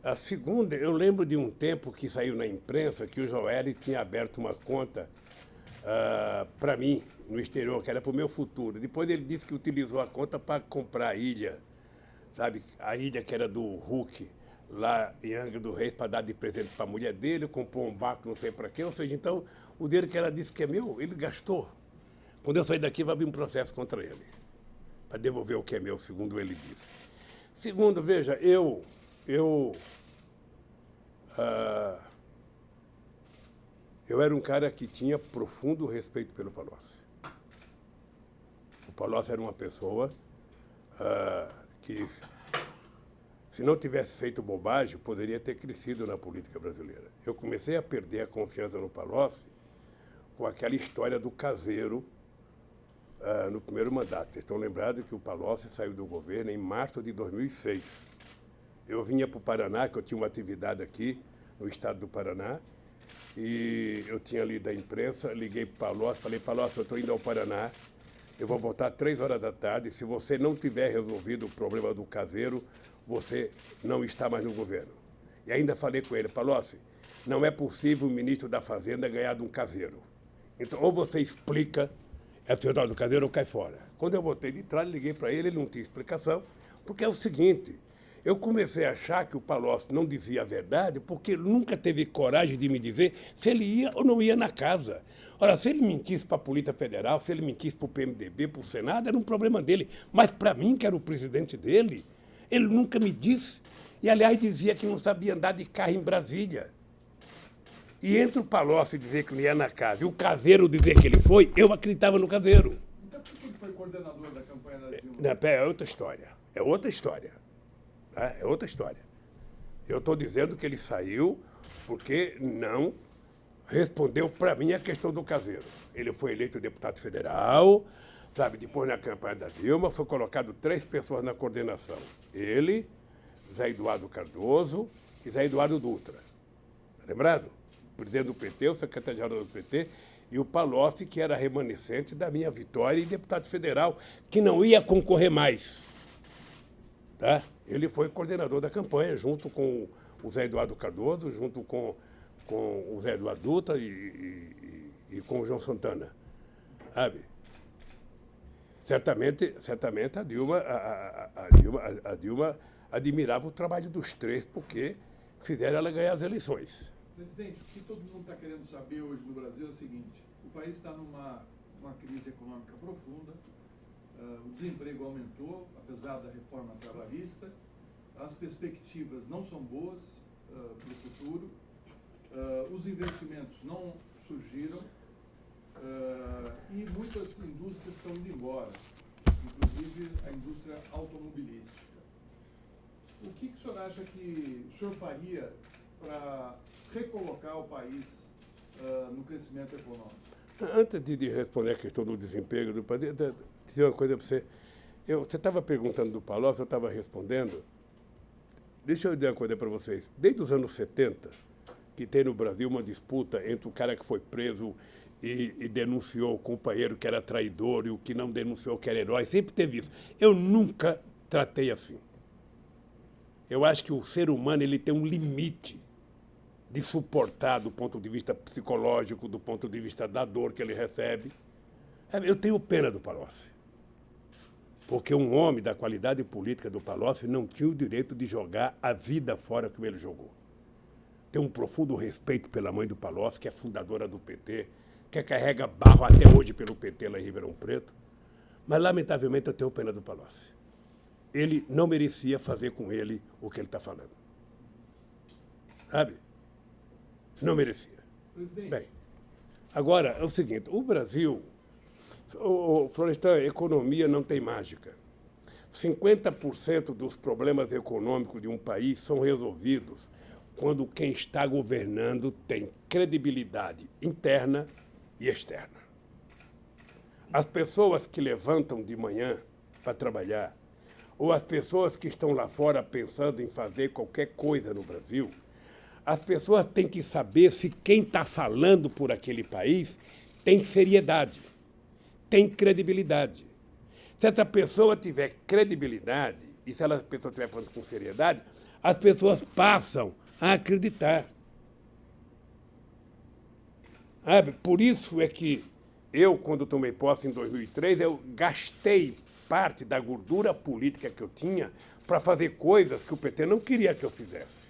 A segunda, eu lembro de um tempo que saiu na imprensa que o Joel tinha aberto uma conta para mim no exterior, que era para o meu futuro. Depois ele disse que utilizou a conta para comprar a ilha, sabe? A ilha que era do Hulk, lá em Angra do Reis, para dar de presente para a mulher dele, comprou um barco, não sei para quê. Ou seja, então, o dinheiro que ela disse que é meu, ele gastou. Quando eu sair daqui, vai abrir um processo contra ele, para devolver o que é meu, segundo ele disse. Segundo, veja, eu era um cara que tinha profundo respeito pelo Palocci. O Palocci era uma pessoa que, se não tivesse feito bobagem, poderia ter crescido na política brasileira. Eu comecei a perder a confiança no Palocci com aquela história do caseiro no primeiro mandato. Vocês estão lembrados que o Palocci saiu do governo em março de 2006. Eu vinha para o Paraná, que eu tinha uma atividade aqui no estado do Paraná, e eu tinha lido a imprensa, liguei para o Palocci, falei, Palocci, eu estou indo ao Paraná, eu vou voltar às 3 horas da tarde, se você não tiver resolvido o problema do caseiro, você não está mais no governo. E ainda falei com ele, Palocci, não é possível o ministro da Fazenda ganhar de um caseiro. Então, ou você explica, é o senhor do caseiro ou cai fora. Quando eu voltei de trás, liguei para ele, ele não tinha explicação, porque é o seguinte, eu comecei a achar que o Palocci não dizia a verdade porque ele nunca teve coragem de me dizer se ele ia ou não ia na casa. Ora, se ele mentisse para a Polícia Federal, se ele mentisse para o PMDB, para o Senado, era um problema dele. Mas para mim, que era o presidente dele, ele nunca me disse. E, aliás, dizia que não sabia andar de carro em Brasília. E entre o Palocci dizer que não ia na casa e o caseiro dizer que ele foi, eu acreditava no caseiro. Então, por que ele foi coordenador da campanha da Dilma. Não, é outra história. É outra história. Tá? É outra história. Eu estou dizendo que ele saiu porque não respondeu para mim a questão do caseiro. Ele foi eleito deputado federal, sabe? Depois, na campanha da Dilma, foi colocado 3 pessoas na coordenação. Ele, Zé Eduardo Cardoso e Zé Eduardo Dutra. Tá lembrado? O presidente do PT, o secretário-geral do PT, e o Palocci, que era remanescente da minha vitória e deputado federal, que não ia concorrer mais. Tá? Ele foi coordenador da campanha, junto com o Zé Eduardo Cardoso, junto com o Zé Eduardo Dutra e com o João Santana. Sabe? Certamente a Dilma admirava o trabalho dos 3, porque fizeram ela ganhar as eleições. Presidente, o que todo mundo está querendo saber hoje no Brasil é o seguinte: o país está numa crise econômica profunda, o desemprego aumentou, apesar da reforma trabalhista, as perspectivas não são boas para o futuro, os investimentos não surgiram e muitas indústrias estão indo embora, inclusive a indústria automobilística. O que o senhor acha que o senhor faria para recolocar o país no crescimento econômico? Antes de responder a questão do desemprego do país, dizer uma coisa para você. Você estava perguntando do Palocci, eu estava respondendo. Deixa eu dizer uma coisa para vocês. Desde os anos 70, que tem no Brasil uma disputa entre o cara que foi preso e denunciou o companheiro que era traidor e o que não denunciou que era herói. Sempre teve isso. Eu nunca tratei assim. Eu acho que o ser humano ele tem um limite de suportar do ponto de vista psicológico, do ponto de vista da dor que ele recebe. Eu tenho pena do Palocci. Porque um homem da qualidade política do Palocci não tinha o direito de jogar a vida fora como ele jogou. Tenho um profundo respeito pela mãe do Palocci, que é fundadora do PT, que carrega barro até hoje pelo PT lá em Ribeirão Preto. Mas, lamentavelmente, eu tenho pena do Palocci. Ele não merecia fazer com ele o que ele está falando. Sabe? Não merecia. Presidente. Bem, agora é o seguinte, o Brasil, Florestan, a economia não tem mágica. 50% dos problemas econômicos de um país são resolvidos quando quem está governando tem credibilidade interna e externa. As pessoas que levantam de manhã para trabalhar, ou as pessoas que estão lá fora pensando em fazer qualquer coisa no Brasil, as pessoas têm que saber se quem está falando por aquele país tem seriedade, tem credibilidade. Se essa pessoa tiver credibilidade, e se essa pessoa estiver falando com seriedade, as pessoas passam a acreditar. Por isso é que eu, quando tomei posse em 2003, eu gastei parte da gordura política que eu tinha para fazer coisas que o PT não queria que eu fizesse.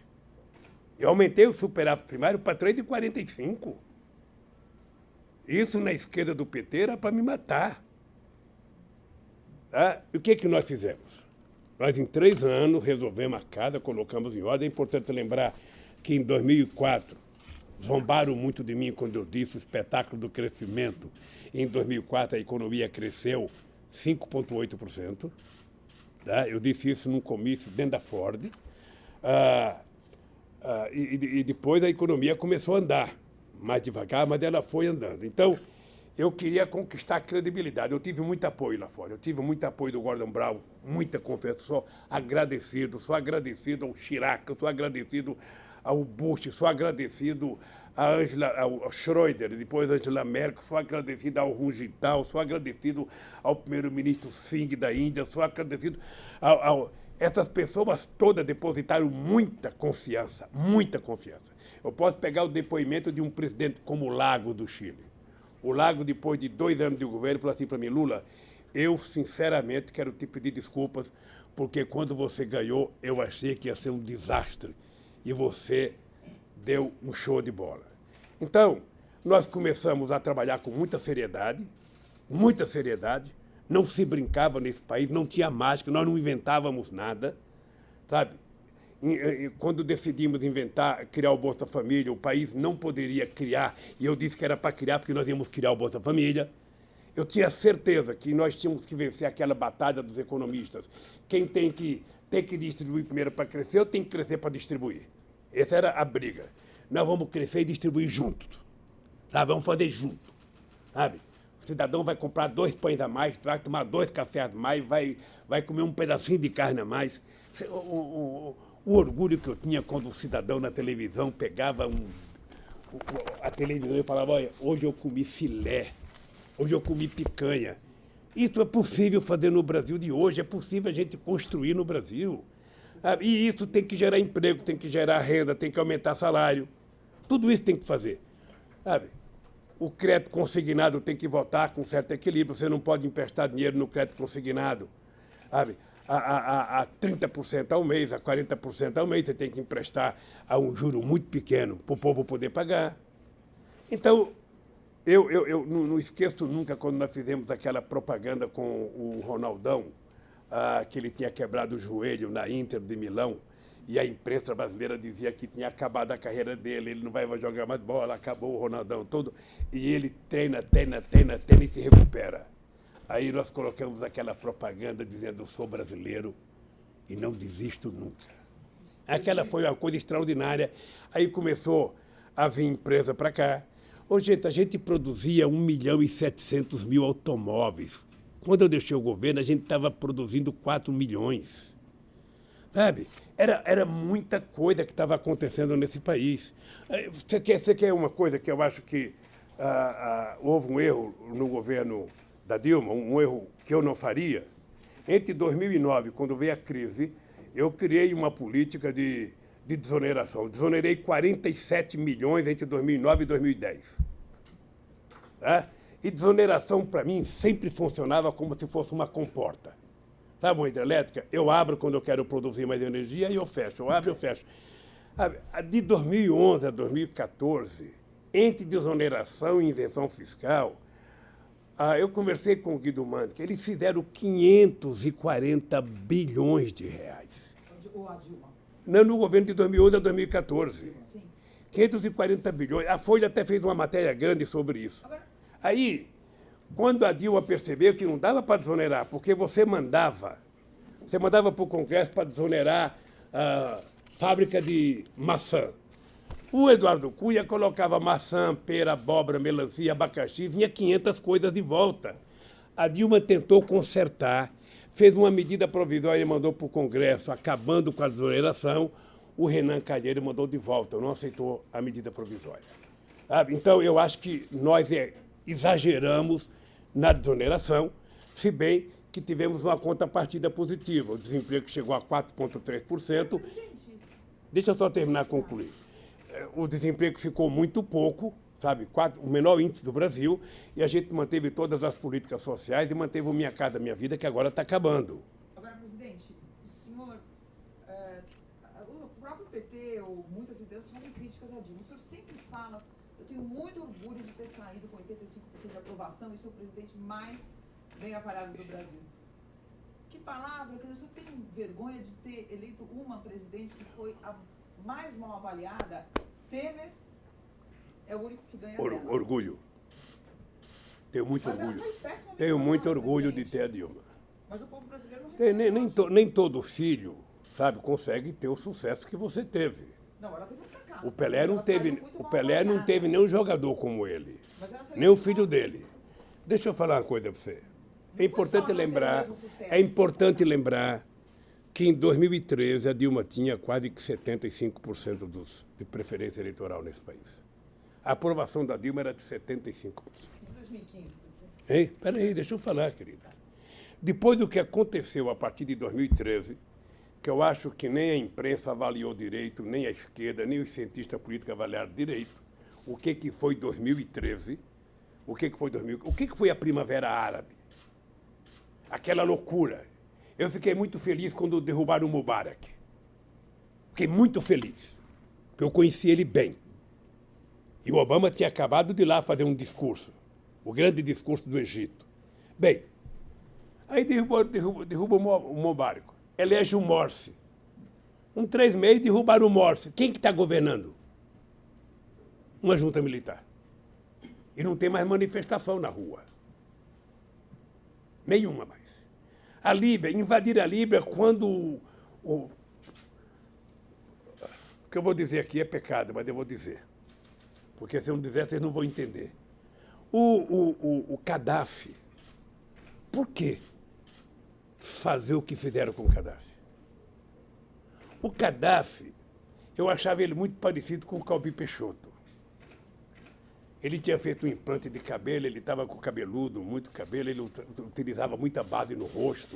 Eu aumentei o superávit primário para 3,45. Isso na esquerda do PT era para me matar. Tá? E o que nós fizemos? Nós, em 3 anos, resolvemos a casa, colocamos em ordem. É importante lembrar que, em 2004, zombaram muito de mim quando eu disse o espetáculo do crescimento. Em 2004, a economia cresceu 5,8%. Tá? Eu disse isso num comício dentro da Ford. E depois a economia começou a andar, mais devagar, mas ela foi andando. Então, eu queria conquistar credibilidade. Eu tive muito apoio lá fora. Eu tive muito apoio do Gordon Brown, muita confiança. Sou agradecido ao Chirac, sou agradecido ao Bush, sou agradecido ao Schroeder, depois a Angela Merkel, sou agradecido ao Rungitao, sou agradecido ao primeiro-ministro Singh da Índia, sou agradecido essas pessoas todas depositaram muita confiança, muita confiança. Eu posso pegar o depoimento de um presidente como o Lago do Chile. O Lago, depois de 2 anos de governo, falou assim para mim: Lula, eu sinceramente quero te pedir desculpas, porque quando você ganhou, eu achei que ia ser um desastre. E você deu um show de bola. Então, nós começamos a trabalhar com muita seriedade, não se brincava nesse país, não tinha mágica, nós não inventávamos nada, sabe? Quando decidimos criar o Bolsa Família, o país não poderia criar, e eu disse que era para criar porque nós íamos criar o Bolsa Família. Eu tinha certeza que nós tínhamos que vencer aquela batalha dos economistas. Quem tem que distribuir primeiro para crescer, ou tem que crescer para distribuir. Essa era a briga. Nós vamos crescer e distribuir juntos. Tá? Vamos fazer junto. Sabe? O cidadão vai comprar 2 pães a mais, vai tomar 2 cafés a mais, vai comer um pedacinho de carne a mais. O orgulho que eu tinha quando o cidadão na televisão pegava a televisão e falava, olha, hoje eu comi filé, hoje eu comi picanha. Isso é possível fazer no Brasil de hoje, é possível a gente construir no Brasil. E isso tem que gerar emprego, tem que gerar renda, tem que aumentar salário. Tudo isso tem que fazer. Sabe? O crédito consignado tem que voltar com certo equilíbrio. Você não pode emprestar dinheiro no crédito consignado. Sabe? A 30% ao mês, a 40% ao mês, você tem que emprestar a um juro muito pequeno para o povo poder pagar. Então, eu não esqueço nunca quando nós fizemos aquela propaganda com o Ronaldão, que ele tinha quebrado o joelho na Inter de Milão, e a imprensa brasileira dizia que tinha acabado a carreira dele, ele não vai jogar mais bola, acabou o Ronaldão todo, e ele treina e se recupera. Aí nós colocamos aquela propaganda dizendo, eu sou brasileiro e não desisto nunca. Aquela foi uma coisa extraordinária. Aí começou a vir empresa para cá. Ô, gente, a gente produzia 1.700.000 automóveis. Quando eu deixei o governo, a gente estava produzindo 4 milhões. Sabe? Era muita coisa que estava acontecendo nesse país. Você quer uma coisa que eu acho que houve um erro no governo da Dilma, um erro que eu não faria? Entre 2009, quando veio a crise, eu criei uma política de desoneração. Desonerei 47 milhões entre 2009 e 2010. Tá? E desoneração, para mim, sempre funcionava como se fosse uma comporta. Sabe uma hidrelétrica? Eu abro quando eu quero produzir mais energia e eu fecho. Eu abro e eu fecho. De 2011 a 2014, entre desoneração e isenção fiscal, eu conversei com o Guido Mantega, eles fizeram 540 bilhões de reais. Ou a Dilma? Não, no governo de 2011 a 2014. Sim. 540 bilhões. A Folha até fez uma matéria grande sobre isso. Aí, quando a Dilma percebeu que não dava para desonerar, porque você mandava para o Congresso para desonerar a fábrica de maçã. O Eduardo Cunha colocava maçã, pera, abóbora, melancia, abacaxi, vinha 500 coisas de volta. A Dilma tentou consertar, fez uma medida provisória e mandou para o Congresso, acabando com a desoneração. O Renan Calheiros mandou de volta, não aceitou a medida provisória. Então, eu acho que nós exageramos na desoneração, se bem que tivemos uma contrapartida positiva. O desemprego chegou a 4,3%. Deixa eu só terminar de concluir. O desemprego ficou muito pouco, sabe? O menor índice do Brasil, e a gente manteve todas as políticas sociais e manteve o Minha Casa Minha Vida, que agora está acabando. Agora, presidente, o senhor, o próprio PT, ou muitas lideranças fazem críticas a Dilma. O senhor sempre fala, eu tenho muito orgulho de ter saído com 85% de aprovação e ser o presidente mais bem avaliado do Brasil. Que palavra, quer dizer, o senhor tem vergonha de ter eleito uma presidente que foi a mais mal avaliada? Temer é o único que ganha dela. Orgulho. Tenho muito Mas orgulho. péssima Tenho muito visão, orgulho de presidente. ter a Dilma. Mas o povo brasileiro não reconhece. Nem todo filho, sabe, consegue ter o sucesso que você teve. Não, ela teve um fracasso. O Pelé não Ela teve, saiu muito o mal Pelé não avaliada. teve nenhum jogador como ele, Mas ela saiu nem o muito filho mal. dele. Deixa eu falar uma coisa para você. Não foi só não ter o mesmo sucesso. Que em 2013 a Dilma tinha quase que 75% de preferência eleitoral nesse país. A aprovação da Dilma era de 75%. Em 2015. Hein? Espera aí, deixa eu falar, querida. Depois do que aconteceu a partir de 2013, que eu acho que nem a imprensa avaliou direito, nem a esquerda, nem os cientistas políticos avaliaram direito, o que foi 2013, o que foi a Primavera Árabe? Aquela loucura. Eu fiquei muito feliz quando derrubaram o Mubarak. Fiquei muito feliz, porque eu conheci ele bem. E o Obama tinha acabado de ir lá fazer um discurso, o grande discurso do Egito. Bem, aí derruba o Mubarak, elege o Morsi. Com 3 meses derrubaram o Morsi. Quem que está governando? Uma junta militar. E não tem mais manifestação na rua. Nenhuma mais. A Líbia, invadir a Líbia quando o que eu vou dizer aqui é pecado, mas eu vou dizer. Porque se eu não dizer, vocês não vão entender. O Gaddafi, por que fazer o que fizeram com o Gaddafi? O Gaddafi, eu achava ele muito parecido com o Calbi Peixoto. Ele tinha feito um implante de cabelo, ele estava com cabeludo, muito cabelo, ele utilizava muita base no rosto,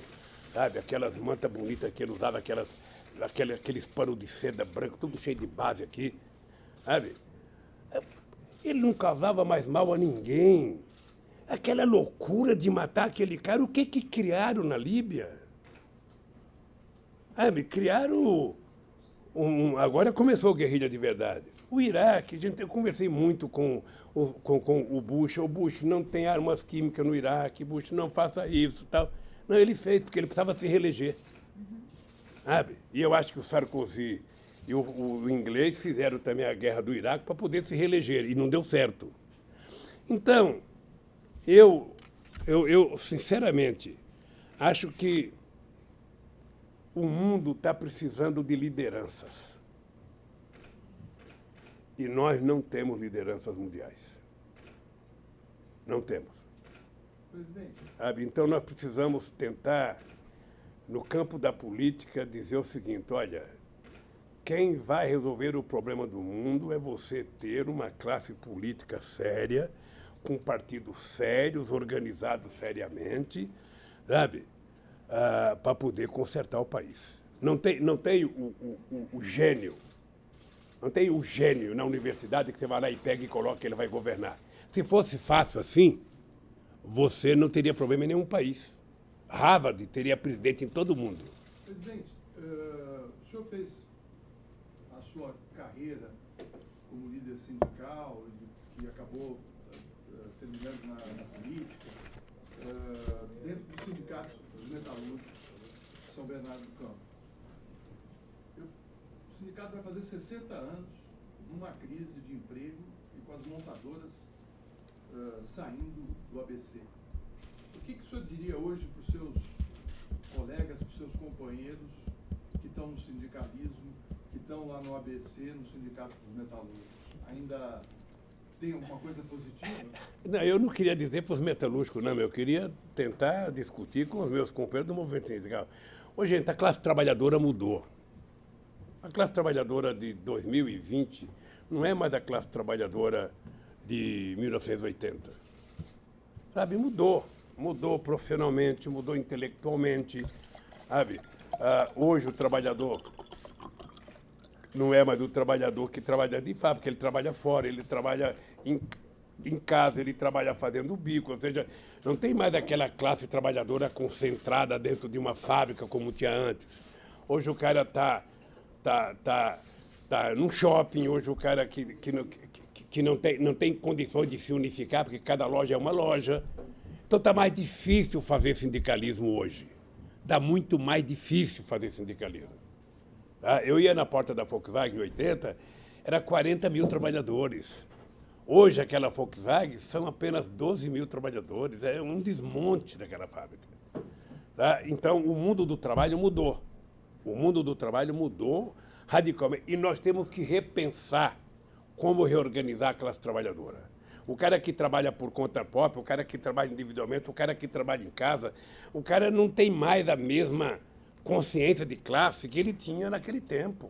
sabe? Aquelas mantas bonitas que ele usava, aqueles panos de seda branco, tudo cheio de base aqui, sabe? Ele não causava mais mal a ninguém. Aquela loucura de matar aquele cara, o que criaram na Líbia? Sabe? Criaram agora começou a guerrilha de verdade. O Iraque, eu conversei muito com o Bush. O Bush não tem armas químicas no Iraque, Bush não faça isso, tal. Não, ele fez, porque ele precisava se reeleger. Sabe? E eu acho que o Sarkozy e o inglês fizeram também a guerra do Iraque para poder se reeleger, e não deu certo. Então, eu sinceramente, acho que o mundo está precisando de lideranças. E nós não temos lideranças mundiais. Não temos. Presidente. Sabe? Então, nós precisamos tentar, no campo da política, dizer o seguinte: olha, quem vai resolver o problema do mundo é você ter uma classe política séria, com partidos sérios, organizados seriamente, sabe? Para poder consertar o país. Não tem o gênio. Não tem o gênio na universidade que você vai lá e pega e coloca que ele vai governar. Se fosse fácil assim, você não teria problema em nenhum país. Harvard teria presidente em todo mundo. Presidente, o senhor fez a sua carreira como líder sindical, que acabou terminando na política, dentro do sindicato dos metalúrgicos de São Bernardo do Campo. O sindicato vai fazer 60 anos numa crise de emprego e com as montadoras saindo do ABC. O que o senhor diria hoje para os seus colegas, para os seus companheiros que estão no sindicalismo, que estão lá no ABC, no Sindicato dos Metalúrgicos? Ainda tem alguma coisa positiva? Não, eu não queria dizer para os metalúrgicos, não, eu queria tentar discutir com os meus companheiros do movimento sindical. Ô, gente, a classe trabalhadora mudou. A classe trabalhadora de 2020 não é mais a classe trabalhadora de 1980. Sabe, mudou. Mudou profissionalmente, mudou intelectualmente, sabe? Hoje o trabalhador não é mais o trabalhador que trabalha de fábrica, ele trabalha fora, ele trabalha em casa, ele trabalha fazendo bico, ou seja, não tem mais aquela classe trabalhadora concentrada dentro de uma fábrica como tinha antes. Hoje o cara tá num shopping, hoje o cara que não tem condições de se unificar, porque cada loja é uma loja. Então está mais difícil fazer sindicalismo hoje. Está muito mais difícil fazer sindicalismo. Tá? Eu ia na porta da Volkswagen em 80, era 40 mil trabalhadores. Hoje aquela Volkswagen são apenas 12 mil trabalhadores. É um desmonte daquela fábrica. Tá? Então o mundo do trabalho mudou. O mundo do trabalho mudou radicalmente. E nós temos que repensar como reorganizar a classe trabalhadora. O cara que trabalha por conta própria, o cara que trabalha individualmente, o cara que trabalha em casa, o cara não tem mais a mesma consciência de classe que ele tinha naquele tempo.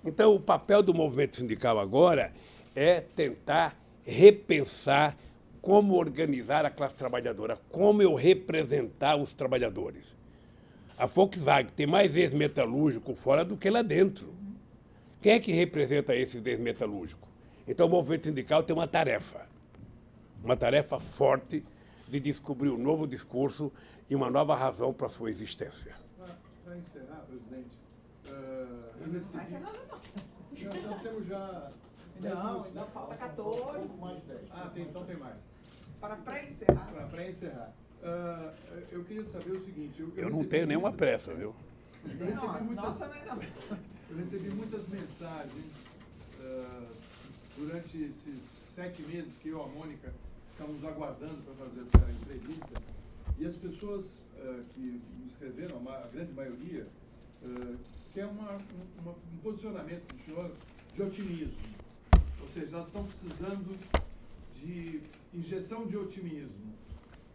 Então, o papel do movimento sindical agora é tentar repensar como organizar a classe trabalhadora, como eu representar os trabalhadores. A Volkswagen tem mais ex-metalúrgico fora do que lá dentro. Quem é que representa esses ex-metalúrgicos? Então, o movimento sindical tem uma tarefa forte de descobrir um novo discurso e uma nova razão para a sua existência. Para encerrar, presidente, eu recebi... Não, temos já... Não, ainda falta 14. Mais 10. Então tem mais. Para pré-encerrar. Para pré-encerrar. Eu queria saber o seguinte... Eu não tenho nenhuma pressa, viu? Eu recebi muitas mensagens durante esses 7 meses que eu e a Mônica estamos aguardando para fazer essa entrevista, E as pessoas que me escreveram, a grande maioria, quer um posicionamento do senhor de otimismo. Ou seja, nós estamos precisando de injeção de otimismo.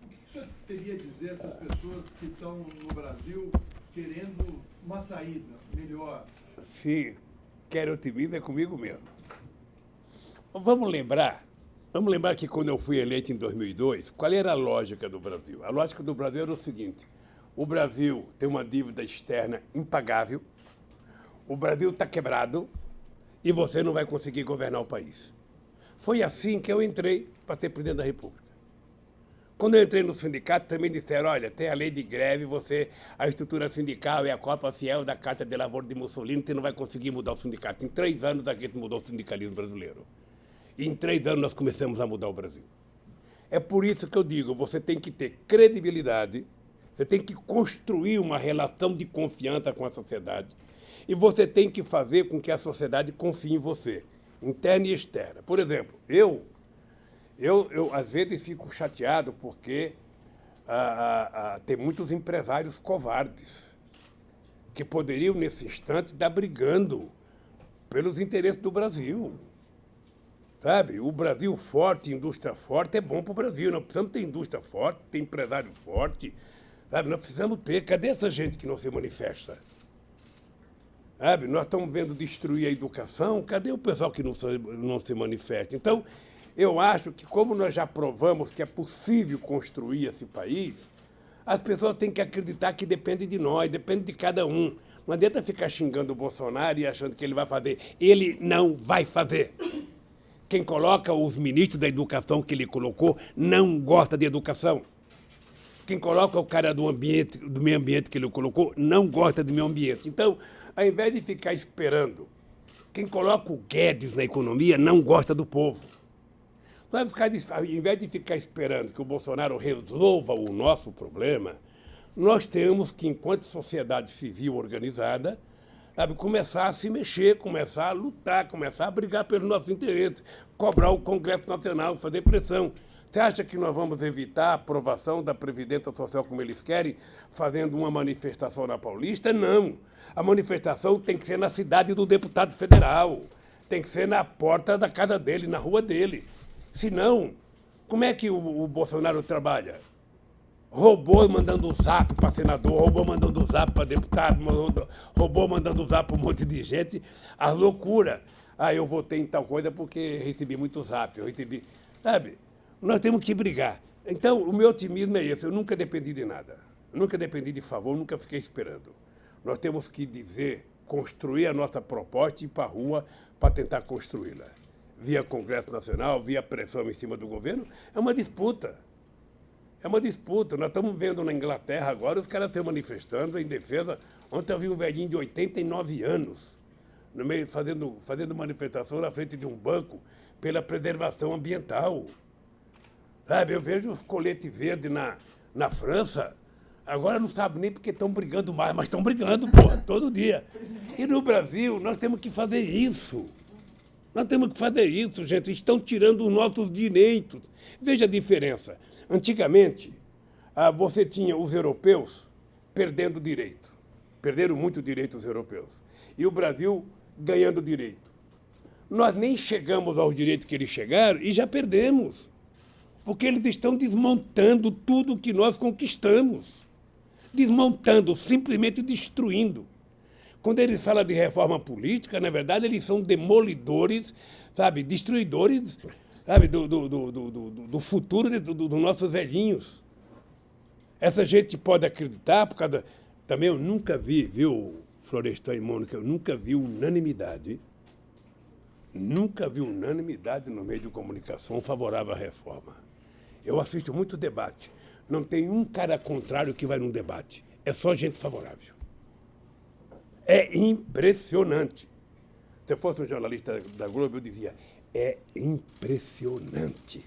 O que o senhor teria a dizer a essas pessoas que estão no Brasil querendo uma saída melhor? Se quer otimismo, é comigo mesmo. Vamos lembrar que quando eu fui eleito em 2002, qual era a lógica do Brasil? A lógica do Brasil era o seguinte: o Brasil tem uma dívida externa impagável, o Brasil está quebrado e você não vai conseguir governar o país. Foi assim que eu entrei para ser presidente da República. Quando eu entrei no sindicato, também disseram: olha, tem a lei de greve, a estrutura sindical é a cópia fiel da Carta de Lavoro de Mussolini, você não vai conseguir mudar o sindicato. Em 3 anos a gente mudou o sindicalismo brasileiro. E em 3 anos nós começamos a mudar o Brasil. É por isso que eu digo, você tem que ter credibilidade, você tem que construir uma relação de confiança com a sociedade e você tem que fazer com que a sociedade confie em você, interna e externa. Por exemplo, eu às vezes fico chateado porque tem muitos empresários covardes que poderiam, nesse instante, estar brigando pelos interesses do Brasil. Sabe? O Brasil forte, indústria forte, é bom para o Brasil. Nós precisamos ter indústria forte, ter empresário forte. Sabe? Nós precisamos ter. Cadê essa gente que não se manifesta? Sabe? Nós estamos vendo destruir a educação. Cadê o pessoal que não se manifesta? Então, eu acho que, como nós já provamos que é possível construir esse país, as pessoas têm que acreditar que depende de nós, depende de cada um. Não adianta ficar xingando o Bolsonaro e achando que ele vai fazer. Ele não vai fazer. Quem coloca os ministros da educação que ele colocou não gosta de educação. Quem coloca o cara do meio ambiente que ele colocou não gosta do meio ambiente. Então, ao invés de ficar esperando, quem coloca o Guedes na economia não gosta do povo. Ao invés de ficar esperando que o Bolsonaro resolva o nosso problema, nós temos que, enquanto sociedade civil organizada, começar a se mexer, começar a lutar, começar a brigar pelos nossos interesses, cobrar o Congresso Nacional, fazer pressão. Você acha que nós vamos evitar a aprovação da Previdência Social como eles querem, fazendo uma manifestação na Paulista? Não. A manifestação tem que ser na cidade do deputado federal, tem que ser na porta da casa dele, na rua dele. Senão, como é que o Bolsonaro trabalha? Robô mandando zap para senador, robô mandando zap para deputado, robô mandando zap para um monte de gente. As loucuras. Eu votei em tal coisa porque recebi muito zap, eu recebi... Sabe? Nós temos que brigar. Então, o meu otimismo é esse. Eu nunca dependi de nada. Eu nunca dependi de favor, nunca fiquei esperando. Nós temos que construir a nossa proposta e ir para a rua para tentar construí-la. Via Congresso Nacional, via pressão em cima do governo, é uma disputa. É uma disputa. Nós estamos vendo na Inglaterra agora os caras se manifestando em defesa. Ontem eu vi um velhinho de 89 anos no meio, fazendo manifestação na frente de um banco pela preservação ambiental. Sabe, eu vejo os coletes verdes na França, agora não sabe nem porque estão brigando mais, mas estão brigando, todo dia. E no Brasil nós temos que fazer isso. Nós temos que fazer isso, gente. Estão tirando os nossos direitos. Veja a diferença. Antigamente, você tinha os europeus perdendo direito. Perderam muito direito os europeus. E o Brasil ganhando direito. Nós nem chegamos aos direitos que eles chegaram e já perdemos. Porque eles estão desmontando tudo que nós conquistamos. Desmontando, simplesmente destruindo. Quando eles falam de reforma política, na verdade, eles são demolidores, sabe, destruidores, sabe, do futuro dos nossos velhinhos. Essa gente pode acreditar, por causa... Também eu nunca vi, viu, Florestan e Mônica, eu nunca vi unanimidade no meio de comunicação favorável à reforma. Eu assisto muito debate. Não tem um cara contrário que vai num debate. É só gente favorável. É impressionante. Se eu fosse um jornalista da Globo, eu dizia, é impressionante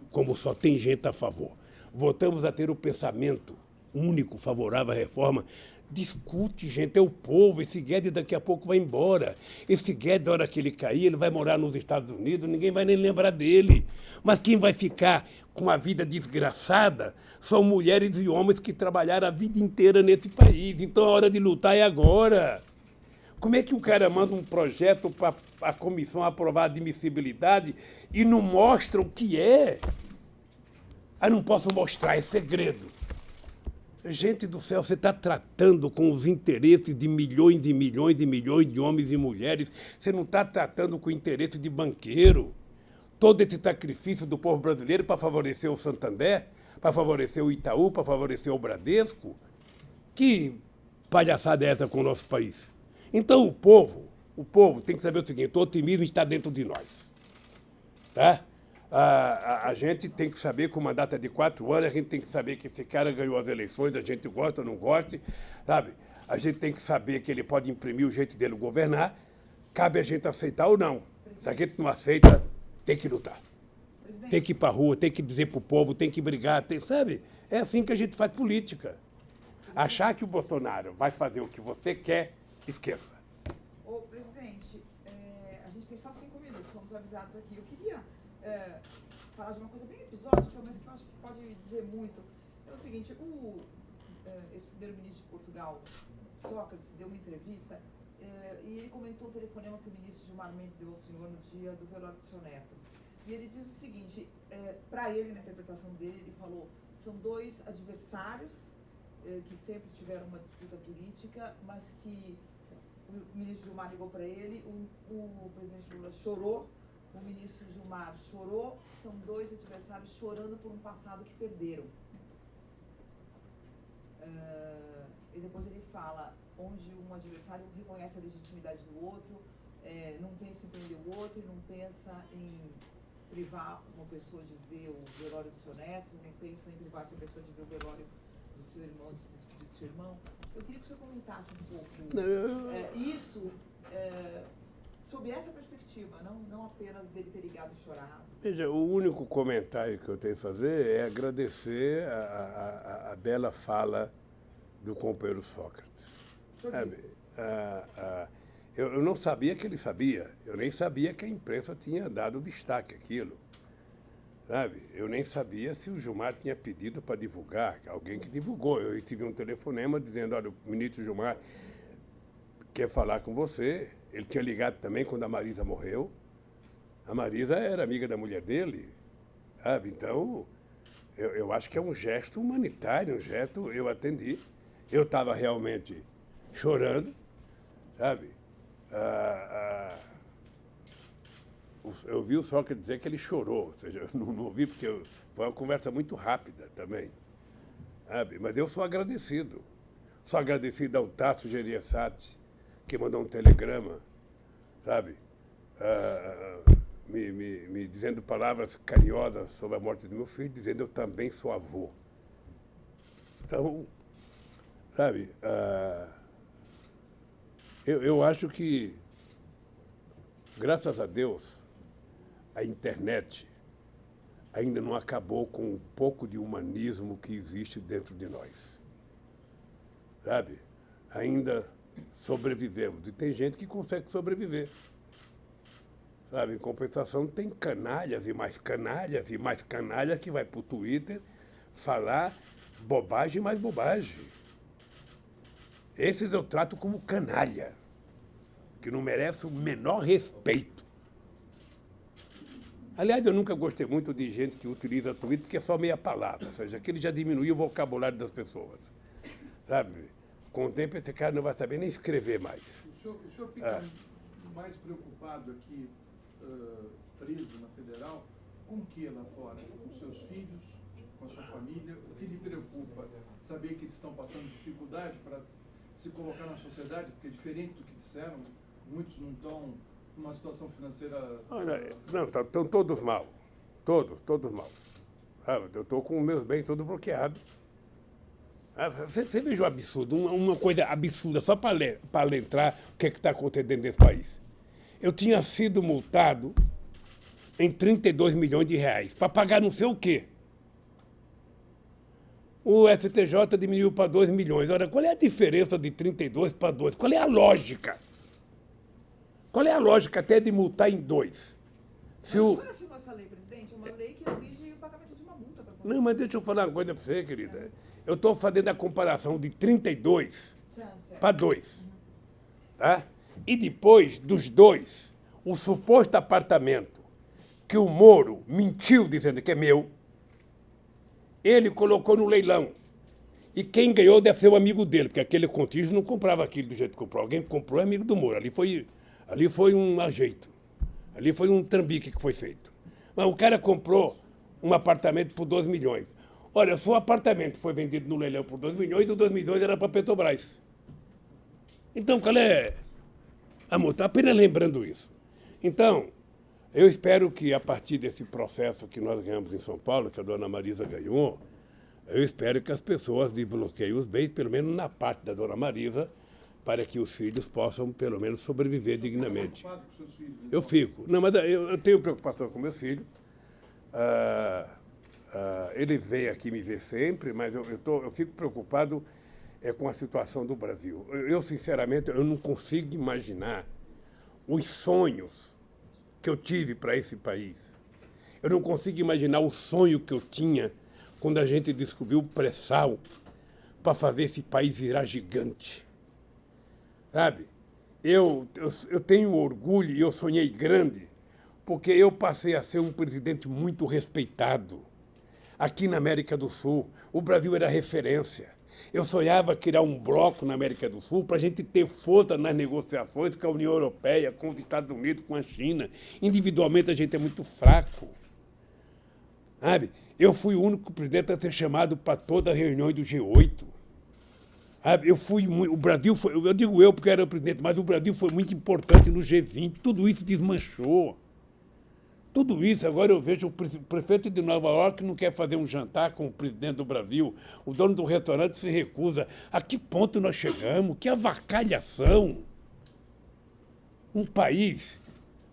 como só tem gente a favor. Voltamos a ter o pensamento único favorável à reforma. Discute, gente, é o povo. Esse Guedes daqui a pouco vai embora. Esse Guedes, na hora que ele cair, ele vai morar nos Estados Unidos, ninguém vai nem lembrar dele. Mas quem vai ficar com a vida desgraçada são mulheres e homens que trabalharam a vida inteira nesse país. Então a hora de lutar é agora. Como é que o cara manda um projeto para a comissão aprovar a admissibilidade e não mostra o que é? Ah, não posso mostrar, é segredo. Gente do céu, você está tratando com os interesses de milhões e milhões e milhões de homens e mulheres. Você não está tratando com o interesse de banqueiro. Todo esse sacrifício do povo brasileiro para favorecer o Santander, para favorecer o Itaú, para favorecer o Bradesco. Que palhaçada é essa com o nosso país? Então o povo tem que saber o seguinte: o otimismo está dentro de nós. Tá? A gente tem que saber que o mandato é de 4 anos, a gente tem que saber que esse cara ganhou as eleições, a gente gosta ou não gosta, sabe? A gente tem que saber que ele pode imprimir o jeito dele governar, cabe a gente aceitar ou não. Se a gente não aceita, tem que lutar. Tem que ir para a rua, tem que dizer para o povo, tem que brigar, sabe? É assim que a gente faz política. Achar que o Bolsonaro vai fazer o que você quer, esqueça. Ô, presidente, a gente tem só 5 minutos, fomos avisados aqui. Eu queria falar de uma coisa bem episódica, mas que eu acho que pode dizer muito. É o seguinte, esse primeiro-ministro de Portugal, Sócrates, deu uma entrevista e ele comentou o telefonema que o ministro Gilmar Mendes deu ao senhor no dia do velório do seu neto. E ele diz o seguinte, para ele, na interpretação dele, ele falou, são 2 adversários que sempre tiveram uma disputa política, mas que o ministro Gilmar ligou para ele, o presidente Lula chorou, o ministro Gilmar chorou, são 2 adversários chorando por um passado que perderam. E depois ele fala, onde um adversário reconhece a legitimidade do outro, não pensa em prender o outro e não pensa em privar uma pessoa de ver o velório do seu neto, não pensa em privar essa pessoa de ver o velório do seu irmão, de se despedir do seu irmão. Eu queria que o senhor comentasse um pouco isso sob essa perspectiva, não apenas dele ter ligado e chorado. Veja, o único comentário que eu tenho a fazer é agradecer a bela fala do companheiro Sócrates. Sabe? Eu não sabia que ele sabia, eu nem sabia que a imprensa tinha dado destaque àquilo. Sabe? Eu nem sabia se o Gilmar tinha pedido para divulgar, alguém que divulgou. Eu recebi um telefonema dizendo, olha, o ministro Gilmar quer falar com você. Ele tinha ligado também quando a Marisa morreu. A Marisa era amiga da mulher dele. Sabe? Então, eu acho que é um gesto humanitário, um gesto, eu atendi. Eu estava realmente chorando, sabe? Eu vi o Sócrates dizer que ele chorou, ou seja, eu não ouvi porque foi uma conversa muito rápida também, sabe? Mas eu sou agradecido. Sou agradecido ao Tasso Gereissati, que mandou um telegrama, sabe? Me dizendo palavras carinhosas sobre a morte do meu filho, dizendo eu também sou avô. Então, sabe, eu acho que, graças a Deus, a internet ainda não acabou com um pouco de humanismo que existe dentro de nós. Sabe? Ainda sobrevivemos. E tem gente que consegue sobreviver. Sabe? Em compensação, tem canalhas e mais canalhas e mais canalhas que vai para o Twitter falar bobagem e mais bobagem. Esses eu trato como canalha, que não merece o menor respeito. Aliás, eu nunca gostei muito de gente que utiliza Twitter, porque é só meia palavra, ou seja, que ele já diminuiu o vocabulário das pessoas. Sabe? Com o tempo, esse cara não vai saber nem escrever mais. O senhor fica mais preocupado aqui, preso na Federal, com o que lá fora? Com os seus filhos, com a sua família? O que lhe preocupa? Saber que eles estão passando dificuldade para se colocar na sociedade? Porque diferente do que disseram, muitos não estão numa situação financeira... Olha, não, estão todos mal. Todos mal. Eu estou com os meus bens todos bloqueados. Você veja o absurdo, uma coisa absurda, só para alentrar o que está acontecendo nesse país. Eu tinha sido multado em 32 milhões de reais para pagar não sei o quê. O STJ diminuiu para 2 milhões. Ora, qual é a diferença de 32 para 2? Qual é a lógica? Qual é a lógica até de multar em 2? Se Mas o... o senhor assinou essa lei, presidente? É uma lei que exige o pagamento de uma multa para Não, mas deixa eu falar uma coisa para você, querida. Eu estou fazendo a comparação de 32 para 2. Tá? E depois dos 2, o suposto apartamento que o Moro mentiu dizendo que é meu, ele colocou no leilão. E quem ganhou deve ser o amigo dele, porque aquele contígio não comprava aquilo do jeito que comprou. Alguém que comprou é amigo do Moro. Ali foi um ajeito. Ali foi um trambique que foi feito. Mas o cara comprou um apartamento por 2 milhões. Olha, se o apartamento foi vendido no leilão por 2 milhões, o 2 milhões era para a Petrobras. Então, qual é a multa? Apenas lembrando isso. Então, eu espero que a partir desse processo que nós ganhamos em São Paulo, que a dona Marisa ganhou, eu espero que as pessoas desbloqueiem os bens, pelo menos na parte da dona Marisa, para que os filhos possam, pelo menos, sobreviver dignamente. Preocupado com seus filhos, Eu fico. Não, mas eu tenho preocupação com meus filhos. Eles vêm aqui me ver sempre, mas eu fico preocupado com a situação do Brasil. Sinceramente, eu não consigo imaginar os sonhos que eu tive para esse país. Eu não consigo imaginar o sonho que eu tinha quando a gente descobriu o pré-sal para fazer esse país virar gigante. Sabe? Eu tenho orgulho e eu sonhei grande, porque eu passei a ser um presidente muito respeitado. Aqui na América do Sul, o Brasil era referência. Eu sonhava criar um bloco na América do Sul para a gente ter força nas negociações com a União Europeia, com os Estados Unidos, com a China. Individualmente a gente é muito fraco. Sabe? Eu fui o único presidente a ser chamado para todas as reuniões do G8. O Brasil foi, eu digo eu porque era o presidente, mas o Brasil foi muito importante no G20. Tudo isso desmanchou. Tudo isso, agora eu vejo o prefeito de Nova York não quer fazer um jantar com o presidente do Brasil, o dono do restaurante se recusa. A que ponto nós chegamos? Que avacalhação! Um país,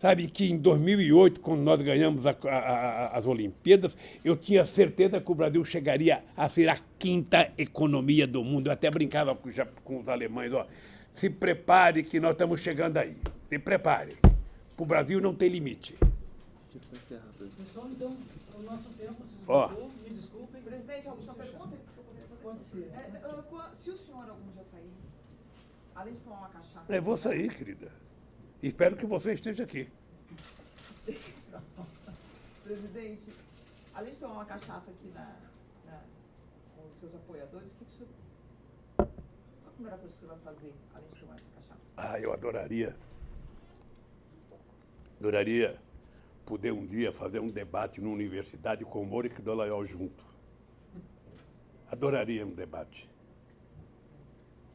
sabe, que em 2008, quando nós ganhamos as Olimpíadas, eu tinha certeza que o Brasil chegaria a ser a 5ª economia do mundo. Eu até brincava com os alemães, ó, se prepare que nós estamos chegando aí. Se prepare. O Brasil não tem limite. Pessoal, então, o nosso tempo se Ó. esgotou, me desculpem. Presidente, alguma pergunta? Pode ser. Se o senhor algum dia sair, além de tomar uma cachaça... Eu vou sair, querida. Espero que você esteja aqui. Presidente, além de tomar uma cachaça aqui com os seus apoiadores, o senhor... Qual a primeira coisa que o senhor vai fazer, além de tomar essa cachaça? Eu adoraria poder um dia fazer um debate numa universidade com o Moro e Dallagnol junto. Adoraria um debate.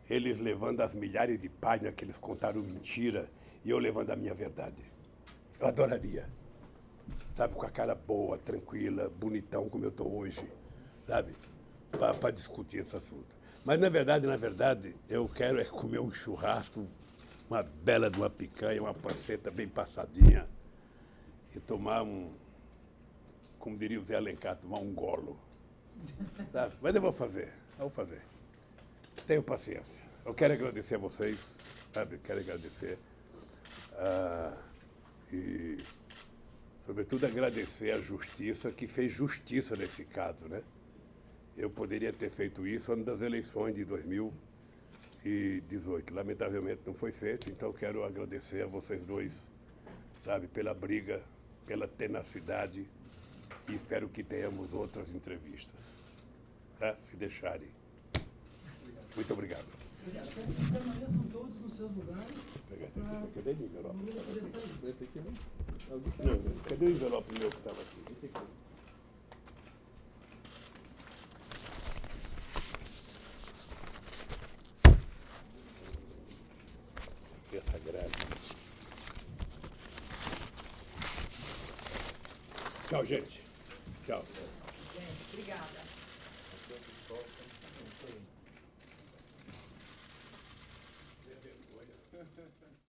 Eles levando as milhares de páginas que eles contaram mentira e eu levando a minha verdade. Eu adoraria. Sabe, com a cara boa, tranquila, bonitão como eu estou hoje, sabe? Para discutir esse assunto. Mas, na verdade, eu quero comer um churrasco, uma bela de uma picanha, uma panceta bem passadinha e tomar como diria o Zé Alencar, tomar um golo. Sabe? Mas eu vou fazer. Tenho paciência. Eu quero agradecer a vocês, sabe? Quero agradecer. E, sobretudo, agradecer à justiça, que fez justiça nesse caso, né? Eu poderia ter feito isso antes das eleições de 2018. Lamentavelmente não foi feito, então quero agradecer a vocês dois, sabe, pela briga, pela tenacidade e espero que tenhamos outras entrevistas, tá? Se deixarem. Muito obrigado. Permaneçam todos nos seus lugares. Cadê o envelope? Lula poder sair. Esse aqui não? Não, cadê o envelope meu que estava aqui? Esse aqui. Essa grade. Tchau, gente. Tchau. Gente, obrigada.